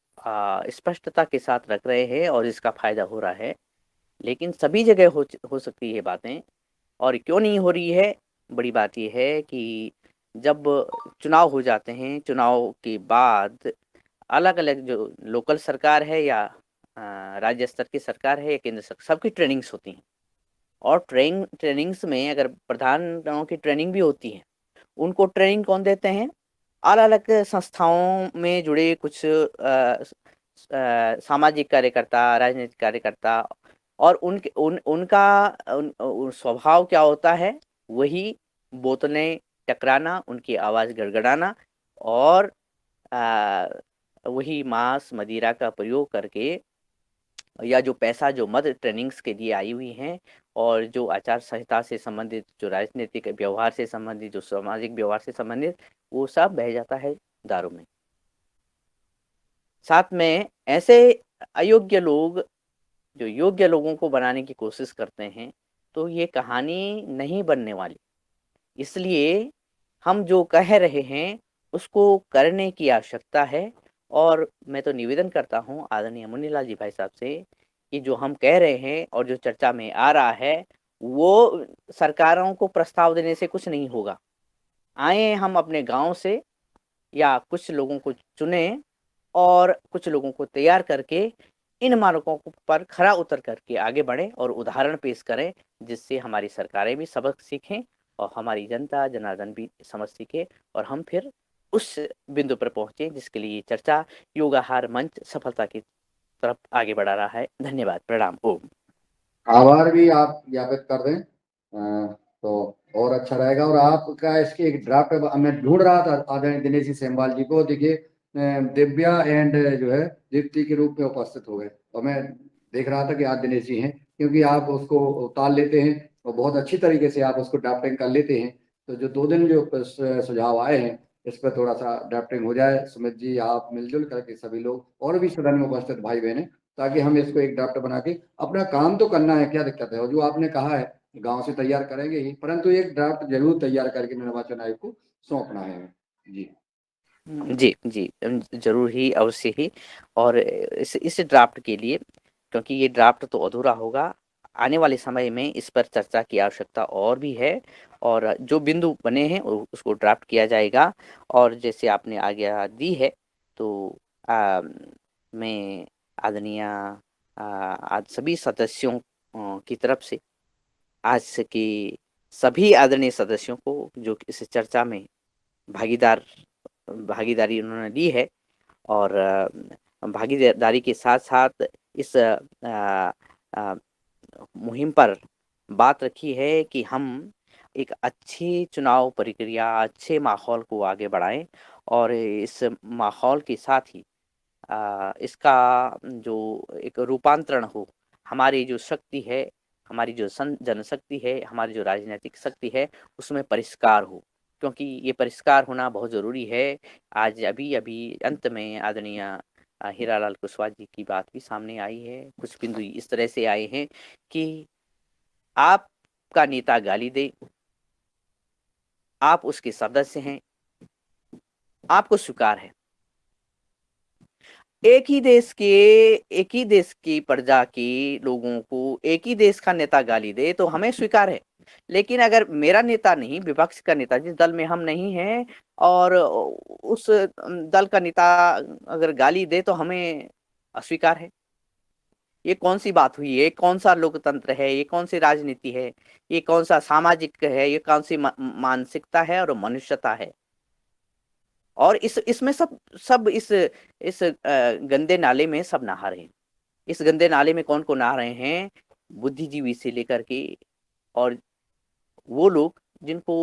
स्पष्टता के साथ रख रहे हैं और इसका फायदा हो रहा है। लेकिन सभी जगह हो सकती है बातें, और क्यों नहीं हो रही है। बड़ी बात यह है कि जब चुनाव हो जाते हैं, चुनाव के बाद अलग अलग जो लोकल सरकार है या राज्य स्तर की सरकार है या केंद्र सरकार, सबकी ट्रेनिंग्स होती हैं, और ट्रेनिंग्स में अगर प्रधानों की ट्रेनिंग भी होती है, उनको ट्रेनिंग कौन देते हैं, अलग अलग संस्थाओं में जुड़े कुछ सामाजिक कार्यकर्ता, राजनीतिक कार्यकर्ता, और उनका स्वभाव क्या होता है, वही बोतलें टकराना, उनकी आवाज़ गड़गड़ाना, और वही मांस मदिरा का प्रयोग करके, या जो पैसा जो मद ट्रेनिंग्स के लिए आई हुई हैं, और जो आचार संहिता से संबंधित, जो राजनीतिक व्यवहार से संबंधित, जो सामाजिक व्यवहार से संबंधित, वो सब बह जाता है दारू में। साथ में ऐसे अयोग्य लोग जो योग्य लोगों को बनाने की कोशिश करते हैं, तो ये कहानी नहीं बनने वाली। इसलिए हम जो कह रहे हैं उसको करने की आवश्यकता है। और मैं तो निवेदन करता हूँ आदरणीय मुन्नीलाल जी भाई साहब से कि जो हम कह रहे हैं और जो चर्चा में आ रहा है, वो सरकारों को प्रस्ताव देने से कुछ नहीं होगा। आए हम अपने गांव से या कुछ लोगों को चुने और कुछ लोगों को तैयार करके इन मानकों पर खरा उतर करके आगे बढ़ें और उदाहरण पेश करें, जिससे हमारी सरकारें भी सबक सीखें और हमारी जनता जनार्दन भी समझ सीखे, और हम फिर उस बिंदु पर पहुंचे जिसके लिए चर्चा योगाहार मंच सफलता की तरफ आगे बढ़ा रहा है। धन्यवाद, प्रणाम, ओम। आभार भी आप ज्ञापित कर दें तो और अच्छा रहेगा। और आपका इसकी एक ड्राफ्ट मैं ढूंढ रहा था आदरणीय दिनेश जी सेमवाल जी को, देखिए दिव्या एंड जो है दीप्ति के रूप में उपस्थित हो गए, और मैं देख रहा था कि आज दिनेश जी हैं, क्योंकि आप उसको उतार लेते हैं और बहुत अच्छी तरीके से आप उसको ड्राफ्टिंग कर लेते हैं। तो जो 2 दिन जो सुझाव आए हैं, इस पर थोड़ा सा ड्राफ्टिंग हो जाए। सुमित जी, आप मिलजुल करके सभी लोग और भी सदन में उपस्थित भाई बहन, ताकि हम इसको एक ड्राफ्ट बना के अपना काम तो करना है, क्या दिक्कत है। और जो आपने कहा है गांव से तैयार करेंगे ही, परंतु एक ड्राफ्ट जरूर तैयार करके निर्वाचन आयोग को सौंपना है। जी जी, जी। ज़रूर ही, अवश्य ही। और इस ड्राफ्ट के लिए, क्योंकि ये ड्राफ्ट तो अधूरा होगा, आने वाले समय में इस पर चर्चा की आवश्यकता और भी है, और जो बिंदु बने हैं उसको ड्राफ्ट किया जाएगा। और जैसे आपने आज्ञा दी है, तो मैं आदरणीय आज सभी सदस्यों की तरफ से, आज के सभी आदरणीय सदस्यों को जो इस चर्चा में भागीदारी उन्होंने ली है, और भागीदारी के साथ-साथ इस मुहिम पर बात रखी है कि हम एक अच्छी चुनाव प्रक्रिया, अच्छे माहौल को आगे बढ़ाएँ, और इस माहौल के साथ ही इसका जो एक रूपांतरण हो, हमारी जो शक्ति है, हमारी जो जनशक्ति है, हमारी जो राजनीतिक शक्ति है, उसमें परिष्कार हो, क्योंकि ये परिष्कार होना बहुत ज़रूरी है। आज अभी-अभी अंत में आदरणीय हीरालाल कुशवाहा जी की बात भी सामने आई है। कुछ बिंदु इस तरह से आए हैं कि आपका नेता गाली दे, आप उसके सदस्य हैं, आपको स्वीकार है। एक ही देश की प्रजा के लोगों को एक ही देश का नेता गाली दे तो हमें स्वीकार है। लेकिन अगर मेरा नेता नहीं, विपक्ष का नेता, जिस दल में हम नहीं हैं, और उस दल का नेता अगर गाली दे तो हमें अस्वीकार है। ये कौन-सी बात हुई? ये कौन-सा लोकतंत्र है? ये कौन-सी राजनीति है? ये कौन-सा सामाजिक है? ये कौन-सी मानसिकता है और मनुष्यता है? और इसमें सब सब इस गंदे नाले में सब नहा रहे हैं। इस गंदे नाले में कौन-कौन नहा रहे हैं? बुद्धिजीवी से लेकर के, और वो लोग जिनको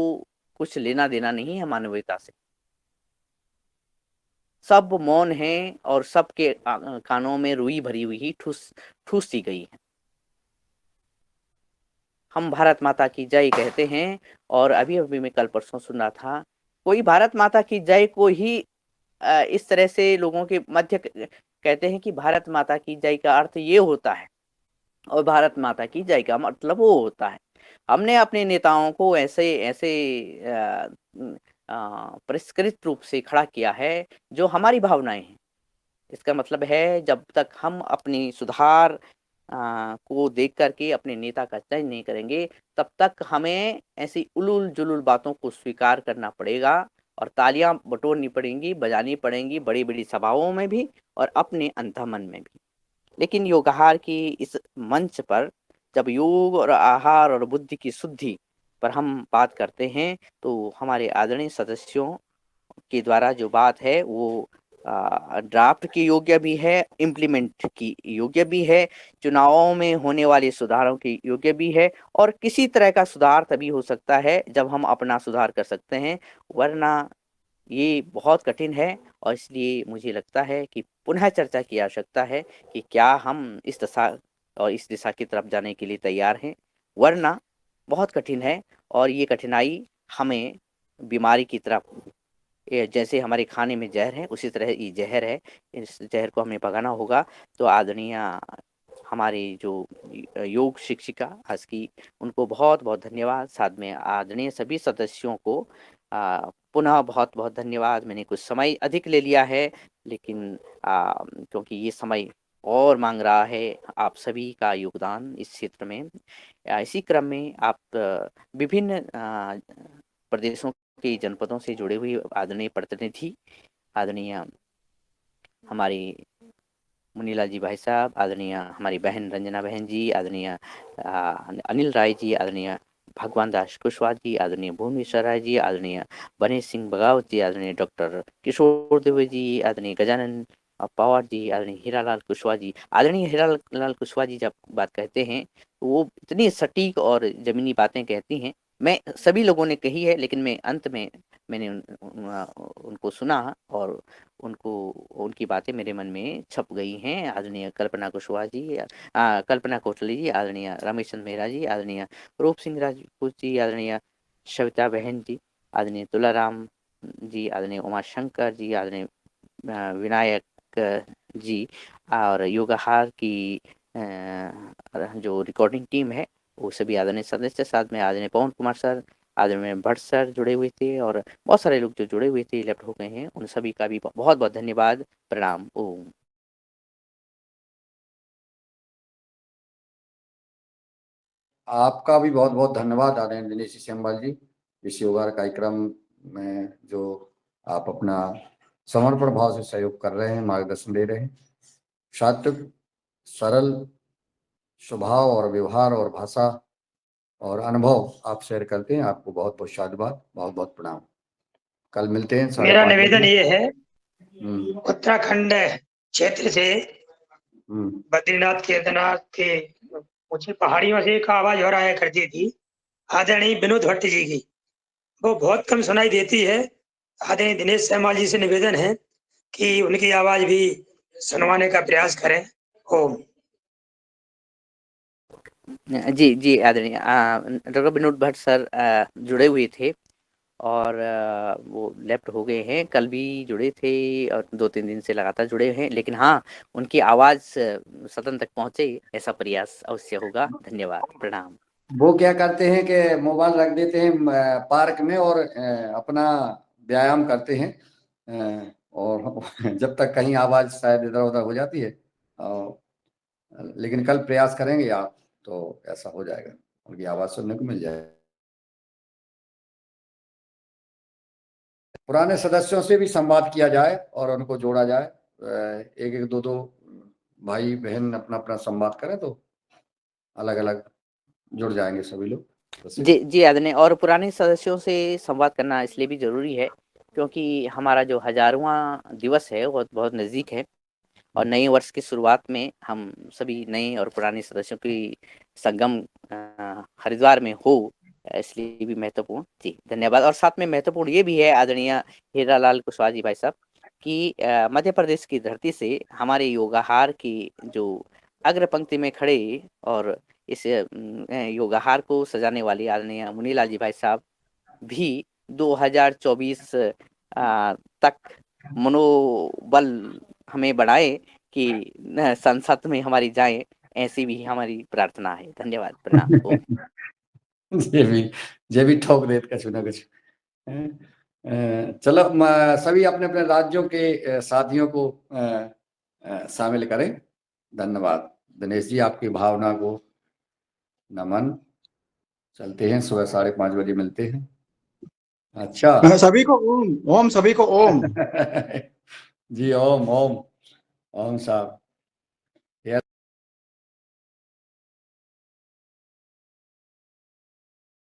कुछ लेना-देना नहीं है मानवीयता से। सब मौन हैं, और सबके कानों में रुई भरी हुई ठूस सी गई है। हम भारत माता की जय कहते हैं, और अभी-अभी मैं कल परसों सुन रहा था, कोई भारत माता की जय को ही इस तरह से लोगों के मध्य कहते हैं कि भारत माता की जय का अर्थ ये होता है, और भारत माता की जय का मतलब वो होता है। हमने अपने नेताओं को ऐसे ऐसे परिष्कृत रूप से खड़ा किया है, जो हमारी भावनाएँ हैं। इसका मतलब है, जब तक हम अपनी सुधार को देख कर के अपने नेता का चयन नहीं करेंगे, तब तक हमें ऐसी उलूल-जुलूल बातों को स्वीकार करना पड़ेगा, और तालियाँ बटोरनी पड़ेंगी, बजानी पड़ेंगी, बड़ी-बड़ी सभाओं में भी और अपने अंतर्मन में भी। लेकिन योग आहार की इस मंच पर, जब योग और आहार और बुद्धि की शुद्धि पर हम बात करते हैं, तो हमारे आदरणीय सदस्यों के द्वारा जो बात है वो ड्राफ्ट की योग्य भी है, इम्प्लीमेंट की योग्य भी है, चुनावों में होने वाले सुधारों की योग्य भी है, और किसी तरह का सुधार तभी हो सकता है जब हम अपना सुधार कर सकते हैं, वरना ये बहुत कठिन है। और इसलिए मुझे लगता है कि पुनः चर्चा की आवश्यकता है कि क्या हम इस दिशा की तरफ जाने के लिए तैयार हैं, वरना बहुत कठिन है, और ये कठिनाई हमें बीमारी की तरफ, ये जैसे हमारे खाने में ज़हर है, उसी तरह ये ज़हर है। इस ज़हर को हमें भगाना होगा। तो आदरणीय हमारी जो योग शिक्षिका आज की, उनको बहुत-बहुत धन्यवाद। साथ में आदरणीय सभी सदस्यों को पुनः बहुत-बहुत धन्यवाद। मैंने कुछ समय अधिक ले लिया है, लेकिन क्योंकि ये समय और माँग रहा है आप सभी का योगदान इस क्षेत्र में। इसी क्रम में आप विभिन्न प्रदेशों के जनपदों से जुड़े हुए आदरणीय प्रतिनिधि, आदरणीय हमारी मुनीलाल जी भाई साहब, आदरणीय हमारी बहन रंजना बहन जी, आदरणीय अनिल राय जी, आदरणीय भगवान दास कुशवाहा जी, आदरणीय भुवनेश्वर राय जी, आदरणीय बनेश सिंह बगावत जी, आदरणीय डॉक्टर किशोर दुबे जी, आदरणीय गजानन पवार जी, आदरणीय हीरालाल कुशवाहा जी। आदरणीय हीरालाल कुशवाहा जी जब बात कहते हैं, तो वो इतनी सटीक और ज़मीनी बातें कहती हैं। मैं सभी लोगों ने कही है, लेकिन मैं अंत में मैंने उनको सुना, और उनको उनकी बातें मेरे मन में छप गई हैं। आदरणीय कल्पना कुशवाहा जी, कल्पना कोटली जी, आदरणीय रमेश चंद्र मेहरा जी, आदरणीय रूप सिंह राजपूत जी, आदरणीय सविता बहन जी, आदरणीय तुलाराम जी, आदरणीय उमाशंकर जी, आदरणीय विनायक जी, और योगाहार की जो रिकॉर्डिंग टीम है, वो सभी आदरणीय सदस्य, साथ में आदरणीय पवन कुमार सर, आदरणीय भट्ट सर जुड़े हुए थे और बहुत सारे लोग जो जुड़े हुए थे लेफ्ट हो गए हैं, उन सभी का भी बहुत बहुत धन्यवाद। प्रणाम। ओम। आपका भी बहुत बहुत धन्यवाद आदरणीय दिनेश जी श्यामलाल जी, इस योगा कार्यक्रम में जो आप अपना समर्पण भाव से सहयोग कर रहे हैं, मार्गदर्शन दे रहे हैं। सात्विक सरल स्वभाव और व्यवहार और भाषा और अनुभव आप शेयर करते हैं, आपको बहुत बहुत साधुवाद, बहुत बहुत प्रणाम। कल मिलते हैं 5:30 मेरा बजे। निवेदन ये है, उत्तराखंड क्षेत्र से बद्रीनाथ केदारनाथ के मुझे पहाड़ियों से एक आवाज हो रहा है करती थी, आदरणीय विनोद भट्ट जी की, वो बहुत कम सुनाई देती है। आदरणीय दिनेश श्यामलाल जी से निवेदन है कि उनकी आवाज भी सुनवाने का प्रयास करें। ओम। जी जी आदरणीय डॉक्टर विनोद भट्ट सर जुड़े हुए थे और वो लेफ्ट हो गए हैं। कल भी जुड़े थे और 2-3 दिन से लगातार जुड़े हैं, लेकिन हाँ, उनकी आवाज सदन तक पहुंचे ऐसा प्रयास अवश्य होगा। धन्यवाद। प्रणाम। वो क्या करते हैं कि मोबाइल रख देते हैं पार्क में और अपना व्यायाम करते हैं, और जब तक कहीं आवाज शायद इधर उधर हो जाती है, लेकिन कल प्रयास करेंगे आप तो ऐसा हो जाएगा, उनकी आवाज सुनने को मिल जाएगी। पुराने सदस्यों से भी संवाद किया जाए और उनको जोड़ा जाए, एक एक दो दो भाई बहन अपना अपना संवाद करें तो अलग अलग जुड़ जाएंगे सभी लोग। जी जी आदरणीय, और पुराने सदस्यों से संवाद करना इसलिए भी जरूरी है क्योंकि हमारा जो 1000वां दिवस है वो बहुत नजदीक है और नए वर्ष की शुरुआत में हम सभी नए और पुराने सदस्यों की संगम हरिद्वार में हो, इसलिए भी महत्वपूर्ण। जी धन्यवाद। और साथ में महत्वपूर्ण ये भी है आदरणीय हीरालाल कुशवाहा जी भाई साहब कि मध्य प्रदेश की धरती से हमारे योगाहार की जो अग्र पंक्ति में खड़े और इस योगाहार को सजाने वाले आदरणीय मुनीलाल जी भाई साहब भी 2024 तक मनोबल हमें बढ़ाए कि संसद में हमारी जाए, ऐसी भी हमारी प्रार्थना है। धन्यवाद। प्रणाम। ओम। ये भी ठोक देत कुछ ना कुछ। चलो सभी अपने अपने राज्यों के साथियों को शामिल करें। धन्यवाद दिनेश जी, आपकी भावना को नमन। चलते हैं, सुबह 5:30 बजे मिलते हैं। अच्छा सभी को ओम। ओम सभी को ओम। जी ओम ओम ओम साहब।